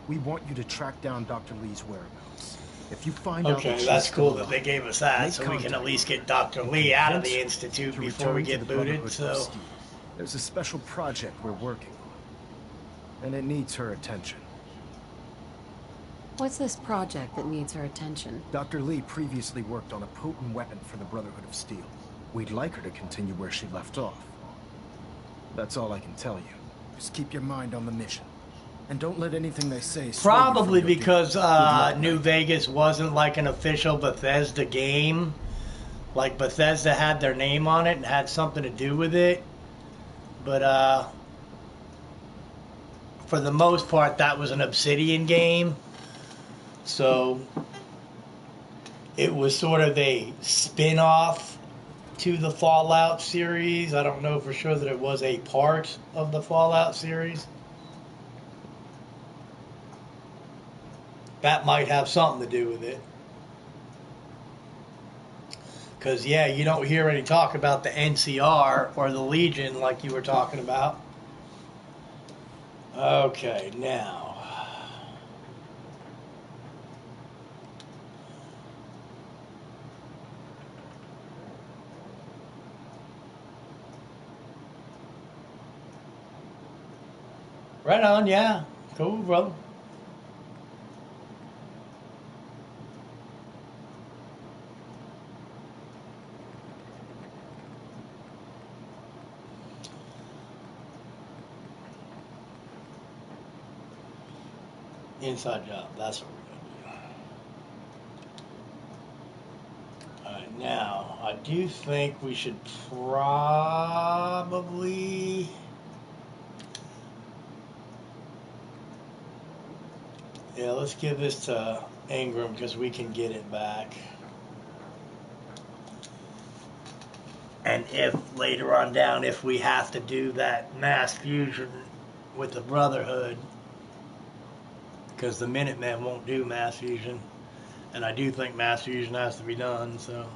we want you to track down Dr. Lee's whereabouts. If you find out that Okay, that's cool that they gave us that, so we can at least get Dr. Lee out of the Institute before we get booted, so... There's a special project we're working on, and it needs her attention. What's this project that needs her attention? Dr. Lee previously worked on a potent weapon for the Brotherhood of Steel. We'd like her to continue where she left off. That's all I can tell you. Just keep your mind on the mission. And don't let anything they say sway you Probably from your because duty. New Vegas wasn't like an official Bethesda game. Like Bethesda had their name on it and had something to do with it. But for the most part, that was an Obsidian game. So it was sort of a spin-off to the Fallout series. I don't know for sure that it was a part of the Fallout series. That might have something to do with it. Because, yeah, you don't hear any talk about the NCR or the Legion like you were talking about. Okay, now. Right on, yeah. Cool, bro. Inside job, that's what we're going to do. Alright, now, I do think we should probably... Yeah, let's give this to Ingram because we can get it back. And if later on down, if we have to do that mass fusion with the Brotherhood, because the Minutemen won't do mass fusion, and I do think mass fusion has to be done, so.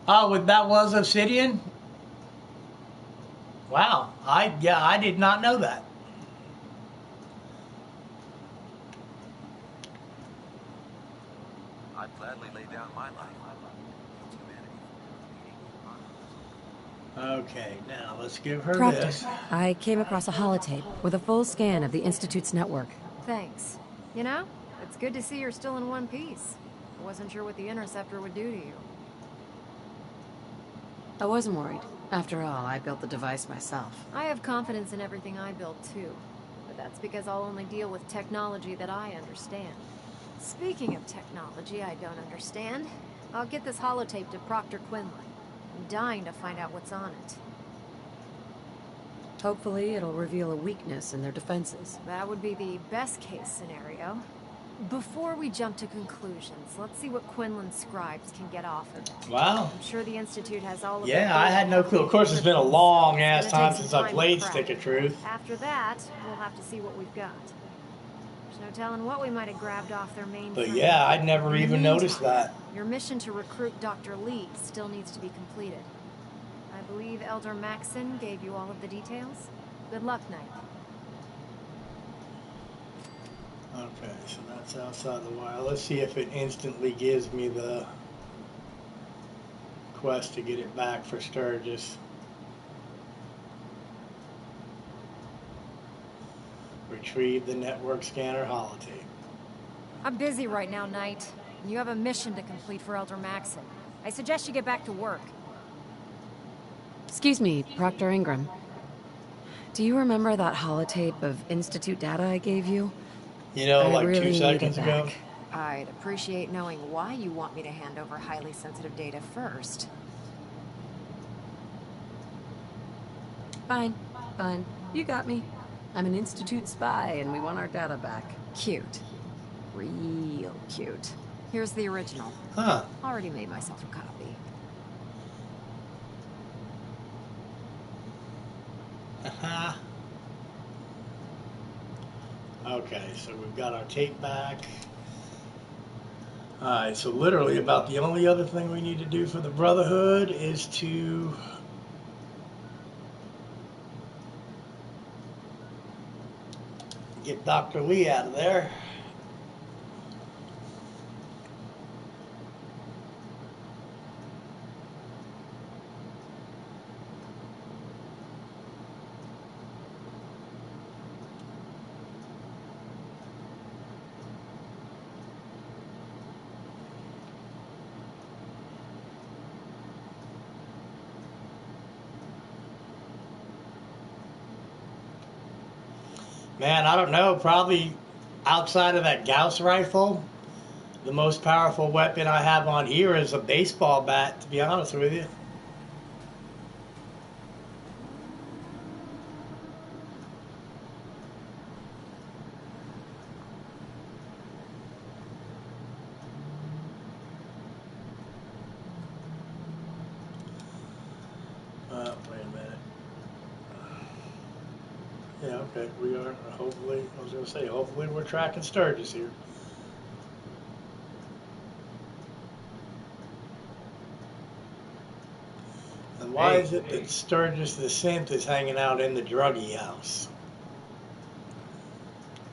Oh, that was Obsidian? Wow, I did not know that. I'd gladly lay down my life. Okay, now let's give her Proctor, this. I came across a holotape with a full scan of the Institute's network. Thanks. You know, it's good to see you're still in one piece. I wasn't sure what the interceptor would do to you. I wasn't worried. After all, I built the device myself. I have confidence in everything I build, too. But but that's because I'll only deal with technology that I understand. Speaking of technology I don't understand, I'll get this holotape to Proctor Quinlan. I'm dying to find out what's on it. Hopefully it'll reveal a weakness in their defenses. That would be the best case scenario. Before we jump to conclusions, let's see what Quinlan's scribes can get off of it. Wow. I'm sure the Institute has all of Yeah, I had no clue. Of course, it's been a long ass time since I played Stick of Truth. After that, we'll have to see what we've got. There's no telling what we might have grabbed off their main. But yeah, I'd never even noticed that. Your mission to recruit Dr. Lee still needs to be completed. I believe Elder Maxon gave you all of the details. Good luck, Knight. Okay, so that's outside the wire. Let's see if it instantly gives me the quest to get it back for Sturgis. Retrieve the network scanner holotape. I'm busy right now, Knight. And you have a mission to complete for Elder Maxon. I suggest you get back to work. Excuse me, Proctor Ingram. Do you remember that holotape of Institute data I gave you? You know, like really 2 seconds ago. I'd appreciate knowing why you want me to hand over highly sensitive data first. Fine, fine. You got me. I'm an Institute spy, and we want our data back. Cute. Real cute. Here's the original. Huh. Already made myself a copy. Okay, so we've got our tape back. Alright, so literally about the only other thing we need to do for the Brotherhood is to get Dr. Lee out of there. Man, I don't know, probably outside of that Gauss rifle, the most powerful weapon I have on here is a baseball bat, to be honest with you. Wait a minute. Yeah, okay, we are, hopefully, I was going to say, hopefully we're tracking Sturgis here. And why is it that Sturgis the synth is hanging out in the druggie house?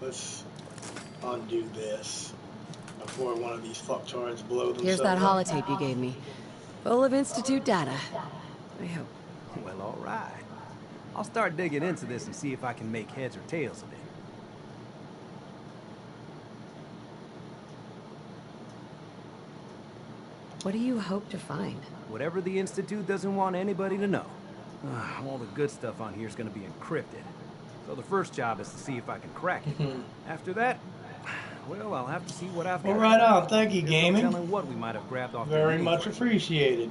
Let's undo this before one of these fucktards blow themselves Here's that up. holotape you gave me. Full of Institute data. I hope. Well, all right. I'll start digging into this and see if I can make heads or tails of it. What do you hope to find? Whatever the Institute doesn't want anybody to know. All the good stuff on here is going to be encrypted. So the first job is to see if I can crack it. After that, well, I'll have to see what I've got. Well, right on. Thank you, There's gaming. no telling what we might have grabbed off Very the much appreciated.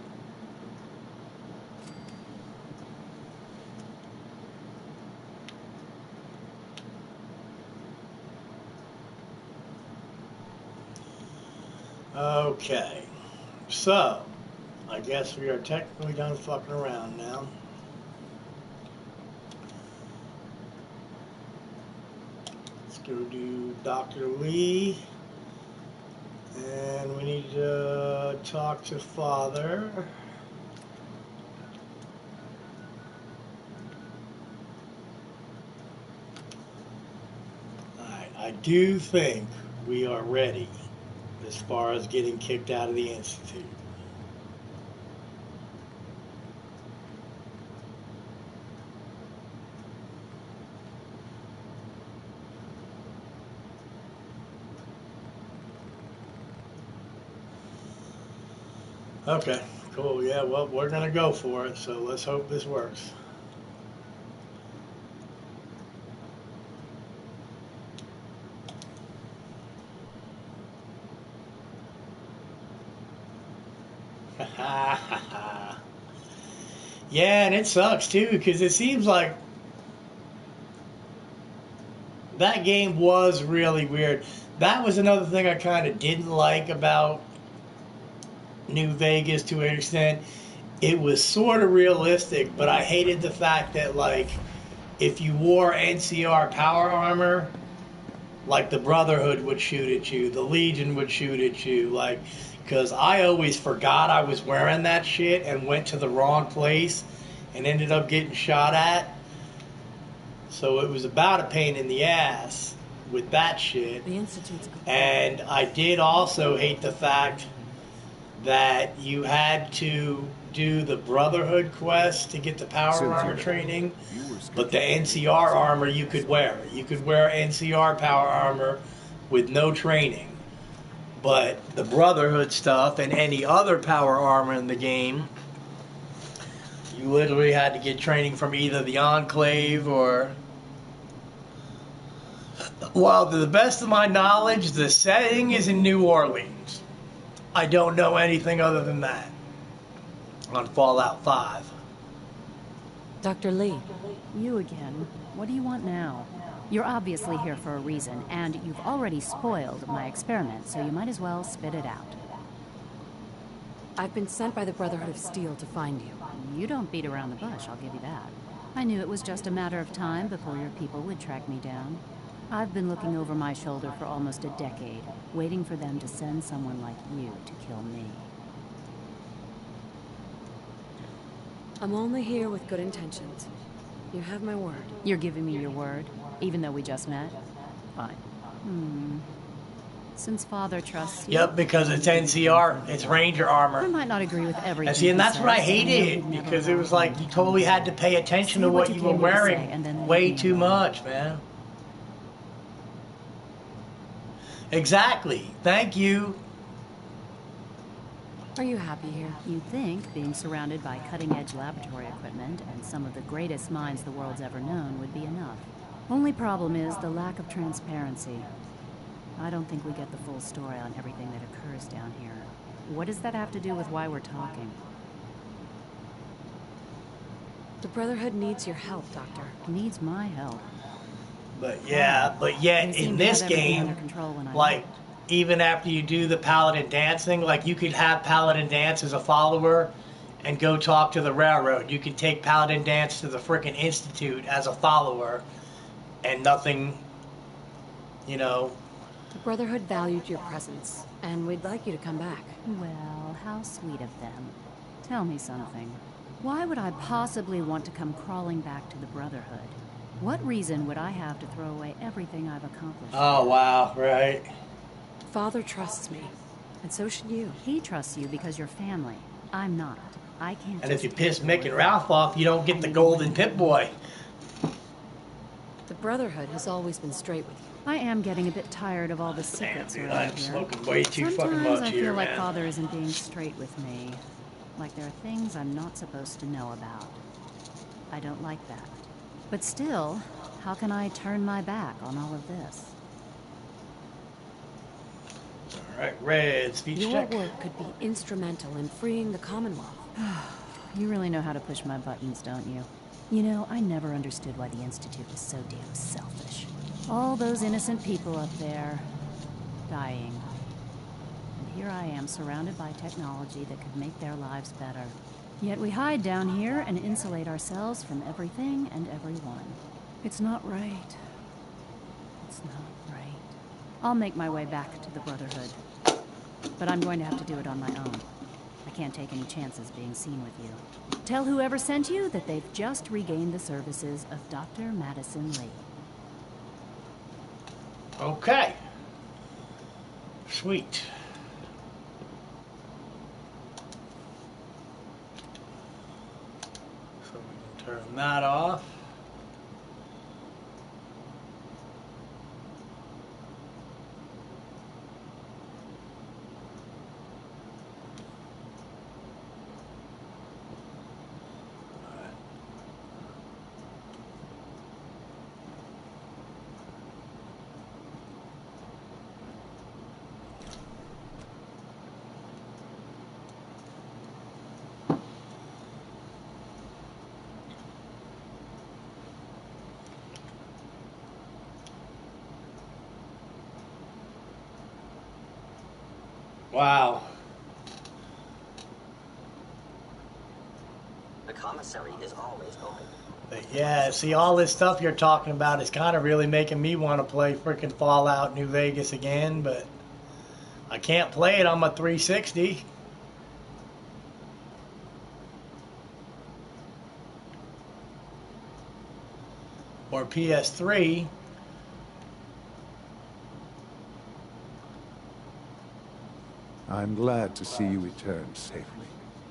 Okay, so I guess we are technically done fucking around now. Let's go do Dr. Lee, and we need to talk to Father. Alright, I do think we are ready as far as getting kicked out of the Institute. Okay, cool. Yeah, well, we're going to go for it, so let's hope this works. Yeah, and it sucks too, because it seems like that game was really weird. That was another thing I kind of didn't like about New Vegas to an extent. It was sort of realistic, but I hated the fact that, like, if you wore NCR power armor, like the Brotherhood would shoot at you, the Legion would shoot at you, like, because I always forgot I was wearing that shit and went to the wrong place and ended up getting shot at. So it was about a pain in the ass with that shit. The Institute's... And I did also hate the fact that you had to do the Brotherhood quest to get the power armor training, but the NCR armor you could wear. You could wear NCR power armor with no training. But the Brotherhood stuff and any other power armor in the game, you literally had to get training from either the Enclave or... Well, to the best of my knowledge, the setting is in New Orleans. I don't know anything other than that on Fallout 5. Dr. Lee. You again. What do you want now? You're obviously here for a reason, and you've already spoiled my experiment, so you might as well spit it out. I've been sent by the Brotherhood of Steel to find you. You don't beat around the bush, I'll give you that. I knew it was just a matter of time before your people would track me down. I've been looking over my shoulder for almost a decade, waiting for them to send someone like you to kill me. I'm only here with good intentions. You have my word. You're giving me your word, even though we just met? Fine. Since Father trusts you... Yep, because it's NCR. It's Ranger armor. I might not agree with everything. And see, and that's what I hated, because it was like you totally had to pay attention to what you were wearing way too much, man. Exactly. Thank you. Are you happy here? You'd think being surrounded by cutting-edge laboratory equipment and some of the greatest minds the world's ever known would be enough. Only problem is the lack of transparency. I don't think we get the full story on everything that occurs down here. What does that have to do with why we're talking? The Brotherhood needs your help, Doctor. Needs my help. But yeah, but yet in this game, like, even after you do the Paladin dancing, like, you could have Paladin dance as a follower and go talk to the Railroad. You could take Paladin dance to the frickin' Institute as a follower and nothing, you know. The Brotherhood valued your presence, and we'd like you to come back. Well, how sweet of them. Tell me something. Why would I possibly want to come crawling back to the Brotherhood? What reason would I have to throw away everything I've accomplished? Oh, wow, right. Father trusts me, and so should you. He trusts you because you're family. I'm not. I can't. And if you piss Mick and Ralph off, you don't get the golden Pip-Boy. The Brotherhood has always been straight with you. I am getting a bit tired of all the secrets around I'm here. smoking way too fucking Sometimes much I feel here, like man. Father isn't being straight with me. Like there are things I'm not supposed to know about. I don't like that. But still, how can I turn my back on all of this? Alright, red speech Your check. work could be instrumental in freeing the Commonwealth. You really know how to push my buttons, don't you? You know, I never understood why the Institute was so damn selfish. All those innocent people up there, dying. And here I am, surrounded by technology that could make their lives better. Yet we hide down here and insulate ourselves from everything and everyone. It's not right. It's not right. I'll make my way back to the Brotherhood. But I'm going to have to do it on my own. I can't take any chances being seen with you. Tell whoever sent you that they've just regained the services of Dr. Madison Lee. Okay. Sweet. So we can turn that off. Wow. The commissary is always open. But yeah, see, all this stuff you're talking about is kind of really making me want to play freaking Fallout New Vegas again, but I can't play it on my 360. Or PS3. I'm glad to see you return safely.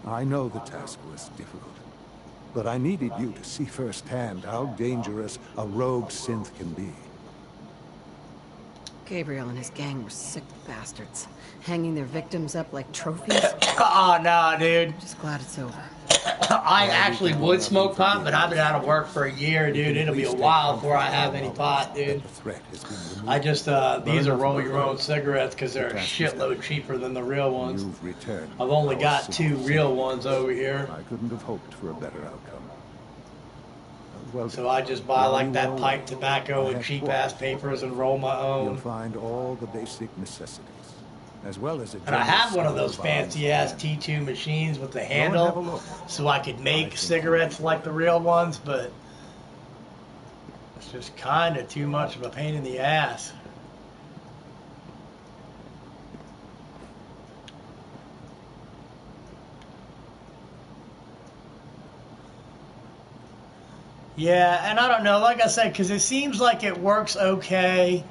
I know the task was difficult, but I needed you to see firsthand how dangerous a rogue synth can be. Gabriel and his gang were sick bastards, hanging their victims up like trophies. Oh, no, dude. Just glad it's over. I actually would smoke pot, but I've been out of work for a year, dude. It'll be a while before I have any pot, dude. I just, these are roll your own cigarettes because they're a shitload cheaper than the real ones. I've only got 2 real ones over here. I couldn't have hoped for a better outcome. So I just buy like that pipe tobacco and cheap ass papers and roll my own. You'll find all the basic necessities, as well as a and I have one of those fancy ass T2 machines with the handle, so I could make cigarettes like the real ones, but it's just kind of too much of a pain in the ass. Yeah, and I don't know, like I said, because it seems like it works okay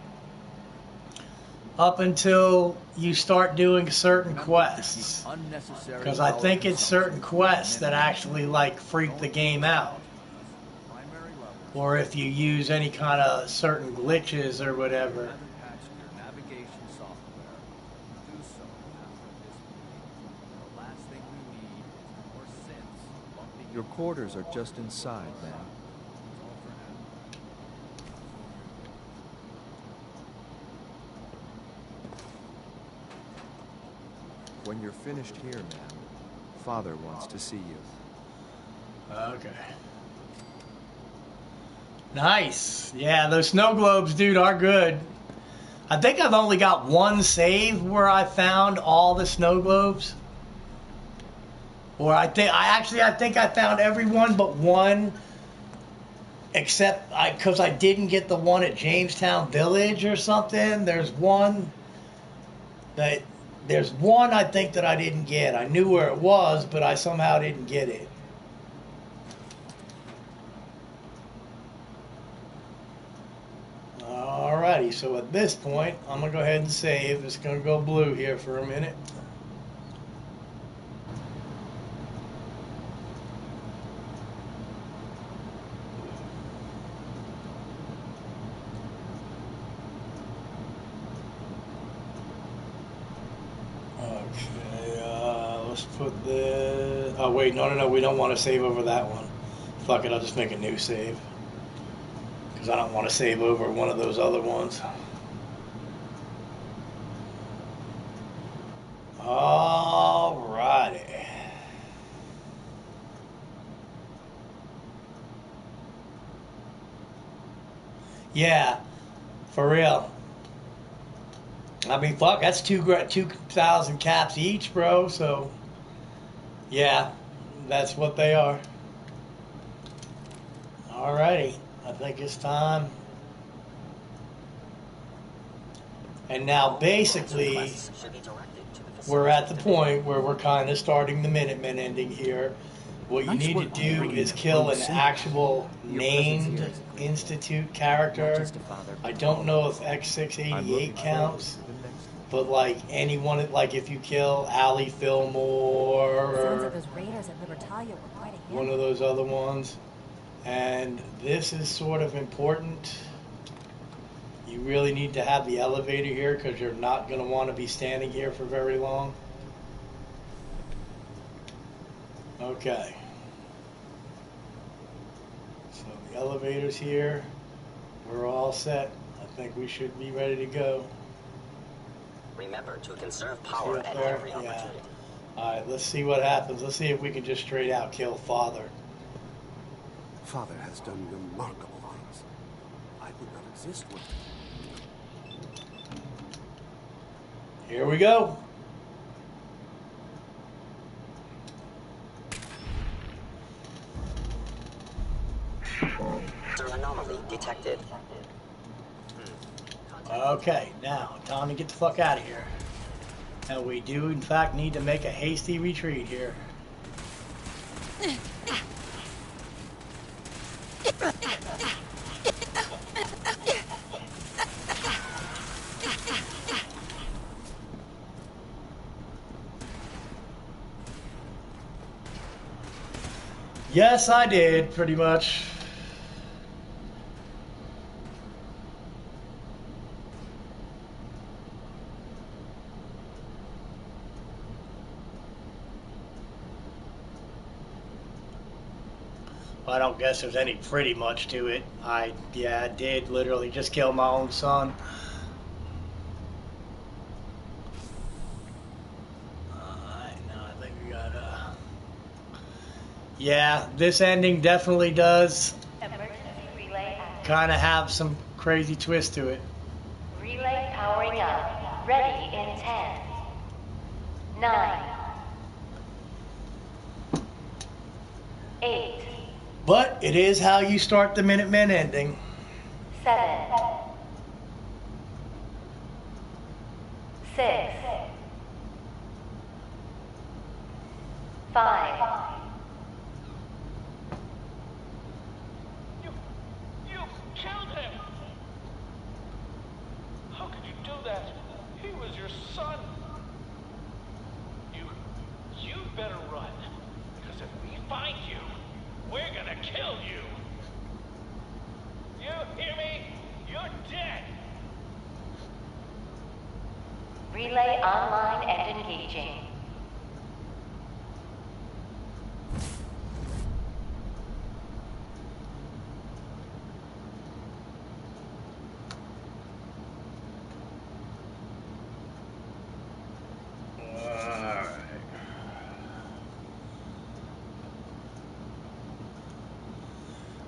up until you start doing certain quests. Because I think it's certain quests that actually, like, freak the game out. Or if you use any kind of certain glitches or whatever. Your quarters are just inside, man. When you're finished here, man, Father wants to see you. Okay. Nice. Yeah, those snow globes, dude, are good. I think I've only got one save where I found all the snow globes. Or I think I found every one but one, except because I didn't get the one at Jamestown Village or something. There's one I think that I didn't get. I knew where it was, but I somehow didn't get it. Alrighty, so at this point, I'm going to go ahead and save. It's going to go blue here for a minute. Let's put the... Oh, wait, no, we don't want to save over that one. Fuck it, I'll just make a new save. Because I don't want to save over one of those other ones. Alrighty. Yeah, for real. I mean, fuck, that's 2,000 caps each, bro, so... Yeah, that's what they are. Alrighty, I think it's time. And now basically, we're at the point where we're kind of starting the Minutemen ending here. What you need to do is kill an actual named Institute character. I don't know if X688 counts. But like anyone, like if you kill Allie Fillmore or one of those other ones, and this is sort of important. You really need to have the elevator here because you're not going to want to be standing here for very long. Okay. So the elevator's here. We're all set. I think we should be ready to go. Remember to conserve power at every opportunity. Alright, let's see what happens. Let's see if we can just straight out kill Father. Father has done remarkable things. I would not exist without him. Here we go. Anomaly detected. Okay, now, time to get the fuck out of here. And we do, in fact, need to make a hasty retreat here. Yes, I did, pretty much. I don't guess there's any pretty much to it. I did literally just kill my own son. Alright, now I think we got, yeah, this ending definitely does kind of have some crazy twist to it. Relay powering up. Ready in 10, 9, 8. But it is how you start the Minutemen ending. 7, 6, 5. You killed him! How could you do that? He was your son. You better run. Because if we find you, we're gonna kill you. You hear me? You're dead. Relay online and engaging.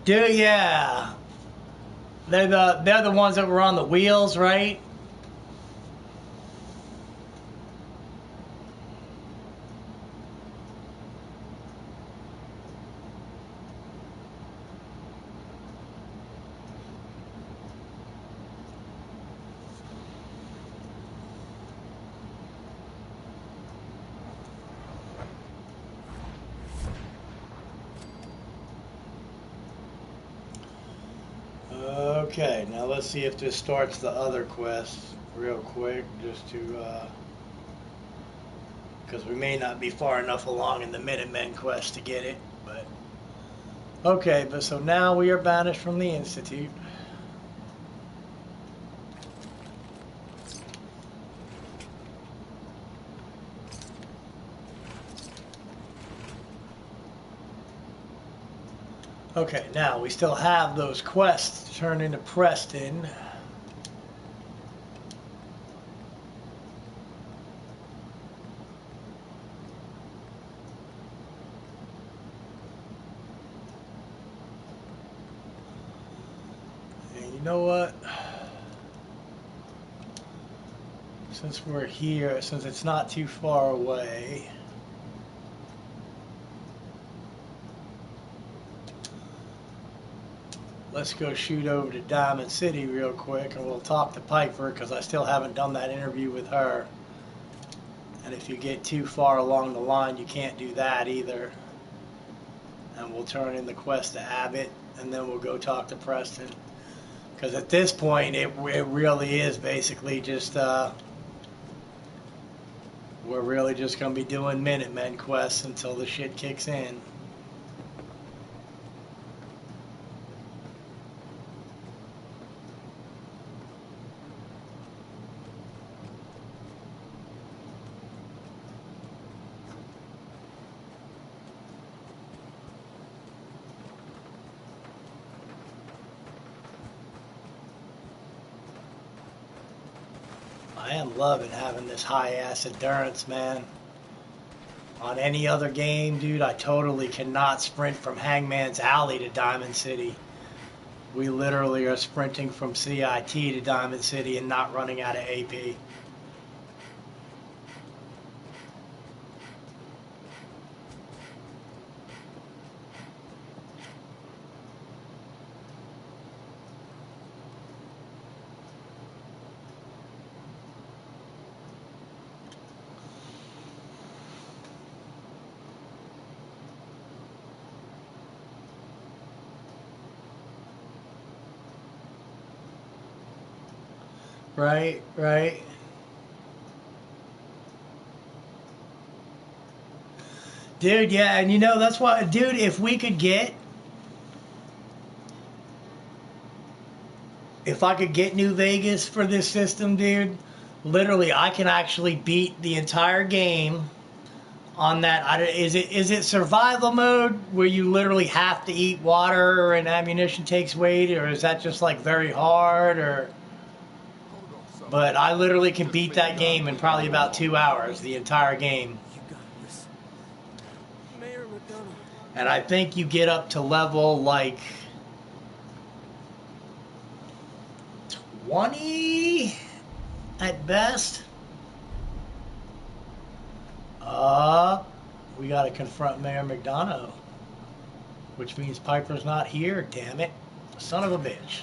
Dude, yeah. They're the ones that were on the wheels, right? Okay, now let's see if this starts the other quest real quick, just to, because we may not be far enough along in the Minutemen quest to get it, but, okay, but so now we are banished from the Institute. Okay, now we still have those quests to turn into Preston. And you know what? Since we're here, since it's not too far away, let's go shoot over to Diamond City real quick and we'll talk to Piper, because I still haven't done that interview with her. And if you get too far along the line, you can't do that either. And we'll turn in the quest to Abbott, and then we'll go talk to Preston. Because at this point, it really is basically just, we're really just going to be doing Minutemen quests until the shit kicks in. I am loving having this high ass endurance, man. On any other game, dude, I totally cannot sprint from Hangman's Alley to Diamond City. We literally are sprinting from CIT to Diamond City and not running out of AP. Right, right. Dude, yeah, and you know, that's why, dude, if we could get, if I could get New Vegas for this system, dude, literally, I can actually beat the entire game on that. Is it survival mode where you literally have to eat water and ammunition takes weight, or is that just like very hard, or? But I literally can beat that game in probably about 2 hours, the entire game. And I think you get up to level like 20 at best. We got to confront Mayor McDonough, which means Piper's not here. Damn it, son of a bitch.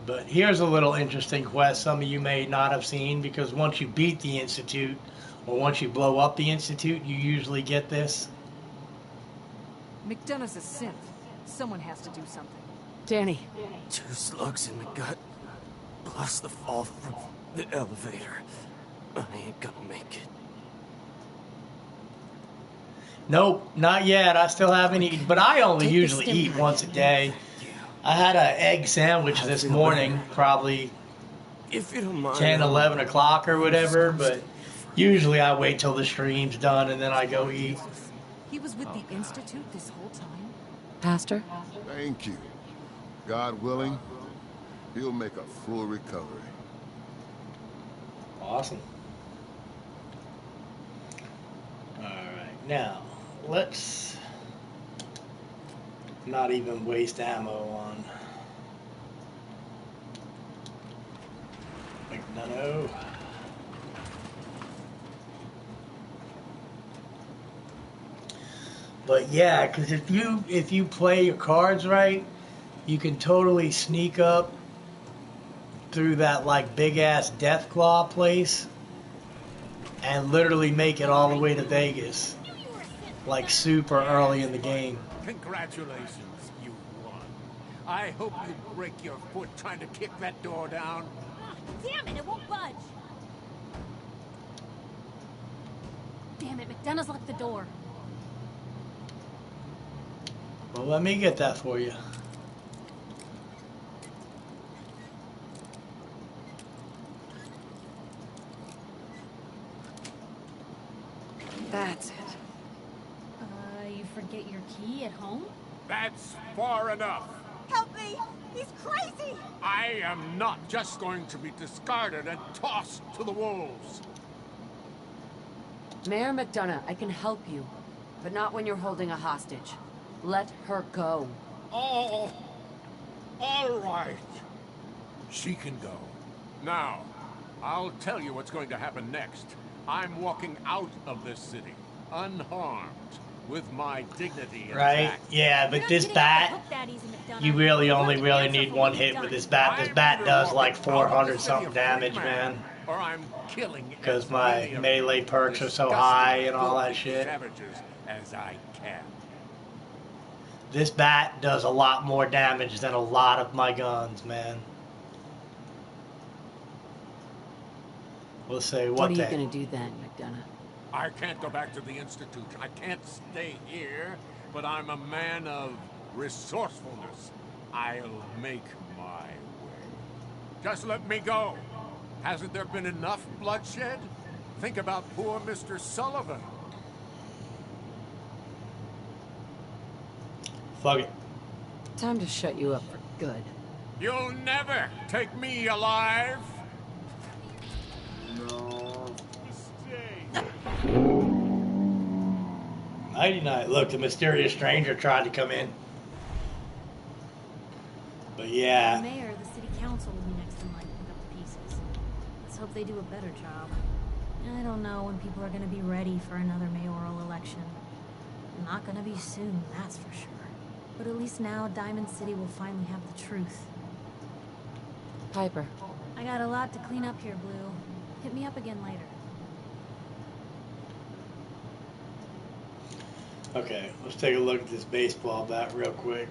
But here's a little interesting quest some of you may not have seen, because once you beat the Institute, or once you blow up the Institute, you usually get this. McDonough's a synth. Someone has to do something. Danny. 2 slugs in the gut, plus the fall from the elevator. I ain't gonna make it. Nope, not yet. I still haven't eaten, but I only usually eat once a day. I had an egg sandwich this morning, probably 10, 11 o'clock or whatever, but usually I wait till the stream's done and then I go eat. He was with the Institute this whole time? Pastor? Thank you. God willing, he'll make a full recovery. Awesome. Alright, now, let's not even waste ammo on McDonough. But yeah, because if you play your cards right, you can totally sneak up through that like big ass Deathclaw place and literally make it all the way to Vegas, like super early in the game. Congratulations, you won. I hope you break your foot trying to kick that door down. Damn it, it won't budge. Damn it, McDonough's locked the door. Well, let me get that for you. That's it. You forget your key at home? That's far enough. Help me! He's crazy! I am not just going to be discarded and tossed to the wolves. Mayor McDonough, I can help you, but not when you're holding a hostage. Let her go. Oh, all right. She can go. Now, I'll tell you what's going to happen next. I'm walking out of this city, unharmed, with my dignity intact. Right? Yeah, but this bat, you really only need one hit with this bat. This bat does like 400 something damage, man. Or I'm killing because my melee perks are so high and all that shit. As I can. This bat does a lot more damage than a lot of my guns, man. We'll say what are you gonna do then, McDonough? I can't go back to the Institute. I can't stay here, but I'm a man of resourcefulness. I'll make my way. Just let me go. Hasn't there been enough bloodshed? Think about poor Mr. Sullivan. Fuck it. Time to shut you up for good. You'll never take me alive. No. 99. Look, the mysterious stranger tried to come in. But yeah. The mayor, the city council will be next in line to pick up the pieces. Let's hope they do a better job. I don't know when people are going to be ready for another mayoral election. Not going to be soon, that's for sure. But at least now Diamond City will finally have the truth. Piper. I got a lot to clean up here, Blue. Hit me up again later. Okay, let's take a look at this baseball bat real quick.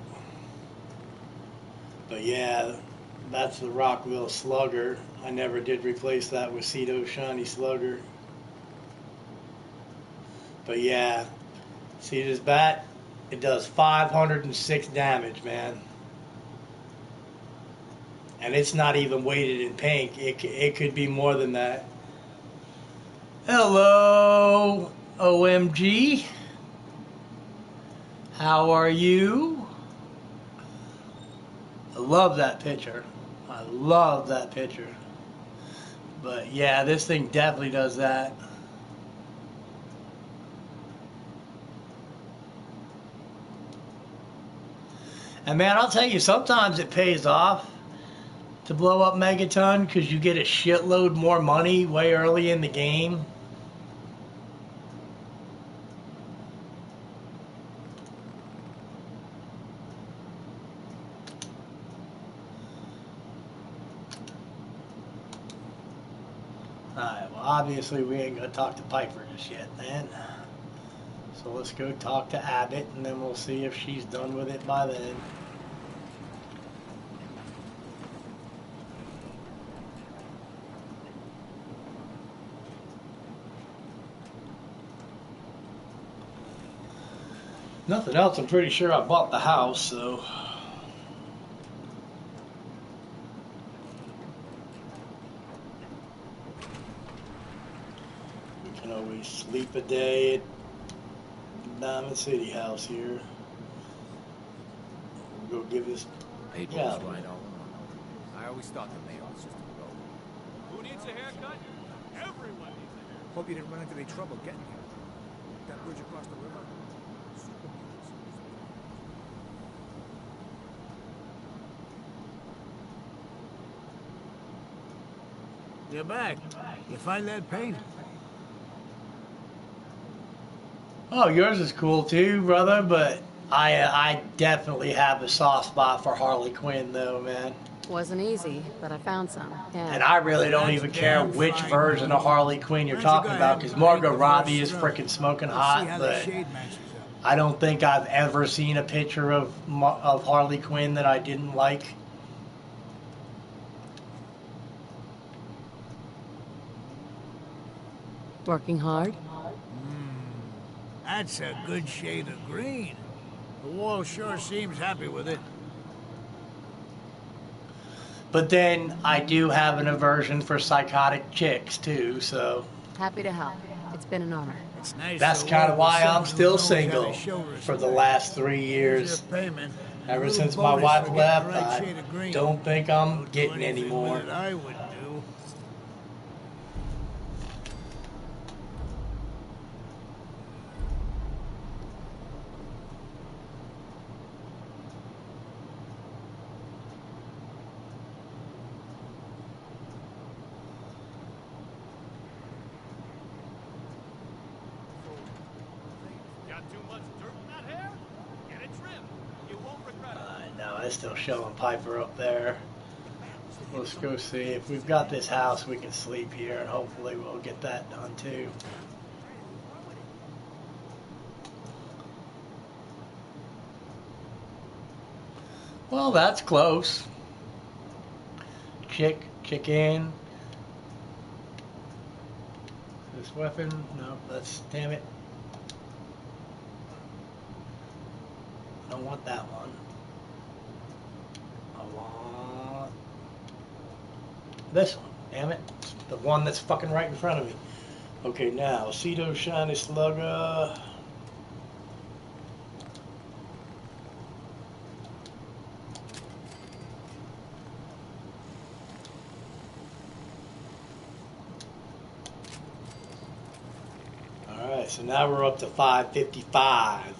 But yeah, that's the Rockville Slugger. I never did replace that with Cedo Shiny Slugger. But yeah, see this bat? It does 506 damage, man. And it's not even weighted in pink. It could be more than that. Hello, OMG. How are you? I love that picture. I love that picture. But yeah, this thing definitely does that. And man, I'll tell you, sometimes it pays off to blow up Megaton because you get a shitload more money way early in the game. Alright, well obviously we ain't gonna talk to Piper just yet, man. So let's go talk to Abbott and then we'll see if she's done with it by then. Nothing else, I'm pretty sure I bought the house, so... we can always sleep a day at Diamond City House here. We'll go give this... Paper was right all along. I always thought the mail was just a road. Who needs a haircut? Everyone needs a haircut. Hope you didn't run into any trouble getting here. That bridge across the river. You're back. You find that paint? Oh, yours is cool too, brother, but I definitely have a soft spot for Harley Quinn though, man. Wasn't easy, but I found some. Yeah. And I really don't even care which version of Harley Quinn you're talking about, because Margot Robbie is freaking smoking hot, but I don't think I've ever seen a picture of Harley Quinn that I didn't like. Working hard? That's a good shade of green. The wall sure seems happy with it. But then I do have an aversion for psychotic chicks too, so... Happy to help. It's been an honor. It's nice. That's kind of why I'm still single for the last 3 years. Ever since my wife left, I don't think I'm getting any more. I would do. It's still showing Piper up there. Let's go see if we've got this house. We can sleep here, and hopefully we'll get that done too. Well, that's close. Chick in. This weapon? No, that's, damn it. Don't want that one. This one, damn it. The one that's fucking right in front of me. Okay, now, Cedo Shiny Slugger. Alright, so now we're up to 555.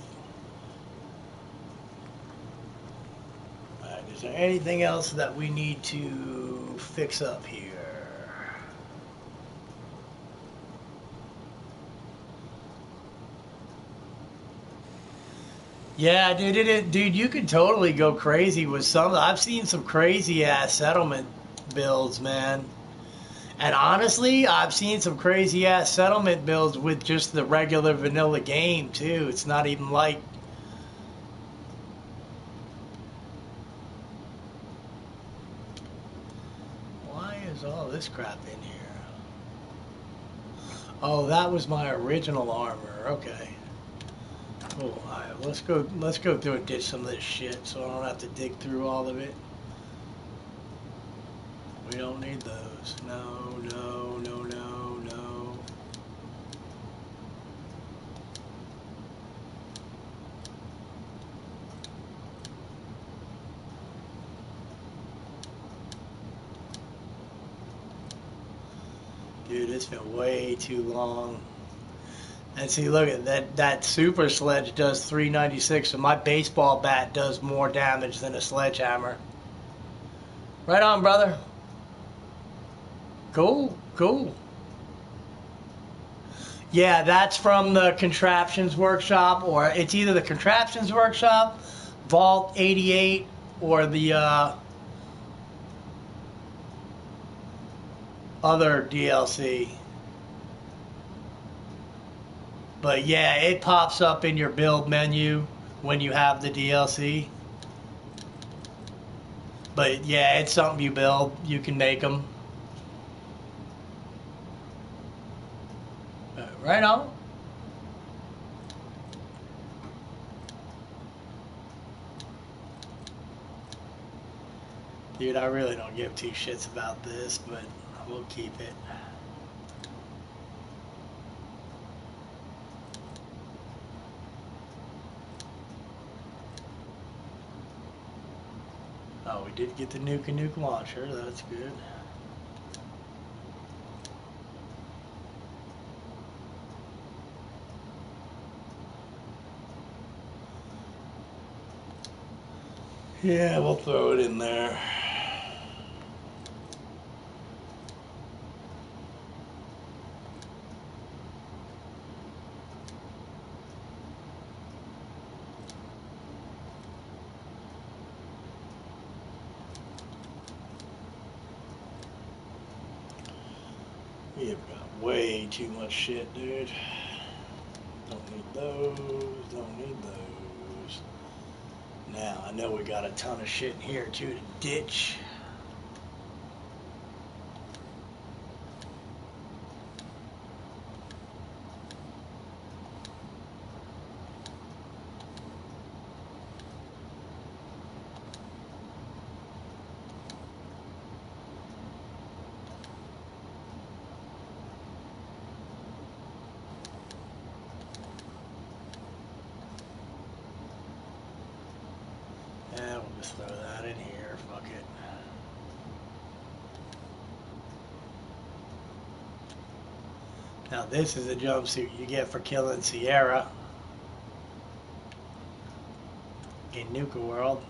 Alright, is there anything else that we need to fix up here? Yeah, dude, you could totally go crazy with some. I've seen some crazy ass settlement builds, man. And honestly, I've seen some crazy ass settlement builds with just the regular vanilla game too. It's not even like this crap in here? Oh, that was my original armor. Okay. Cool. Alright, let's go through and ditch some of this shit so I don't have to dig through all of it. We don't need those. No, no, no, no, no. Dude, it's been way too long. And see, look at that super sledge does 396, so my baseball bat does more damage than a sledgehammer. Right on, brother. Cool, cool. Yeah, that's from the Contraptions Workshop, or it's either the Contraptions Workshop, Vault 88, or the other DLC. But yeah, it pops up in your build menu when you have the DLC. But yeah, it's something you build. You can make them. Right on. Dude, I really don't give two shits about this, but we'll keep it. Oh, we did get the nuke launcher. That's good. Yeah, we'll throw it in there. We have got way too much shit, dude. Don't need those, don't need those. Now, I know we got a ton of shit in here, too, to ditch. Yeah, we'll just throw that in here. Fuck it. Now this is a jumpsuit you get for killing Sierra in Nuka World.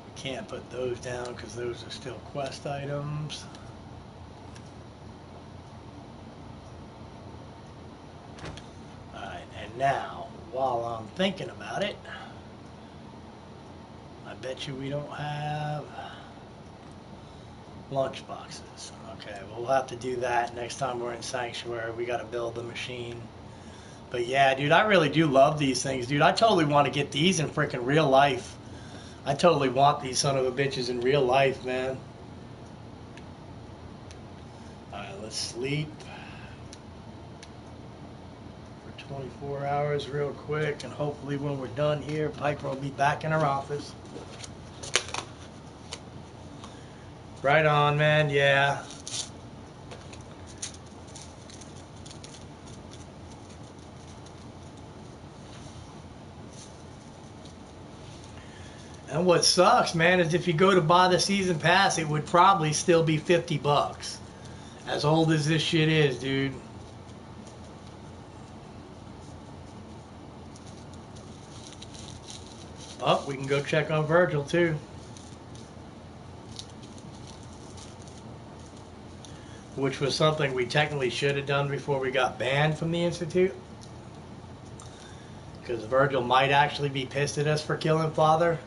We can't put those down because those are still quest items. Now, while I'm thinking about it, I bet you we don't have lunch boxes. Okay, we'll have to do that next time we're in Sanctuary. We got to build the machine. But yeah, dude, I really do love these things, dude. I totally want to get these in freaking real life. I totally want these son of a bitches in real life, man. Alright, let's sleep. 24 hours real quick, and hopefully when we're done here, Piper will be back in her office. Right on, man, yeah. And what sucks, man, is if you go to buy the season pass, it would probably still be $50. As old as this shit is, dude. Oh, we can go check on Virgil, too. Which was something we technically should have done before we got banned from the Institute. Because Virgil might actually be pissed at us for killing Father.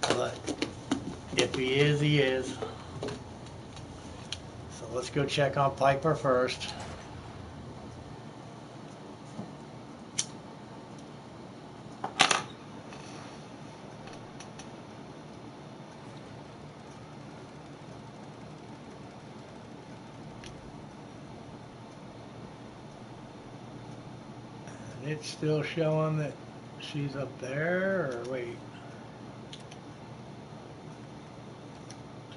But if he is, he is. So let's go check on Piper first. it's still showing that she's up there, or wait.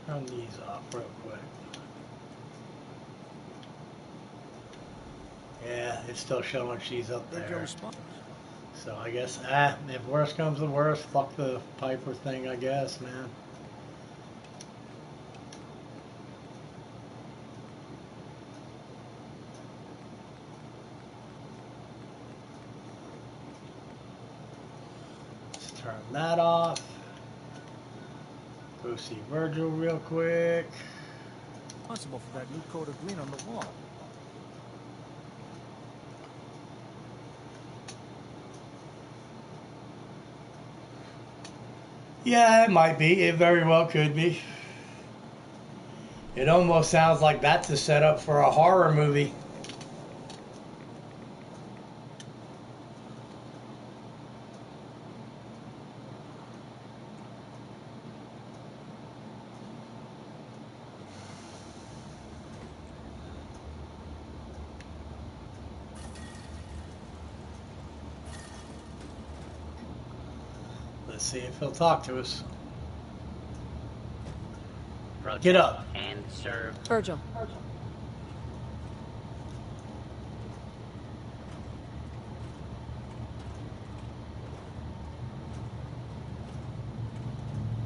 Turn these off real quick. Yeah, it's still showing she's up there. So I guess, if worse comes to worse, fuck the Piper thing, I guess, man. Let's turn that off. Go see Virgil real quick. Responsible for that new coat of green on the wall. Yeah, it might be. It very well could be. It almost sounds like that's a setup for a horror movie. Let's see if he'll talk to us. Get up. And serve. Virgil.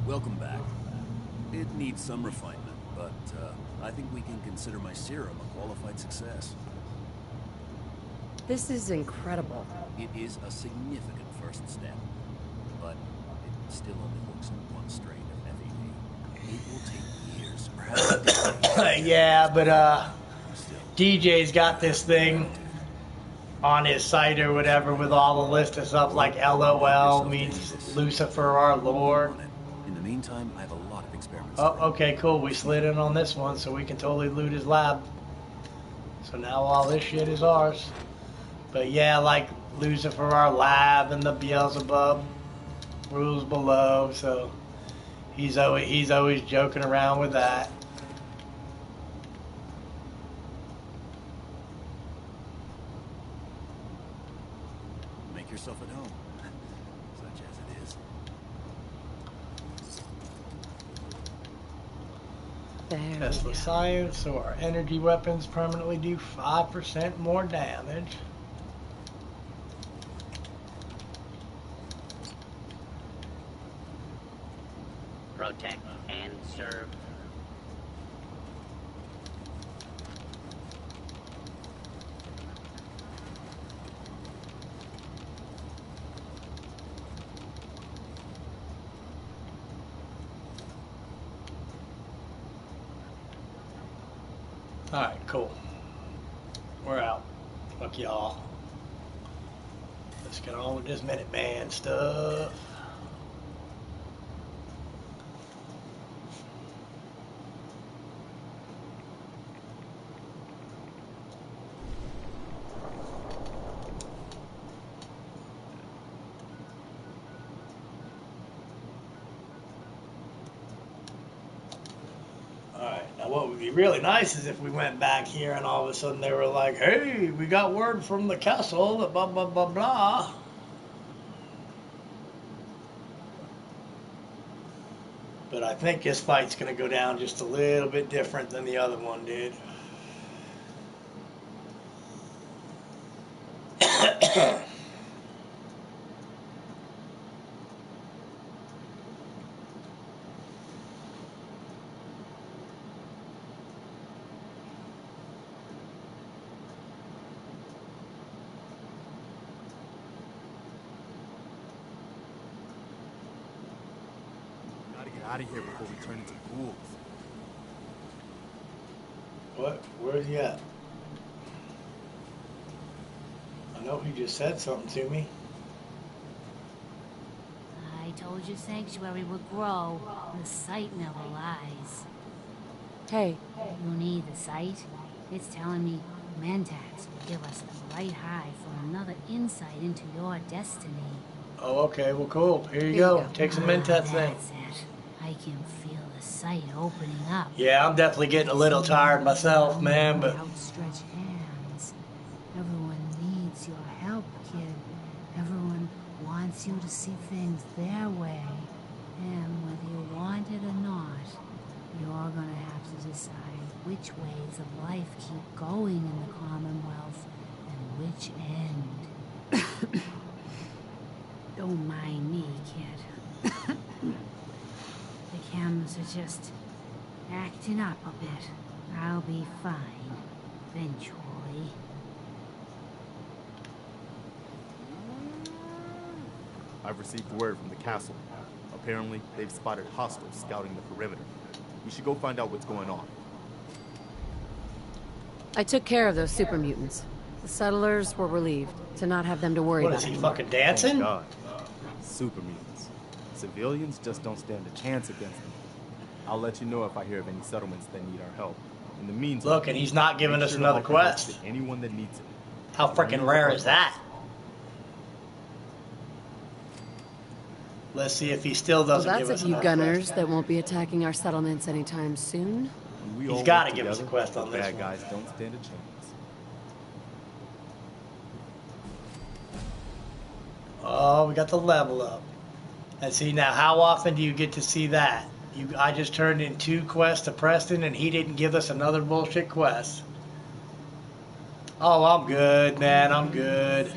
Welcome back. It needs some refinement, but I think we can consider my serum a qualified success. This is incredible. It is a significant first step, but it still only works on one strain of FEV. It will take years, perhaps. Yeah, but DJ's got this thing on his site or whatever with all the list of stuff like LOL means Lucifer our Lord. In the meantime, I have a lot of experiments. Oh, okay, cool. We slid in on this one, so we can totally loot his lab. So now all this shit is ours. But yeah, like Lucifer our lab and the Beelzebub rules below, so he's always joking around with that. Make yourself at home, such as it is. Tesla science, so our energy weapons permanently do 5% more damage. Protect and serve. Alright, cool. We're out. Fuck y'all. Let's get on with this Minuteman stuff. What would be really nice is if we went back here and all of a sudden they were like, hey, we got word from the castle that blah, blah, blah, blah. But I think this fight's going to go down just a little bit different than the other one did. Out of here before we turn into ghouls. What? Where's he at? I know he just said something to me. I told you Sanctuary would grow. The site never lies. Hey. You need the site? It's telling me Mentats will give us the right high for another insight into your destiny. Oh, okay. Well, cool. Here you go. Take some Mentats then. That's it. I can feel the site opening up. Yeah, I'm definitely getting a little tired myself, man, but... Outstretched hands. Everyone needs your help, kid. wants you to see things their way. And whether you want it or not, you're gonna have to decide which ways of life keep going in the Commonwealth and which end. Don't mind me, kid. The cameras are just acting up a bit. I'll be fine eventually. I've received word from the castle. Apparently, they've spotted hostiles scouting the perimeter. We should go find out what's going on. I took care of those super mutants. The settlers were relieved to not have them to worry about. What is he, fucking dancing? Thank God. Super mutants. Civilians just don't stand a chance against them. I'll let you know if I hear of any settlements that need our help. In the meantime, look, and he's not giving us another quest. Anyone that needs it. How freaking rare is that? Let's see if he still doesn't give us That's a few another gunners quest. that won't be attacking our settlements anytime soon. He's got to give us a quest on this bad one. guys don't stand a chance. Oh, we got the level up. And see, now how often do you get to see that? I just turned in 2 quests to Preston and he didn't give us another bullshit quest. Oh, I'm good, man. I'm good.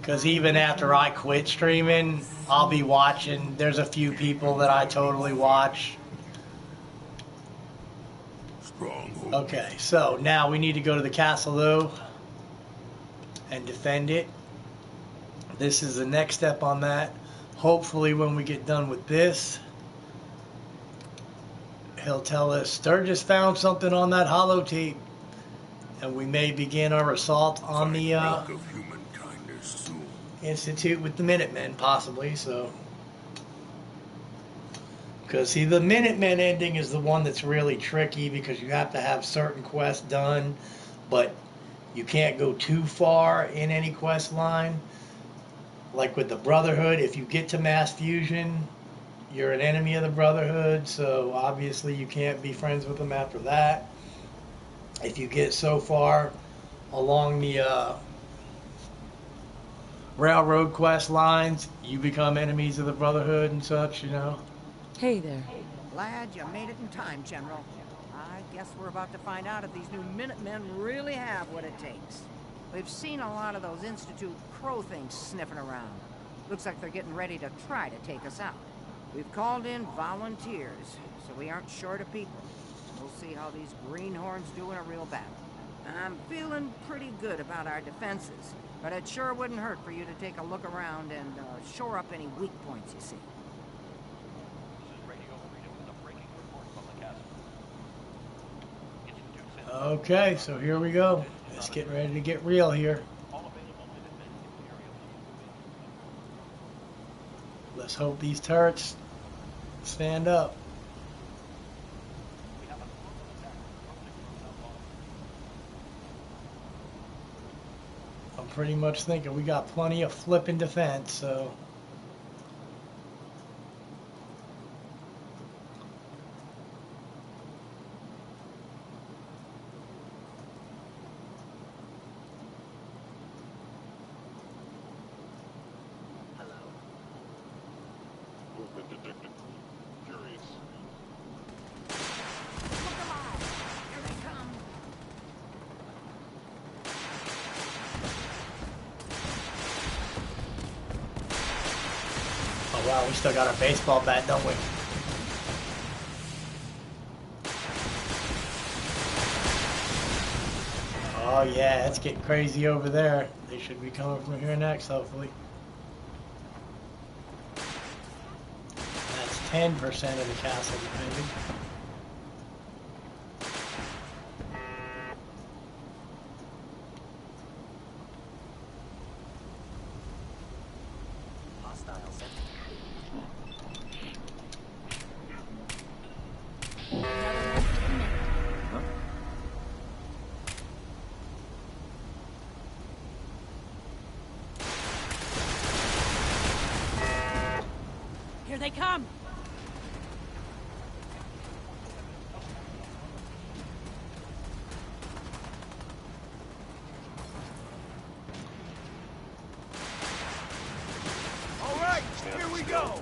Because even after I quit streaming, I'll be watching. There's a few people that I totally watch. Okay, so now we need to go to the castle, though, and defend it. This is the next step on that. Hopefully, when we get done with this, he'll tell us Sturgis found something on that holotape, and we may begin our assault on the Institute with the Minutemen, possibly. So, because see, the Minutemen ending is the one that's really tricky because you have to have certain quests done, but you can't go too far in any quest line. Like with the Brotherhood, if you get to mass fusion, you're an enemy of the Brotherhood, so obviously you can't be friends with them after that. If you get so far along the railroad quest lines, you become enemies of the Brotherhood and such, you know. Hey there. Glad you made it in time, General. I guess we're about to find out if these new Minutemen really have what it takes. We've seen a lot of those Institute crow things sniffing around. Looks like they're getting ready to try to take us out. We've called in volunteers, so we aren't short of people. We'll see how these greenhorns do in a real battle. I'm feeling pretty good about our defenses, but it sure wouldn't hurt for you to take a look around and shore up any weak points you see. Okay, so here we go. Let's get ready to get real here. Let's hope these turrets stand up. I'm pretty much thinking we got plenty of flipping defense, so... Oh wow, we still got our baseball bat, don't we? Oh yeah, it's getting crazy over there. They should be coming from here next, hopefully. That's 10% of the castle defended. Here they come! we go!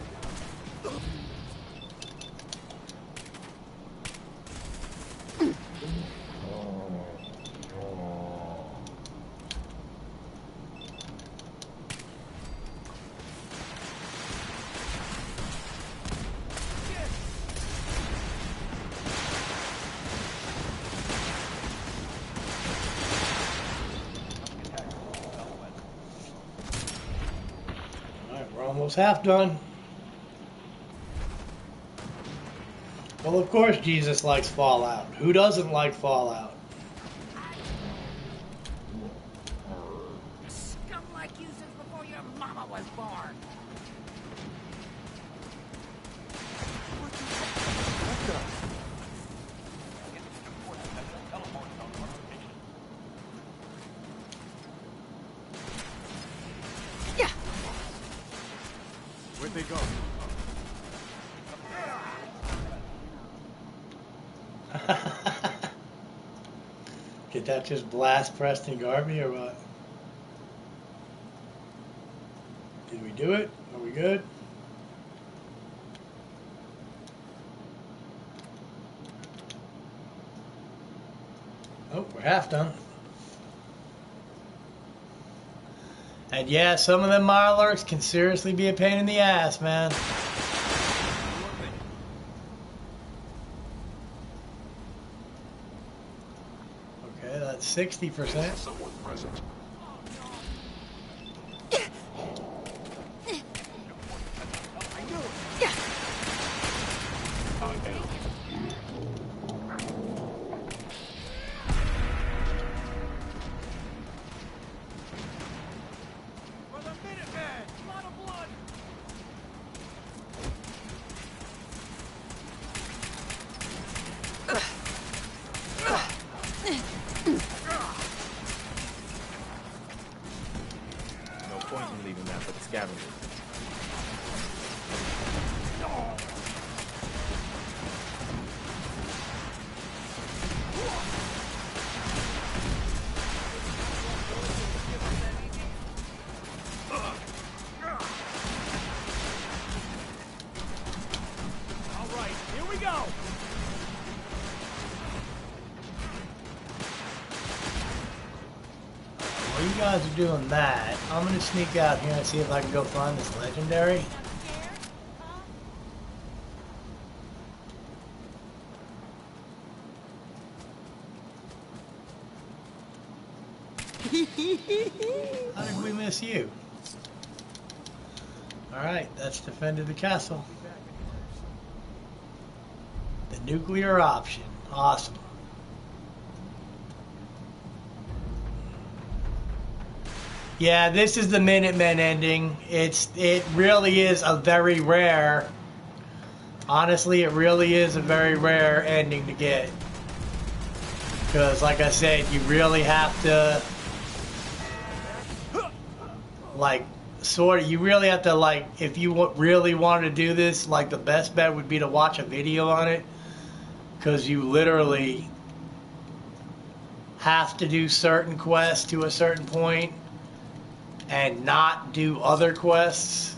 We're almost half done. Well, of course Jesus likes Fallout. Who doesn't like Fallout? Scum like you since before your mama was born. Where'd they go? Did that just blast Preston Garvey or what? Did we do it? Are we good? Oh, we're half done. And yeah, some of them Mirelurks can seriously be a pain in the ass, man. Okay, that's 60%. Someone present. No point in leaving that for the scavengers. All right, here we go! While you guys are doing that, I'm gonna sneak out here and see if I can go find this legendary. How did we miss you? Alright, that's defended the castle. The nuclear option. Awesome. Yeah, this is the Minutemen ending. It really is a very rare. Honestly, it really is a very rare ending to get. Because, like I said, you really have to, like, you really have to, like, if you really wanted to do this, like, the best bet would be to watch a video on it. Because you literally have to do certain quests to a certain point and not do other quests.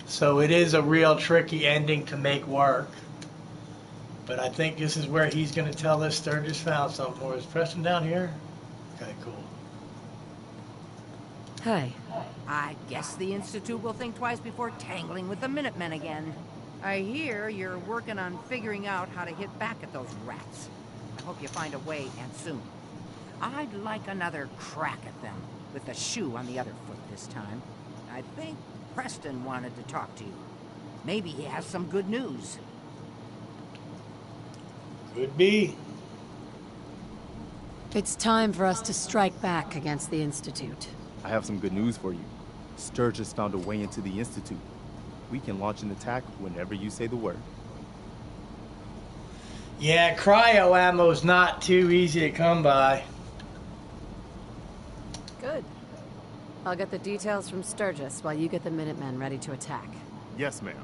So it is a real tricky ending to make work. But I think this is where he's going to tell us Sturgis found something for us. Preston down here? Okay, cool. Hey. I guess the Institute will think twice before tangling with the Minutemen again. I hear you're working on figuring out how to hit back at those rats. I hope you find a way, and soon. I'd like another crack at them, with the shoe on the other foot this time. I think Preston wanted to talk to you. Maybe he has some good news. Could be. It's time for us to strike back against the Institute. I have some good news for you. Sturgis found a way into the Institute. We can launch an attack whenever you say the word. Yeah, cryo ammo's not too easy to come by. Good. I'll get the details from Sturgis while you get the Minutemen ready to attack. Yes, ma'am.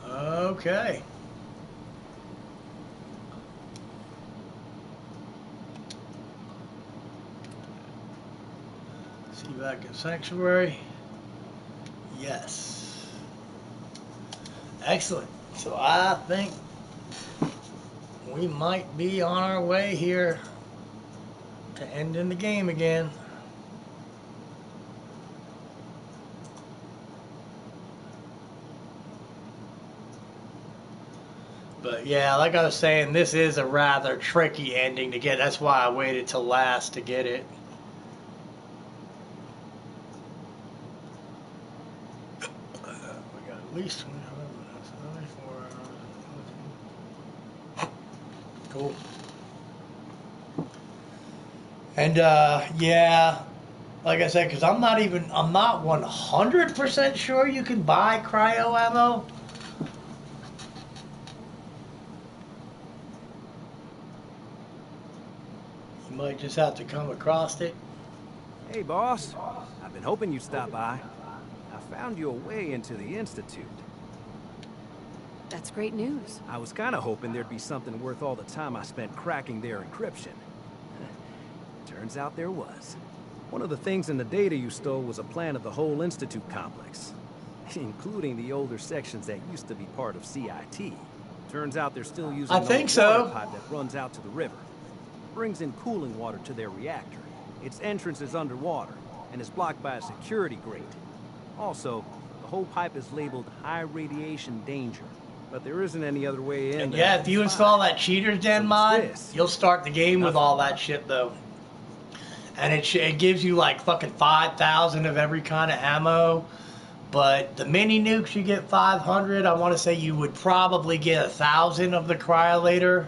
Okay. See you back in Sanctuary. Yes. Excellent. So I think we might be on our way here to ending the game again. But yeah, like I was saying, this is a rather tricky ending to get. That's why I waited till last to get it. We got at least 24 hours. Cool. And yeah, like I said, because I'm not 100% sure you can buy cryo ammo. You might just have to come across it. Hey, boss. I've been hoping you'd stop by. I found your way into the Institute. That's great news. I was kind of hoping there'd be something worth all the time I spent cracking their encryption. Turns out there was. One of the things in the data you stole was a plan of the whole Institute complex, including the older sections that used to be part of CIT. Turns out they're still using I an think old so. water pipe that runs out to the river. Brings in cooling water to their reactor. Its entrance is underwater and is blocked by a security grate. Also, the whole pipe is labeled high radiation danger, but there isn't any other way in. And yeah, if you install that Cheater's Den mod, you'll start the game with all that shit though. And it gives you like fucking 5,000 of every kind of ammo. But the mini nukes you get 500. I want to say you would probably get 1,000 of the cryolator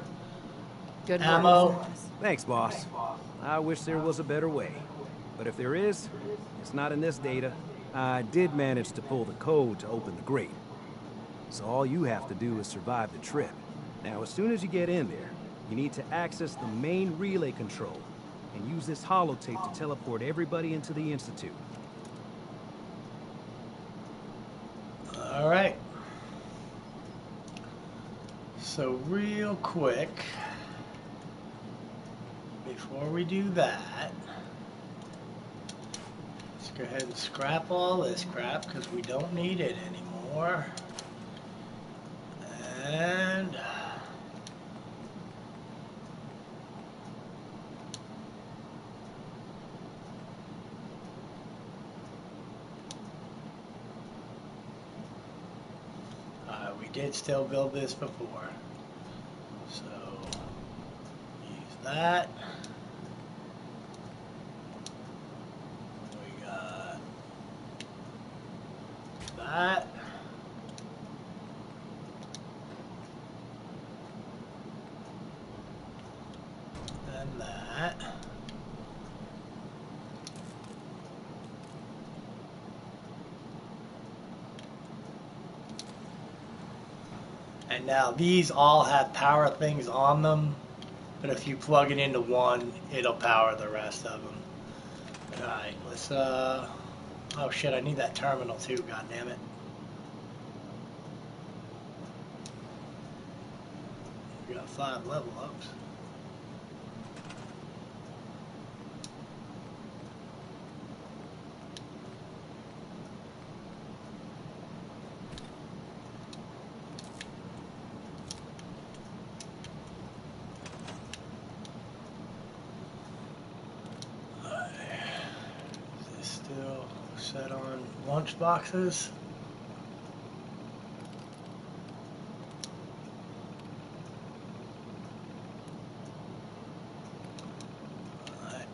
Good ammo. work. Thanks, boss. I wish there was a better way. But if there is, it's not in this data. I did manage to pull the code to open the grate. So all you have to do is survive the trip. Now, as soon as you get in there, you need to access the main relay control and use this holotape to teleport everybody into the Institute. All right. So real quick, before we do that, let's go ahead and scrap all this crap because we don't need it anymore. And we did still build this before, so use that. We got that. And that. And now these all have power things on them, but if you plug it into one, it'll power the rest of them. Alright, let's, oh shit, I need that terminal too, god damn it. We got 5 level ups. Still set on lunch boxes. Alright.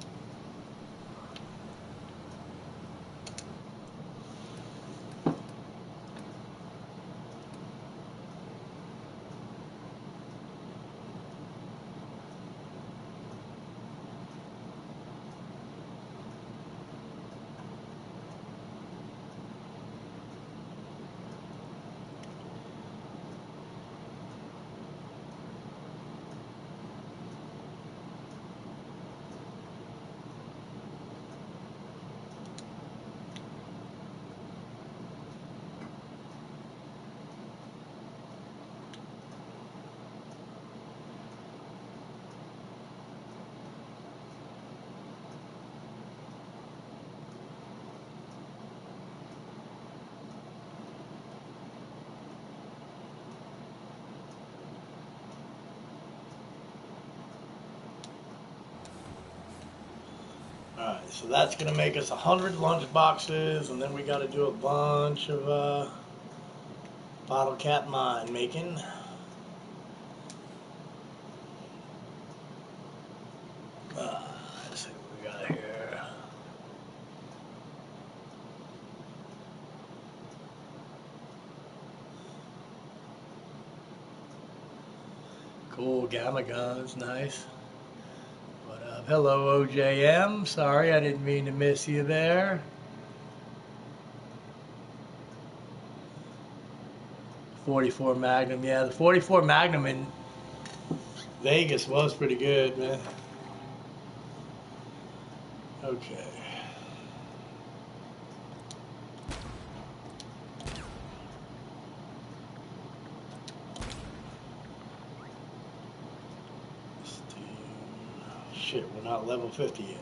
Alright, so that's going to make us 100 lunch boxes, and then we got to do a bunch of bottle cap mine making. Let's see what we got here. Cool, gamma guns, nice. What up? Hello, OJM. Sorry, I didn't mean to miss you there. .44 Magnum, yeah, the .44 Magnum in Vegas was pretty good, man. Okay. Shit, we're not level 50 yet.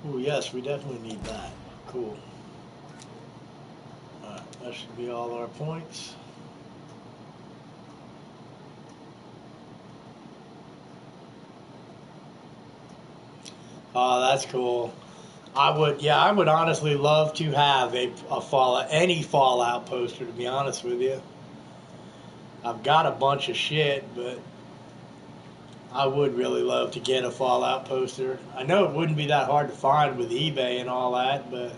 Oh yes, we definitely need that. Cool. Alright, that should be all our points. Oh, that's cool. I would honestly love to have any Fallout poster, to be honest with you. I've got a bunch of shit, but I would really love to get a Fallout poster. I know it wouldn't be that hard to find with eBay and all that, but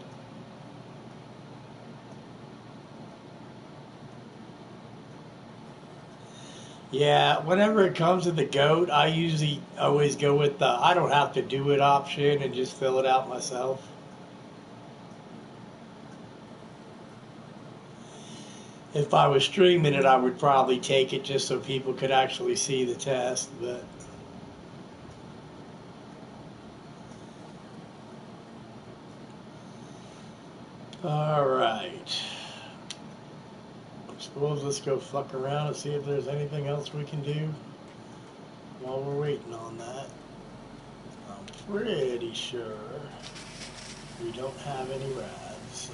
yeah, whenever it comes to the GOAT, I usually always go with the I don't have to do it option and just fill it out myself. If I was streaming it, I would probably take it just so people could actually see the test, but alright. I suppose let's go fuck around and see if there's anything else we can do while we're waiting on that. I'm pretty sure we don't have any rads, so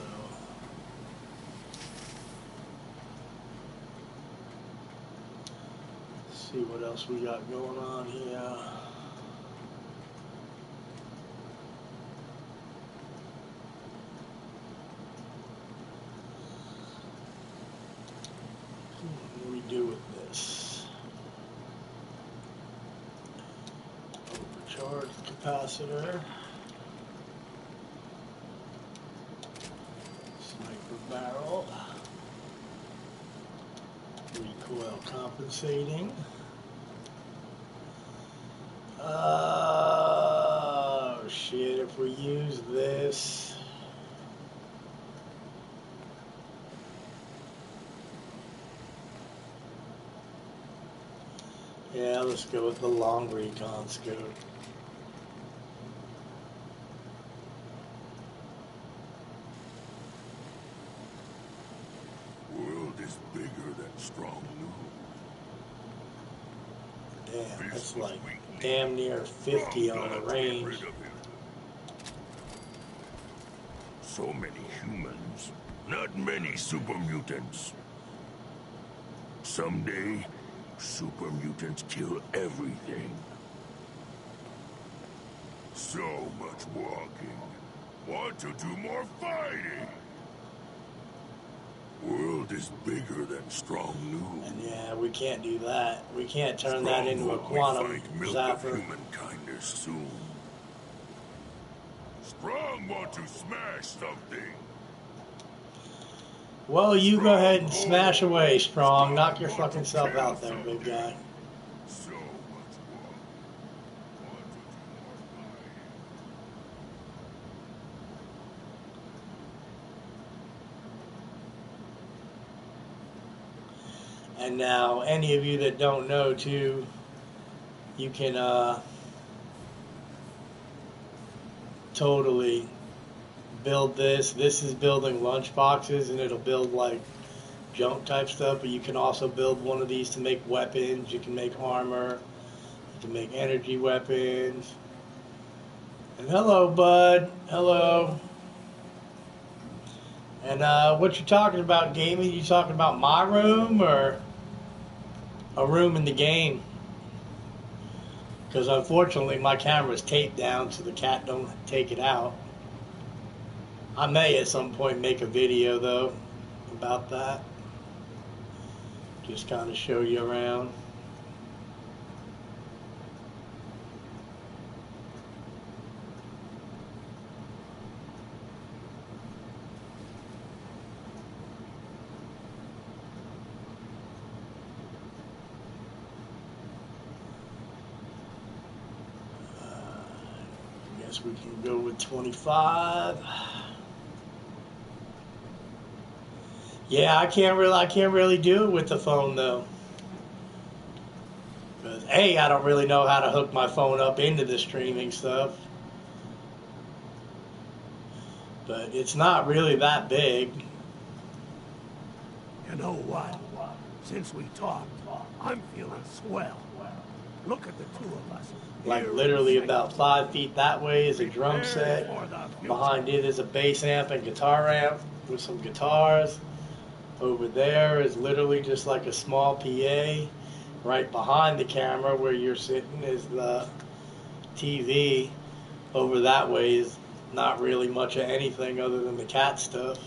let's see what else we got going on here. What do we do with this? Overcharge capacitor. Sniper barrel. Recoil compensating. Oh shit, if we use this. Yeah, let's go with the long recon scope. World is bigger than strong new. Damn, that's like damn near 50 on the range. So many humans, not many super mutants. Someday, super mutants kill everything. So much walking. Want to do more fighting. World is bigger than strong new. And yeah, we can't do that. We can't turn that into a quantum zapper. Humankind is soon. Strong want to smash something. Well, you go ahead and smash away, Strong. Knock your fucking self out there, big guy. And now, any of you that don't know, too, you can totally build this. This is building lunch boxes, and it'll build like junk type stuff, but you can also build one of these to make weapons. You can make armor. You can make energy weapons. And hello, bud. Hello. And what you talking about, gaming? You talking about my room or a room in the game? Because unfortunately my camera's taped down so the cat don't take it out. I may at some point make a video though about that. Just kind of show you around. Guess we can go with 25. Yeah, I can't really do it with the phone though. Because A, I don't really know how to hook my phone up into the streaming stuff. But it's not really that big. You know what? Since we talked, I'm feeling swell. Look at the two of us. Like literally about 5 feet that way is a drum set. Behind it is a bass amp and guitar amp with some guitars. Over there is literally just like a small PA. Right behind the camera where you're sitting is the TV. Over that way is not really much of anything other than the cat stuff.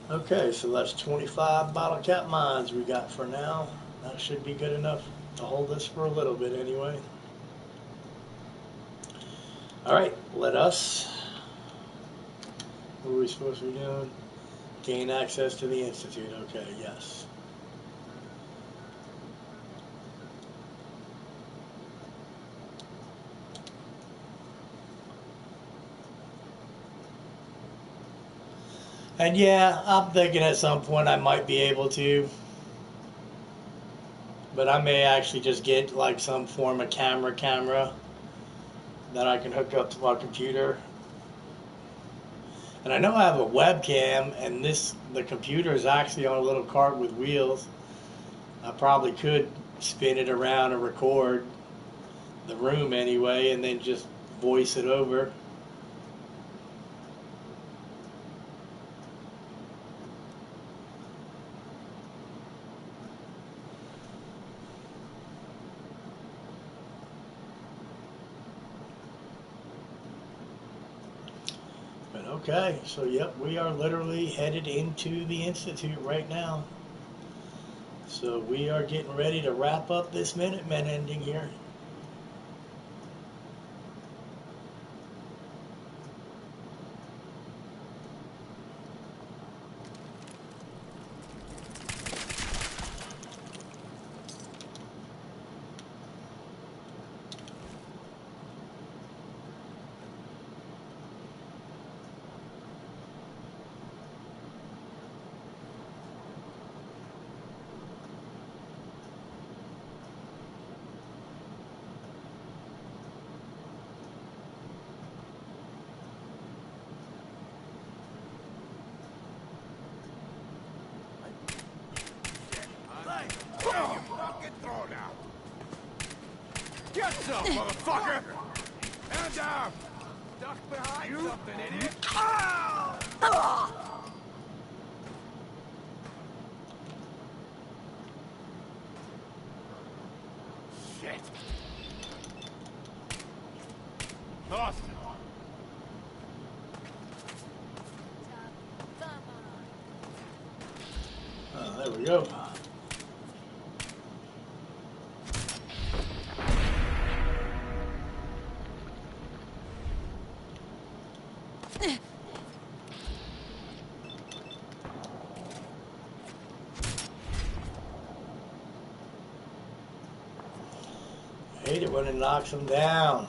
Okay, so that's 25 bottle cap mines we got for now. That should be good enough to hold us for a little bit anyway. Alright, let us. What are we supposed to be doing? Gain access to the Institute. Okay, yes. And yeah, I'm thinking at some point I might be able to. But I may actually just get like some form of camera that I can hook up to my computer. And I know I have a webcam, and the computer is actually on a little cart with wheels. I probably could spin it around and record the room anyway, and then just voice it over. Okay, so yep, we are literally headed into the Institute right now. So we are getting ready to wrap up this Minutemen ending here. Get some, motherfucker! Hand down! Duck behind something, idiot! Shit! Lost it! There we go. I hate it when it knocks them down.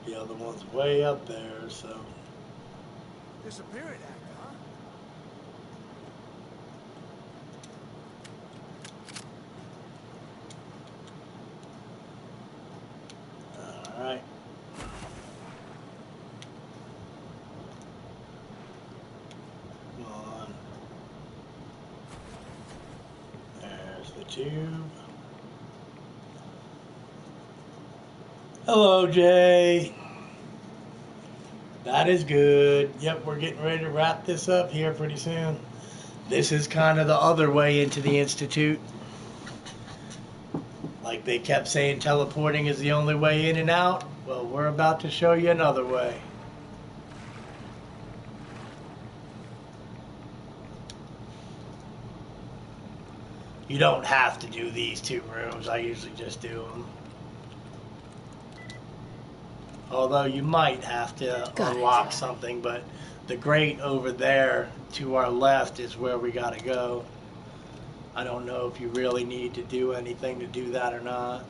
The other one's way up there, so. Disappearing act, huh? Alright. Come on. There's the tube. Hello, Jay. That is good. Yep, we're getting ready to wrap this up here pretty soon. This is kind of the other way into the Institute. Like they kept saying teleporting is the only way in and out. Well, we're about to show you another way. You don't have to do these 2 rooms. I usually just do them. Although you might have to unlock something, but the grate over there to our left is where we gotta go. I don't know if you really need to do anything to do that or not.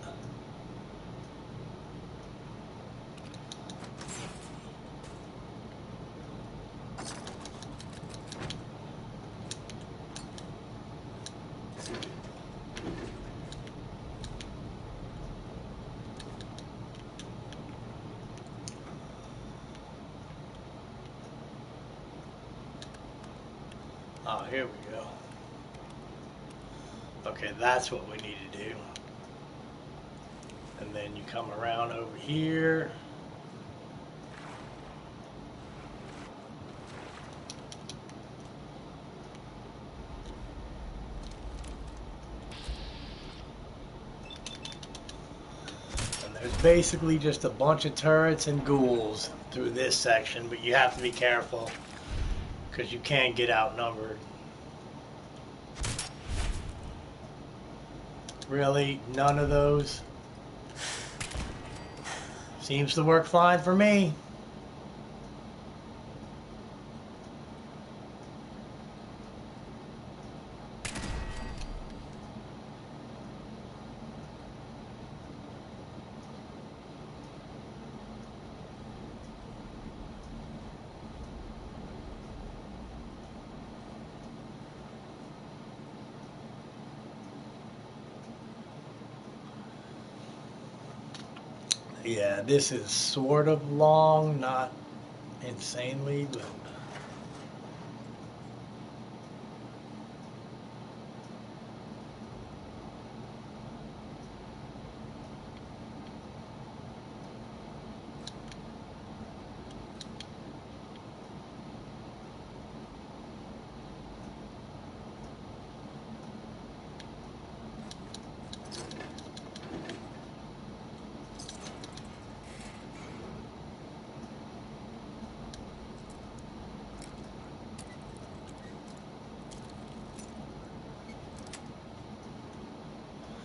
Oh, here we go. Okay, that's what we need to do. And then you come around over here. And there's basically just a bunch of turrets and ghouls through this section, but you have to be careful because you can get outnumbered. Really? None of those? Seems to work fine for me. Yeah, this is sort of long, not insanely, but...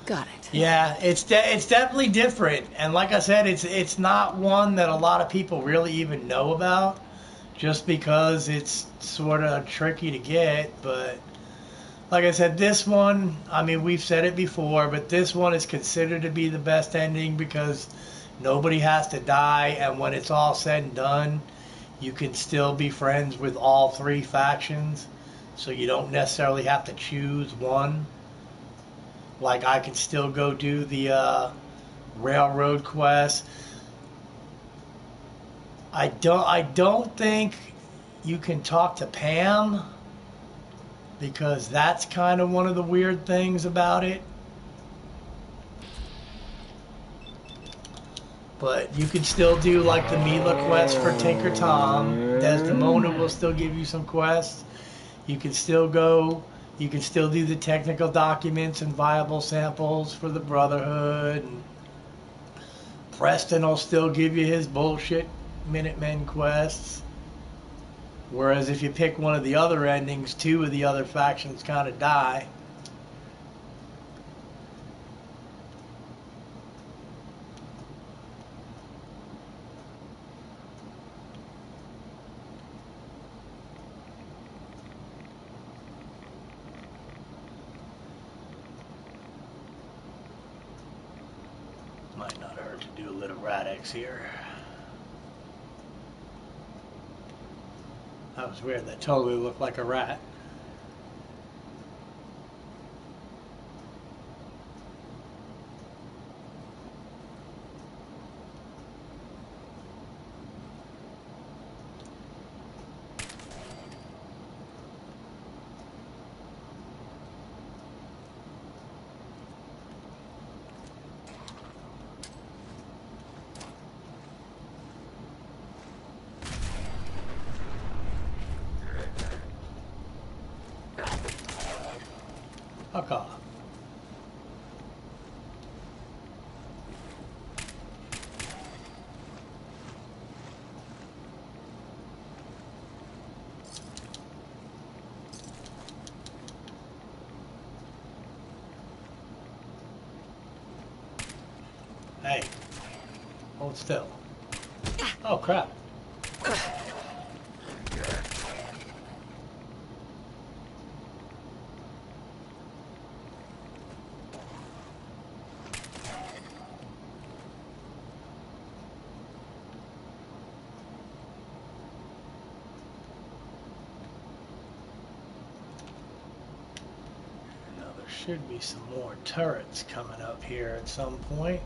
Got it. Yeah, it's definitely different, and like I said, it's not one that a lot of people really even know about, just because it's sort of tricky to get. But like I said, this one, I mean, we've said it before, but this one is considered to be the best ending because nobody has to die, and when it's all said and done, you can still be friends with all 3 factions, so you don't necessarily have to choose one. Like, I can still go do the railroad quest. I don't think you can talk to Pam, because that's kind of one of the weird things about it. But you can still do like the Mila quest for Tinker Tom. Desdemona will still give you some quests. You can still go. You can still do the technical documents and viable samples for the Brotherhood. And Preston will still give you his bullshit Minutemen quests. Whereas if you pick one of the other endings, 2 of the other factions kind of die. Might not hurt to do a little Radix here. That was weird. That totally looked like a rat. Fuck off. Hey, hold still. Oh crap. Should be some more turrets coming up here at some point.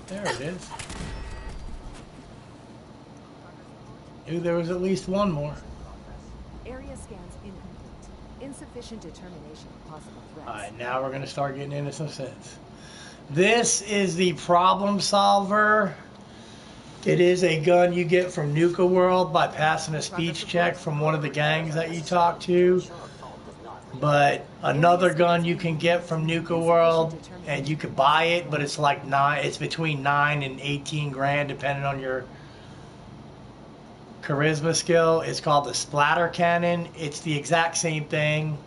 There it is. Knew there was at least one more. Area scans incomplete. Insufficient determination of possible threats. Alright, now we're going to start getting into some sense. This is the problem solver. It is a gun you get from Nuka World by passing a speech check from one of the gangs that you talk to. But another gun you can get from Nuka World, and you could buy it, but it's like it's between 9 and 18 grand depending on your charisma skill. It's called the Splatter Cannon. It's the exact same thing.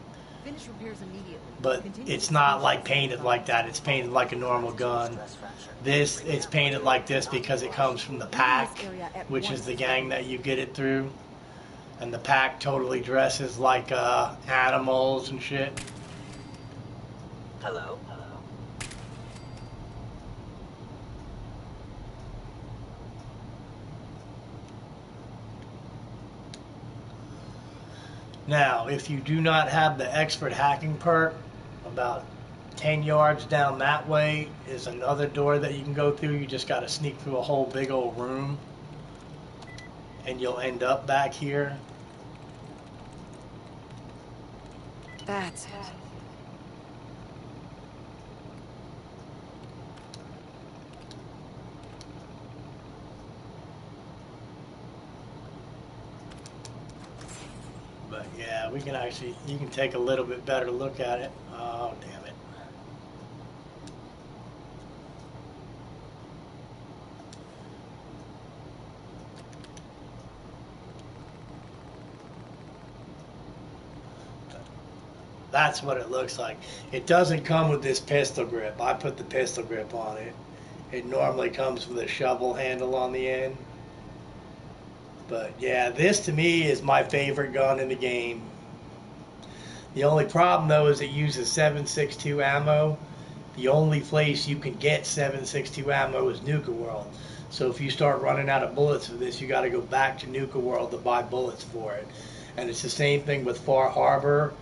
Finish repairs immediately. But it's not like painted like that. It's painted like a normal gun. This, it's painted like this because it comes from the pack, which is the gang that you get it through. And the pack totally dresses like animals and shit. Hello? Now, if you do not have the expert hacking perk, about 10 yards down that way is another door that you can go through. You just got to sneak through a whole big old room and you'll end up back here. That's it. But yeah, we can actually, you can take a little bit better look at it. Oh, damn it. That's what it looks like. It doesn't come with this pistol grip. I put the pistol grip on it. It normally comes with a shovel handle on the end. But yeah, this to me is my favorite gun in the game. The only problem though is it uses 7.62 ammo. The only place you can get 7.62 ammo is Nuka World. So if you start running out of bullets for this, you got to go back to Nuka World to buy bullets for it. And it's the same thing with Far Harbor.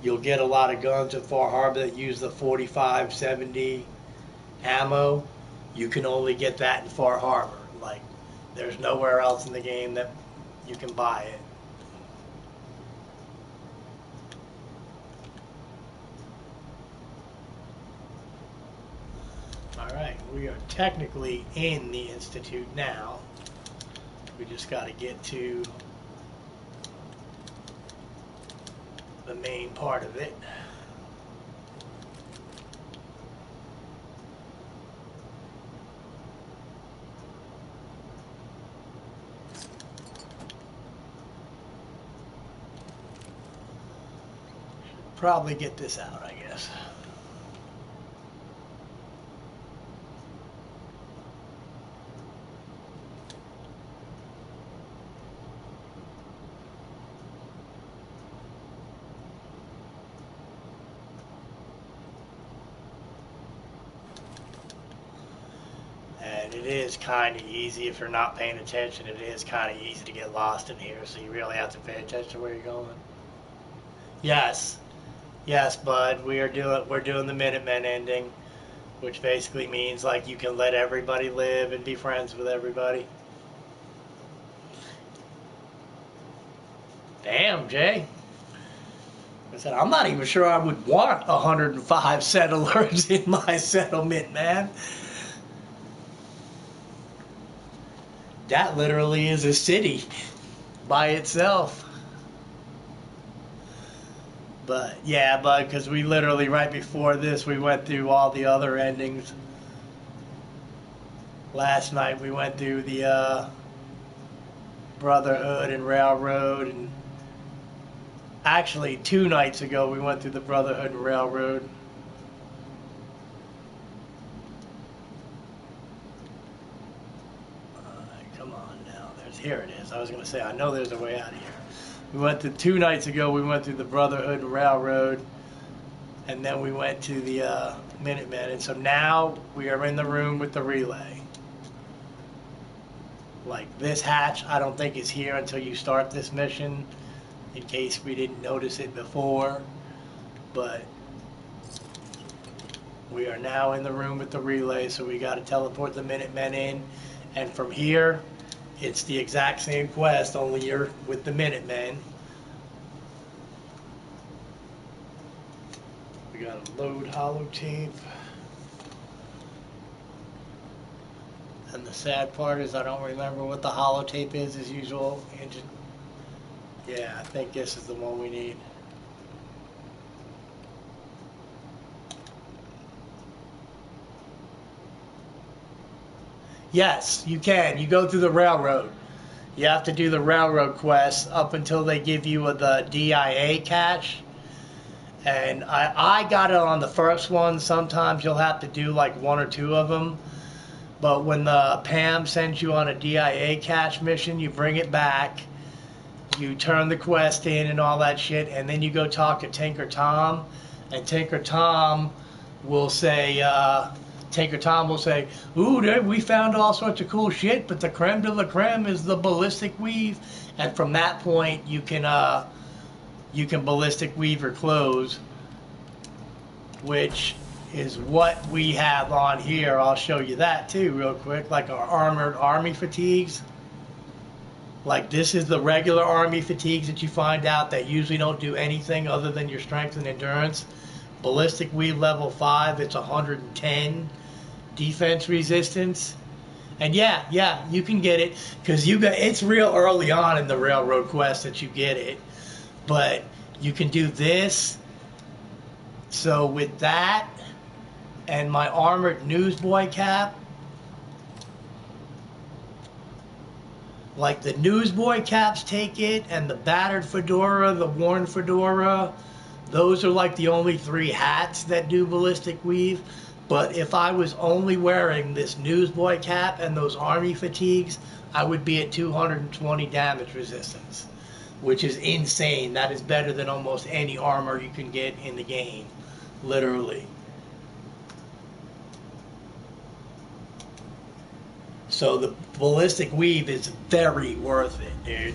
You'll get a lot of guns at Far Harbor that use the 45-70 ammo. You can only get that in Far Harbor. Like, there's nowhere else in the game that you can buy it. Alright, we are technically in the Institute now. We just got to get to the main part of it. Probably get this out, I guess. And it is kind of easy if you're not paying attention. It is kind of easy to get lost in here, so you really have to pay attention to where you're going. Yes, yes, bud. We're doing the Minutemen ending, which basically means like you can let everybody live and be friends with everybody. Damn, Jay. I said, I'm not even sure I would want 105 settlers in my settlement, man. That literally is a city by itself. But, yeah, bud, because we literally, right before this, we went through all the other endings. Last night we went through the Brotherhood and Railroad, and actually 2 nights ago we went through the Brotherhood and Railroad. Come on now, here it is. I was going to say, I know there's a way out of here. We went to 2 nights ago, we went through the Brotherhood and Railroad, and then we went to the Minutemen, and so now we are in the room with the relay. Like, this hatch, I don't think is here until you start this mission, in case we didn't notice it before, but we are now in the room with the relay, so we got to teleport the Minutemen in, and from here, it's the exact same quest, only you're with the Minutemen. We got to load holotape. And the sad part is I don't remember what the holotape is as usual. Engine. Yeah, I think this is the one we need. Yes, you can. You go through the railroad. You have to do the railroad quest up until they give you the DIA cache. And I got it on the first one. Sometimes you'll have to do like 1 or 2 of them. But when the Pam sends you on a DIA cache mission, you bring it back. You turn the quest in and all that shit. And then you go talk to Tinker Tom. And Tinker Tom will say... ooh, we found all sorts of cool shit, but the creme de la creme is the ballistic weave. And from that point, you can ballistic weave your clothes, which is what we have on here. I'll show you that too real quick, like our armored army fatigues. Like this is the regular army fatigues that you find out that usually don't do anything other than your strength and endurance. Ballistic weave level 5, it's 110 defense resistance. And yeah, you can get it because it's real early on in the railroad quest that you get it. But you can do this. So with that and my armored newsboy cap, like the newsboy caps take it, and the battered fedora, the worn fedora, those are like the only 3 hats that do ballistic weave. But if I was only wearing this newsboy cap and those army fatigues, I would be at 220 damage resistance, which is insane. That is better than almost any armor you can get in the game, literally. So the ballistic weave is very worth it, dude.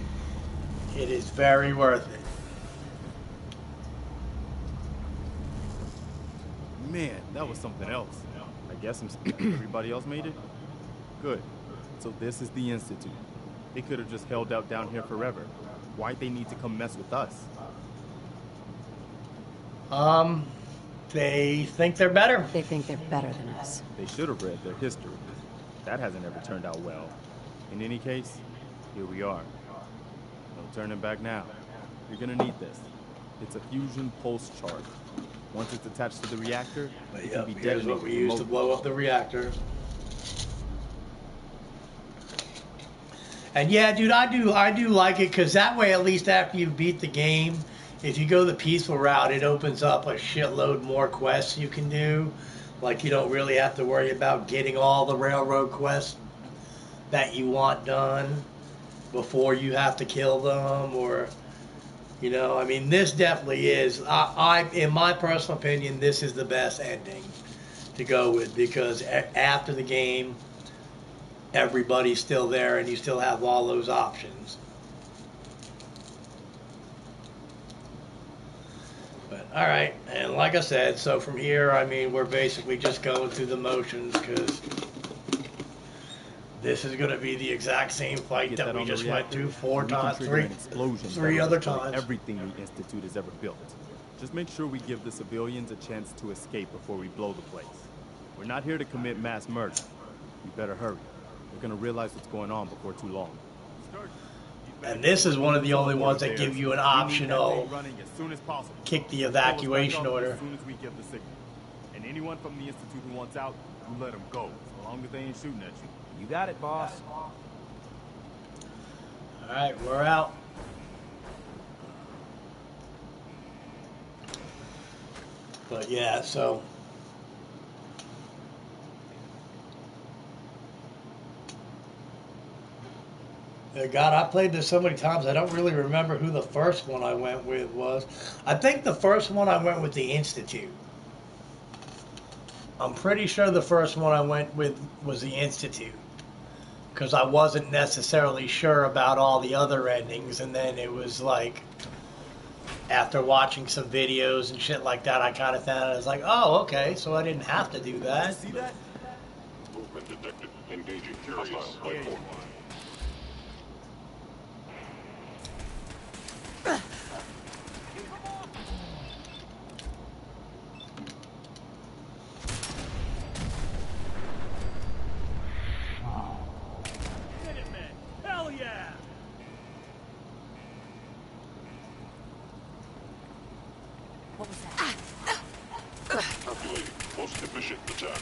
It is very worth it. Man, that was something else. I guess everybody else made it? Good. So this is the Institute. They could have just held out down here forever. Why'd they need to come mess with us? They think they're better. They think they're better than us. They should have read their history. That hasn't ever turned out well. In any case, here we are. No turning back now. You're gonna need this. It's a fusion pulse charge. Once it's attached to the reactor, it can be detonated. Here's what we use to blow up the reactor. And yeah, dude, I do like it because that way, at least after you beat the game, if you go the peaceful route, it opens up a shitload more quests you can do. Like you don't really have to worry about getting all the railroad quests that you want done before you have to kill them, or you know, I mean, this definitely is. In my personal opinion, this is the best ending to go with because after the game, everybody's still there and you still have all those options. But all right, and like I said, so from here, I mean, we're basically just going through the motions because this is going to be the exact same fight that we just went through three other times. Everything the Institute has ever built. Just make sure we give the civilians a chance to escape before we blow the place. We're not here to commit mass murder. You better hurry. They're going to realize what's going on before too long. And this is one of the only ones that give you an optional kick the evacuation order. As soon as we give the signal. And anyone from the Institute who wants out, you let them go, as long as they ain't shooting at you. You got it, boss. All right, we're out. But yeah, so God, I played this so many times, I don't really remember who the first one I went with was. I think the first one I went with the Institute. I'm pretty sure the first one I went with was the Institute. Because I wasn't necessarily sure about all the other endings, and then it was like, after watching some videos and shit like that, I kind of found I was like, oh, okay, so I didn't have to do that. See that? Movement detected. Engaging curious life form. Hell yeah! What was that? Calculating. Most efficient attack.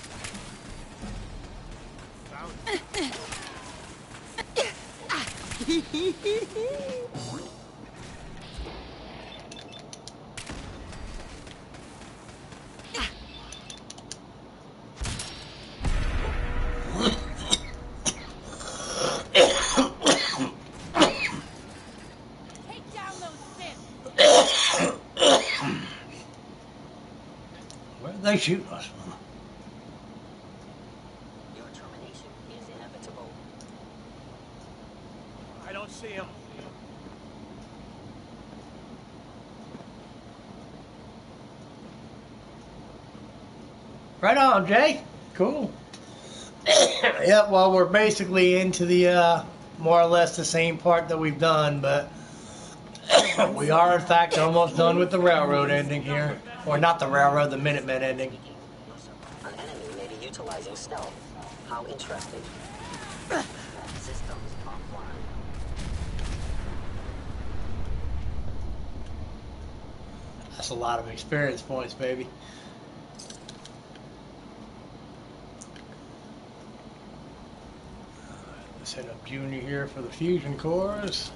Where did they shoot us from? Your termination is inevitable. I don't see him. Right on, Jay. Cool. Yeah, well, we're basically into the more or less the same part that we've done, but we are in fact almost done with the railroad ending here. Or not the railroad, the Minutemen ending. An enemy may be utilizing stealth. How interesting. Systems offline. That's a lot of experience points, baby. Let's hit up Junior here for the fusion cores.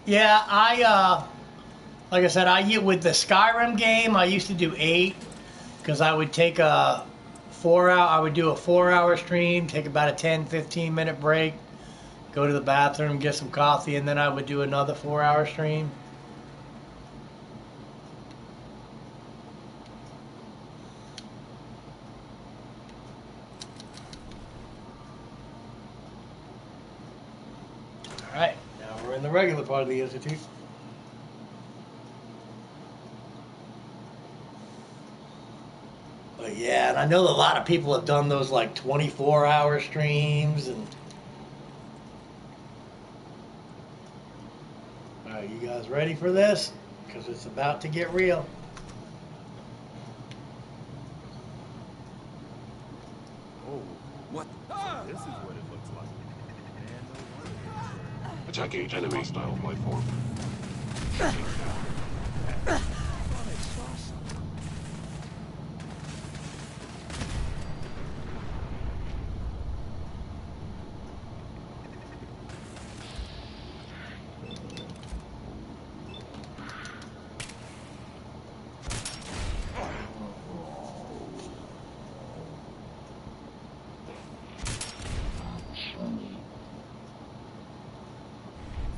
Yeah, like I said, with the Skyrim game, I used to do 8 because I would take a 4-hour, I would do a 4-hour stream, take about a 10-15 minute break, go to the bathroom, get some coffee, and then I would do another 4-hour stream. All right, now we're in the regular part of the Institute. But yeah, and I know a lot of people have done those like 24-hour streams and. All right, you guys ready for this? Because it's about to get real. Oh, what? This is what it looks like. Attacking enemy style life form.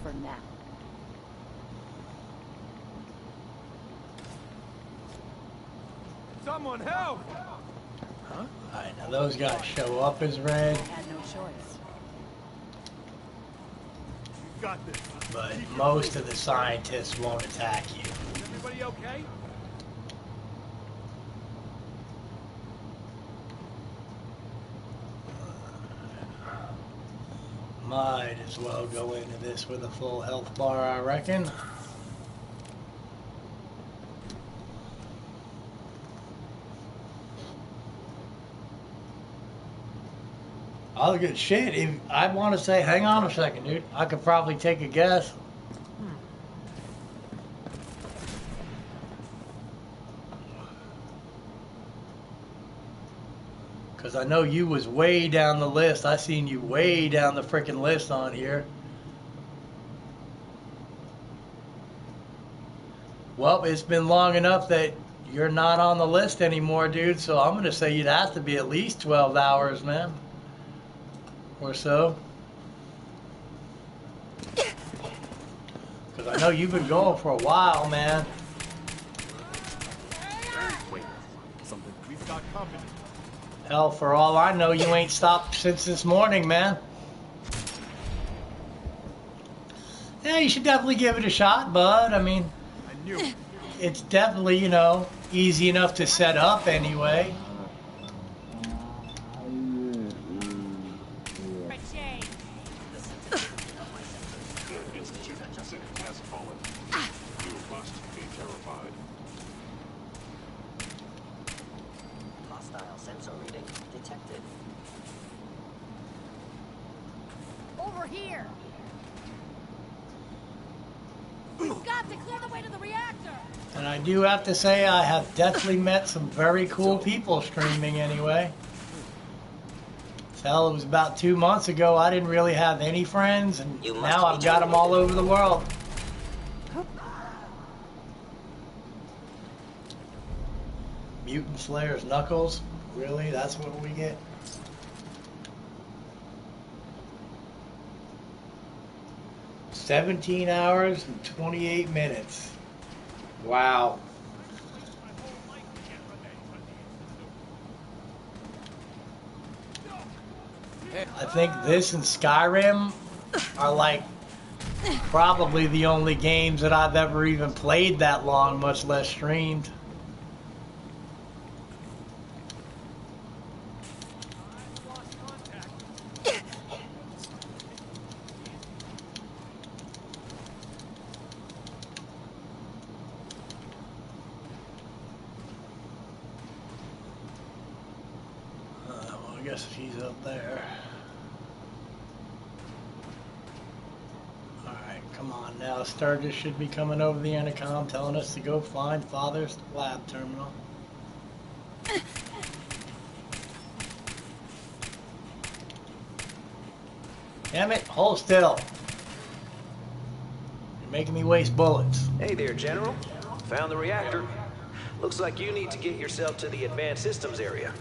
For now. Someone help! Alright, now those guys show up as red. Had no choice. You got this. But most of the scientists won't attack you. Is everybody okay? Might as well go into this with a full health bar, I reckon. Oh, good shit. If I want to say, hang on a second, dude. I could probably take a guess. Because I know you was way down the list. I seen you way down the freaking list on here. Well, it's been long enough that you're not on the list anymore, dude. So I'm going to say you'd have to be at least 12 hours, man. Or so. Because I know you've been going for a while, man. Wait, something. We've got company. Hell, for all I know, you ain't stopped since this morning, man. Yeah, you should definitely give it a shot, bud. I mean, I knew it. It's definitely, you know, easy enough to set up anyway. Hostile sensor reading detected. Over here! We've got to clear the way to the reactor! And I do have to say, I have definitely met some very cool people streaming anyway. Hell, it was about 2 months ago. I didn't really have any friends, and now I've got them all over the world. Mutant Slayer's Knuckles? Really? That's what we get? "17 hours and 28 minutes. Wow. I think this and Skyrim are like probably the only games that I've ever even played that long, much less streamed. Well, I guess she's up there. Come on now, Sturgis should be coming over the intercom telling us to go find Father's lab terminal. Damn it, hold still. You're making me waste bullets. Hey there, General. Found the reactor. Looks like you need to get yourself to the advanced systems area.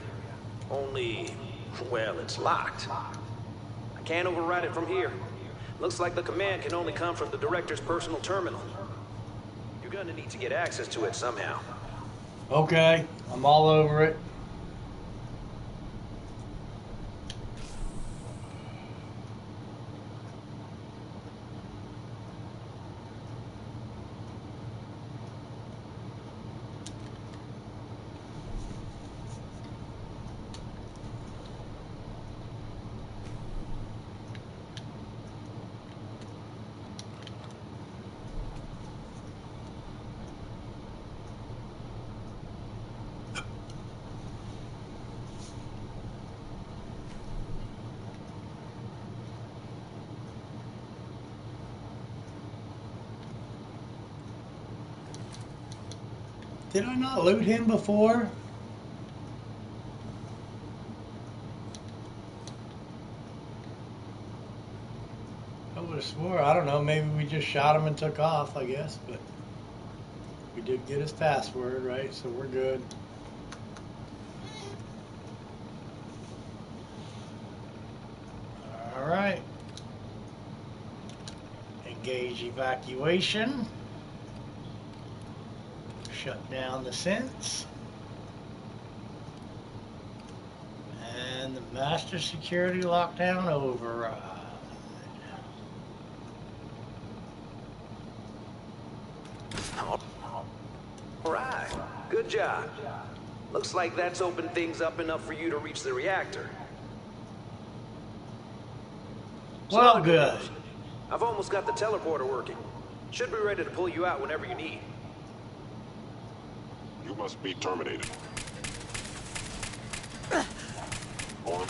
Only, well, it's locked. I can't override it from here. Looks like the command can only come from the director's personal terminal. You're gonna need to get access to it somehow. Okay, I'm all over it. Did I not loot him before? I would have swore, I don't know, maybe we just shot him and took off, I guess, but we did get his password, right, so we're good. Alright. Engage evacuation. Shut down the synths. And the master security lockdown override. All right, good job. Looks like that's opened things up enough for you to reach the reactor. Well, good. I've almost got the teleporter working. Should be ready to pull you out whenever you need. You must be terminated. Arm.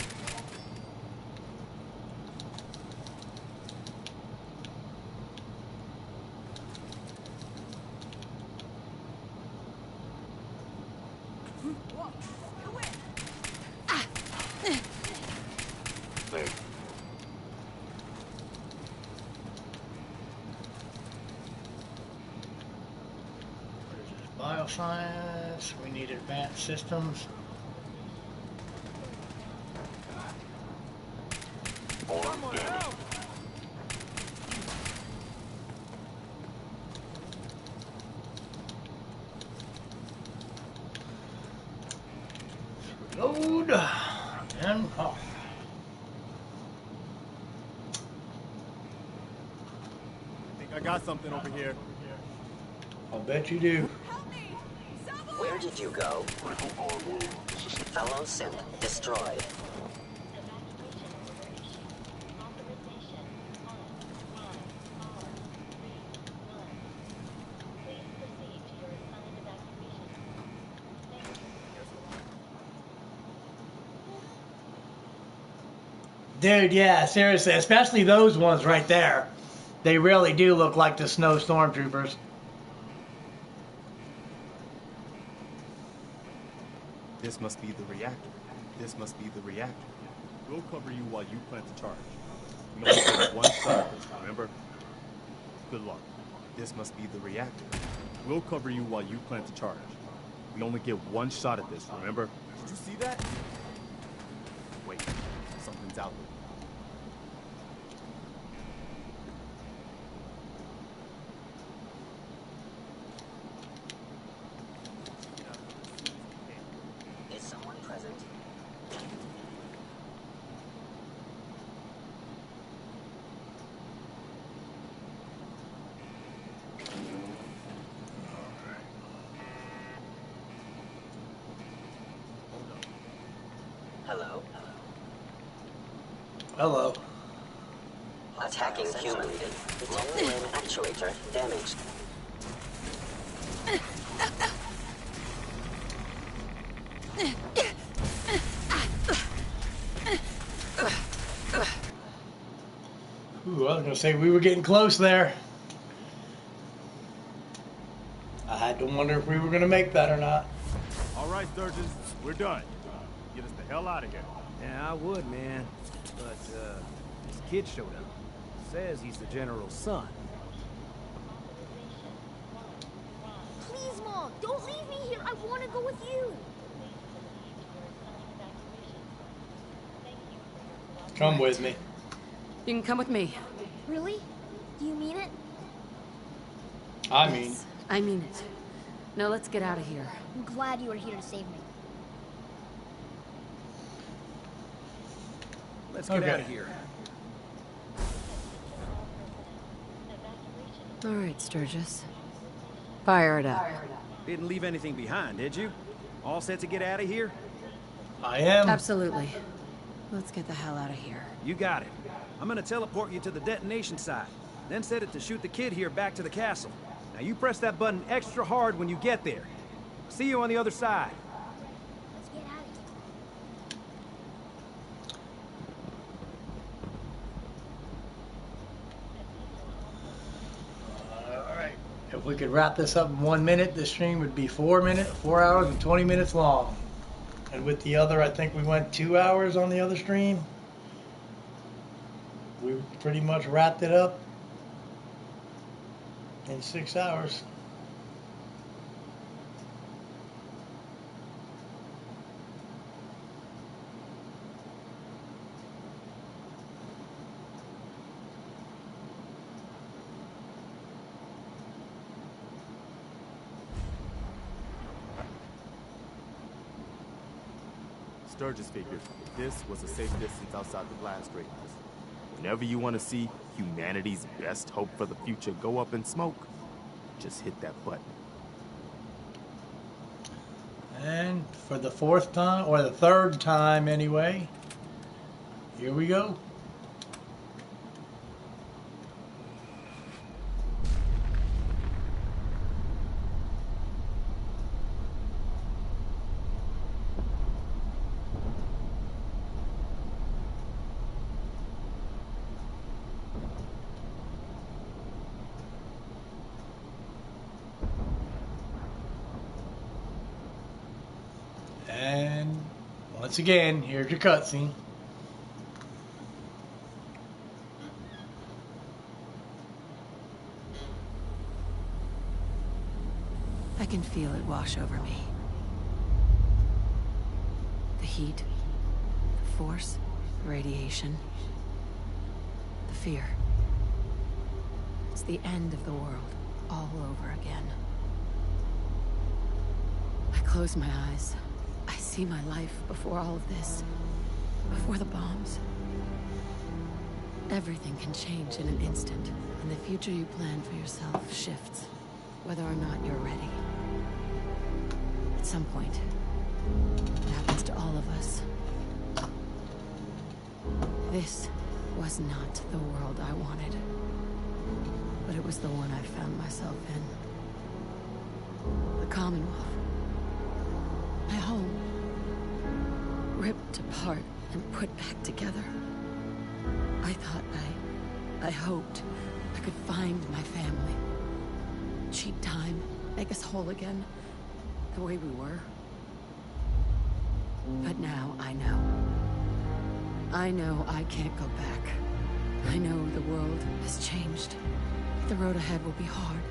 There. Bioscience, we need advanced systems. Load and off. I think I got something over here. I'll bet you do. Where did you go? Fellow synth destroyed. Dude, yeah, seriously, especially those ones right there. They really do look like the snow stormtroopers. This must be the reactor. This must be the reactor. We'll cover you while you plant the charge. We only get one shot at this, remember? Good luck. This must be the reactor. We'll cover you while you plant the charge. We only get one shot at this, remember? Did you see that? Wait, something's out there. Is someone present? Hello? Hello. Attacking human. Detecting actuator damaged. Ooh, I was gonna say we were getting close there. I had to wonder if we were gonna make that or not. All right, Sturgis, we're done. Get us the hell out of here. Yeah, I would, man. But, this kid showed up. Says he's the general's son. Please, Mom, don't leave me here. I want to go with you. Come with me. You can come with me. Really? Do you mean it? I mean. Yes, I mean it. Now let's get out of here. I'm glad you were here to save me. Let's get out of here. All right, Sturgis. Fire it up. Didn't leave anything behind, did you? All set to get out of here? I am. Absolutely. Let's get the hell out of here. You got it. I'm gonna teleport you to the detonation site, then set it to shoot the kid here back to the castle. Now you press that button extra hard when you get there. See you on the other side. Let's get out of here. All right. If we could wrap this up in 1 minute, this stream would be 4 hours and 20 minutes long. And with the other, I think we went 2 hours on the other stream. We pretty much wrapped it up in 6 hours. Sturgis figured this was a safe distance outside the blast radius. Whenever you want to see humanity's best hope for the future go up in smoke, just hit that button. And for the fourth time, or the third time anyway, here we go. And once again, here's your cutscene. I can feel it wash over me. The heat, the force, the radiation, the fear. It's the end of the world all over again. I close my eyes. I see my life before all of this, before the bombs. Everything can change in an instant, and the future you plan for yourself shifts, whether or not you're ready. At some point, it happens to all of us. This was not the world I wanted, but it was the one I found myself in. The Commonwealth. My home. Ripped apart and put back together. I thought I hoped I could find my family. Cheat time, make us whole again, the way we were. But now I know. I know I can't go back. I know the world has changed. The road ahead will be hard.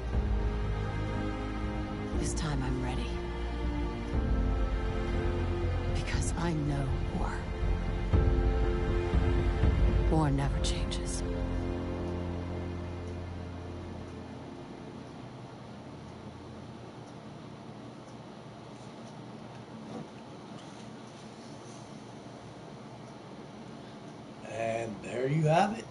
This time I'm ready. Because I know war. War never changes. And there you have it.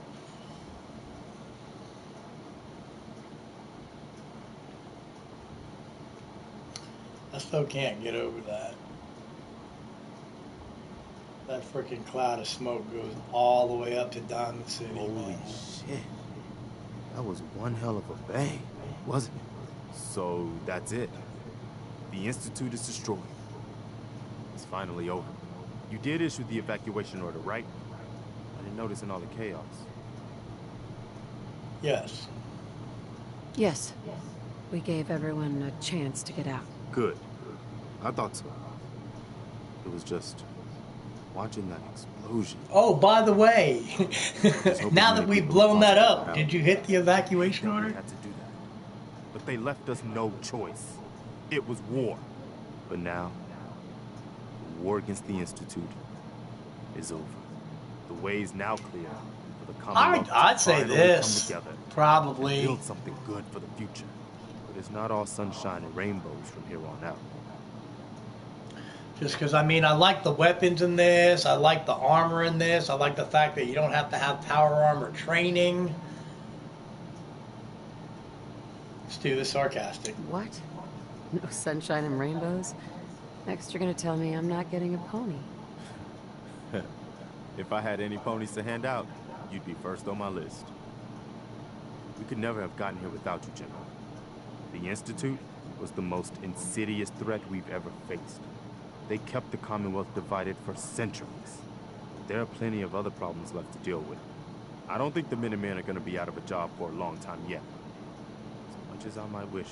I still can't get over that. That freaking cloud of smoke goes all the way up to Diamond City. Holy shit. That was one hell of a bang, wasn't it? So that's it. The Institute is destroyed. It's finally over. You did issue the evacuation order, right? I didn't notice in all the chaos. Yes. Yes. We gave everyone a chance to get out. Good. I thought so. It was just watching that explosion. Oh, by the way, now that we've blown that up, did you hit the evacuation order? We had to do that. But they left us no choice. It was war. But now, the war against the Institute is over. The way's now clear for the Commonwealth I'd say this, come together probably. and build something good for the future. But it's not all sunshine and rainbows from here on out. Just because, I mean, I like the weapons in this. I like the armor in this. I like the fact that you don't have to have power armor training. Stu is sarcastic. What? No sunshine and rainbows? Next you're gonna tell me I'm not getting a pony. If I had any ponies to hand out, you'd be first on my list. We could never have gotten here without you, Jimbo. The Institute was the most insidious threat we've ever faced. They kept the Commonwealth divided for centuries. There are plenty of other problems left to deal with. I don't think the Minutemen are going to be out of a job for a long time yet. As much as I might wish.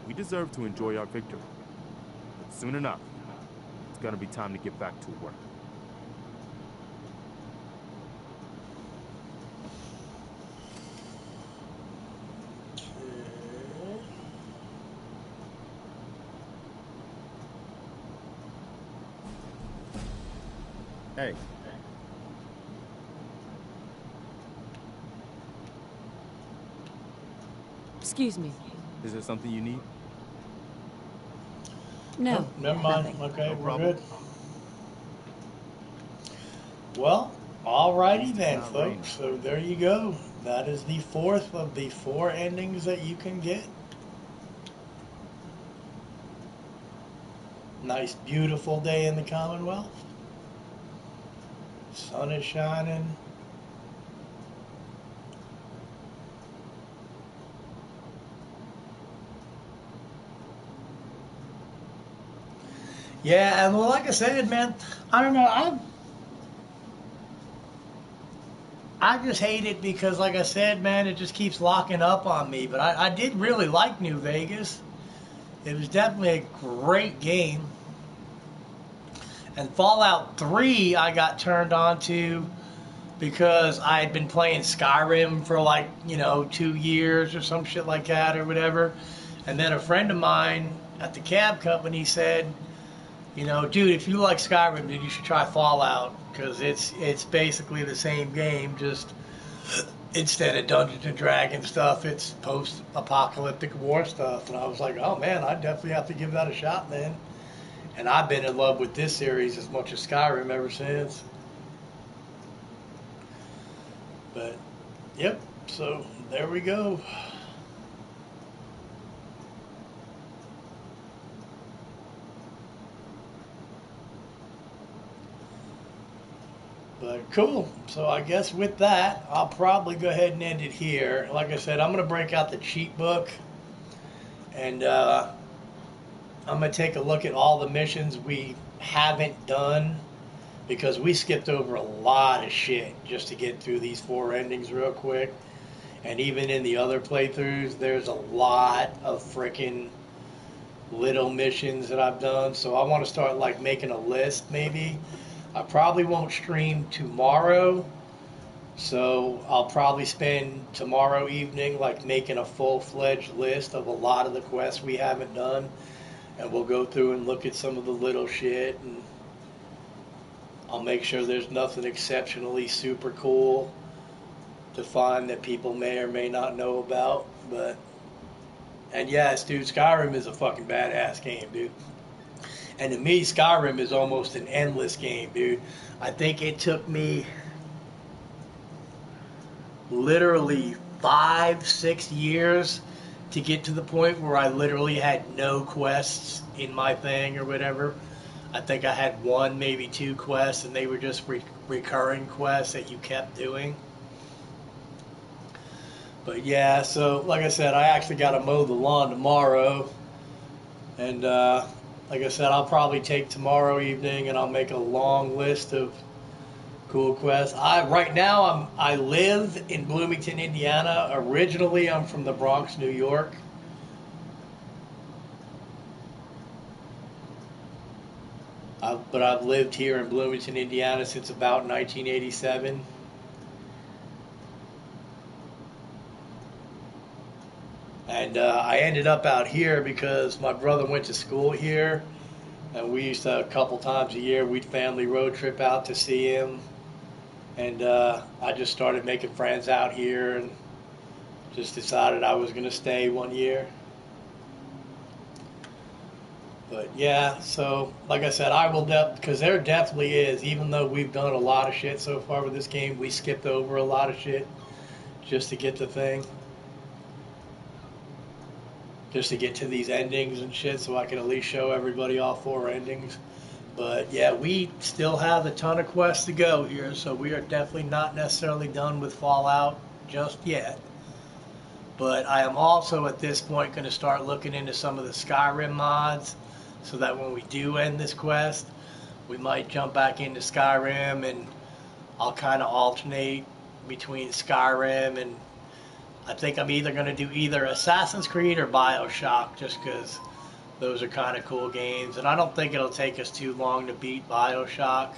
We deserve to enjoy our victory. But soon enough, it's going to be time to get back to work. Hey. Excuse me. Is there something you need? No. Oh, never mind. Nothing. Okay, No we're problem. good. Well, alrighty It's then, not folks. raining. So there you go. That is the fourth of the 4 endings that you can get. Nice, beautiful day in the Commonwealth. Sun is shining. Yeah, and well, like I said, man, I don't know. I just hate it because, like I said, man, it just keeps locking up on me. But I did really like New Vegas. It was definitely a great game. And Fallout 3 I got turned on to because I had been playing Skyrim for like, 2 years or some shit like that or whatever. And then a friend of mine at the cab company said, dude, if you like Skyrim, dude, you should try Fallout because it's basically the same game, just instead of Dungeons and Dragons stuff, it's post-apocalyptic war stuff. And I was like, oh man, I definitely have to give that a shot, man. And I've been in love with this series as much as Skyrim ever since. But, yep, so there we go. But cool. So I guess with that, I'll probably go ahead and end it here. Like I said, I'm going to break out the cheat book. And I'm going to take a look at all the missions we haven't done. Because we skipped over a lot of shit just to get through these 4 endings real quick. And even in the other playthroughs, there's a lot of freaking little missions that I've done. So I want to start like making a list maybe. I probably won't stream tomorrow, so I'll probably spend tomorrow evening like making a full-fledged list of a lot of the quests we haven't done, and we'll go through and look at some of the little shit, and I'll make sure there's nothing exceptionally super cool to find that people may or may not know about. And yes, dude, Skyrim is a fucking badass game, dude. And to me, Skyrim is almost an endless game, dude. I think it took me literally 5-6 years to get to the point where I literally had no quests in my thing or whatever. I think I had 1, maybe 2 quests, and they were just recurring quests that you kept doing. But yeah, so like I said, I actually got to mow the lawn tomorrow. And like I said, I'll probably take tomorrow evening and I'll make a long list of cool quests. Right now I live in Bloomington, Indiana. Originally, I'm from the Bronx, New York. But I've lived here in Bloomington, Indiana since about 1987. And I ended up out here because my brother went to school here, and we used to, a couple times a year, we'd family road trip out to see him. And I just started making friends out here and just decided I was going to stay 1 year. But yeah, so like I said, I will because there definitely is, even though we've done a lot of shit so far with this game, we skipped over a lot of shit just to get the thing. Just to get to these endings and shit, so I can at least show everybody all 4 endings. But yeah, we still have a ton of quests to go here, so we are definitely not necessarily done with Fallout just yet. But I am also at this point going to start looking into some of the Skyrim mods, so that when we do end this quest, we might jump back into Skyrim, and I'll kind of alternate between Skyrim and I think I'm either going to do either Assassin's Creed or BioShock, just because those are kind of cool games. And I don't think it'll take us too long to beat BioShock.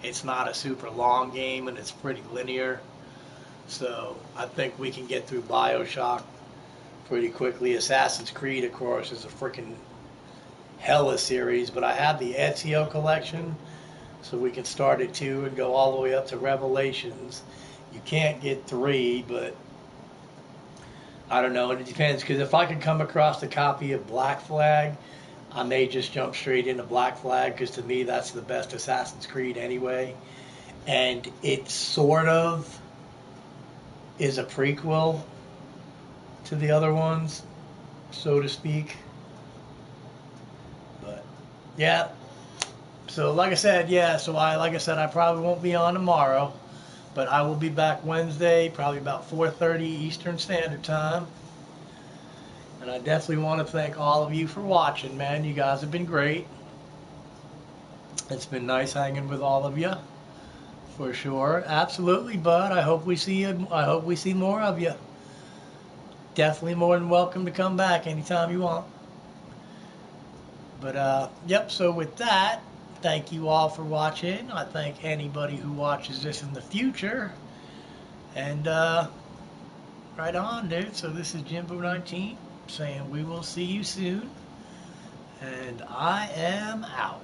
It's not a super long game, and it's pretty linear. So I think we can get through BioShock pretty quickly. Assassin's Creed, of course, is a freaking hella series. But I have the Ezio collection, so we can start at 2 and go all the way up to Revelations. You can't get 3, but I don't know. It depends, because if I could come across a copy of Black Flag, I may just jump straight into Black Flag, because to me that's the best Assassin's Creed anyway. And it sort of is a prequel to the other ones, so to speak. But yeah. So like I said, I probably won't be on tomorrow, but I will be back Wednesday, probably about 4:30 Eastern Standard Time. And I definitely want to thank all of you for watching, man. You guys have been great. It's been nice hanging with all of you, for sure. Absolutely, bud. I hope we see you. I hope we see more of you. Definitely more than welcome to come back anytime you want. But yep. So with that, thank you all for watching. I thank anybody who watches this in the future. And right on, dude. So this is Jimbo 19 saying we will see you soon. And I am out.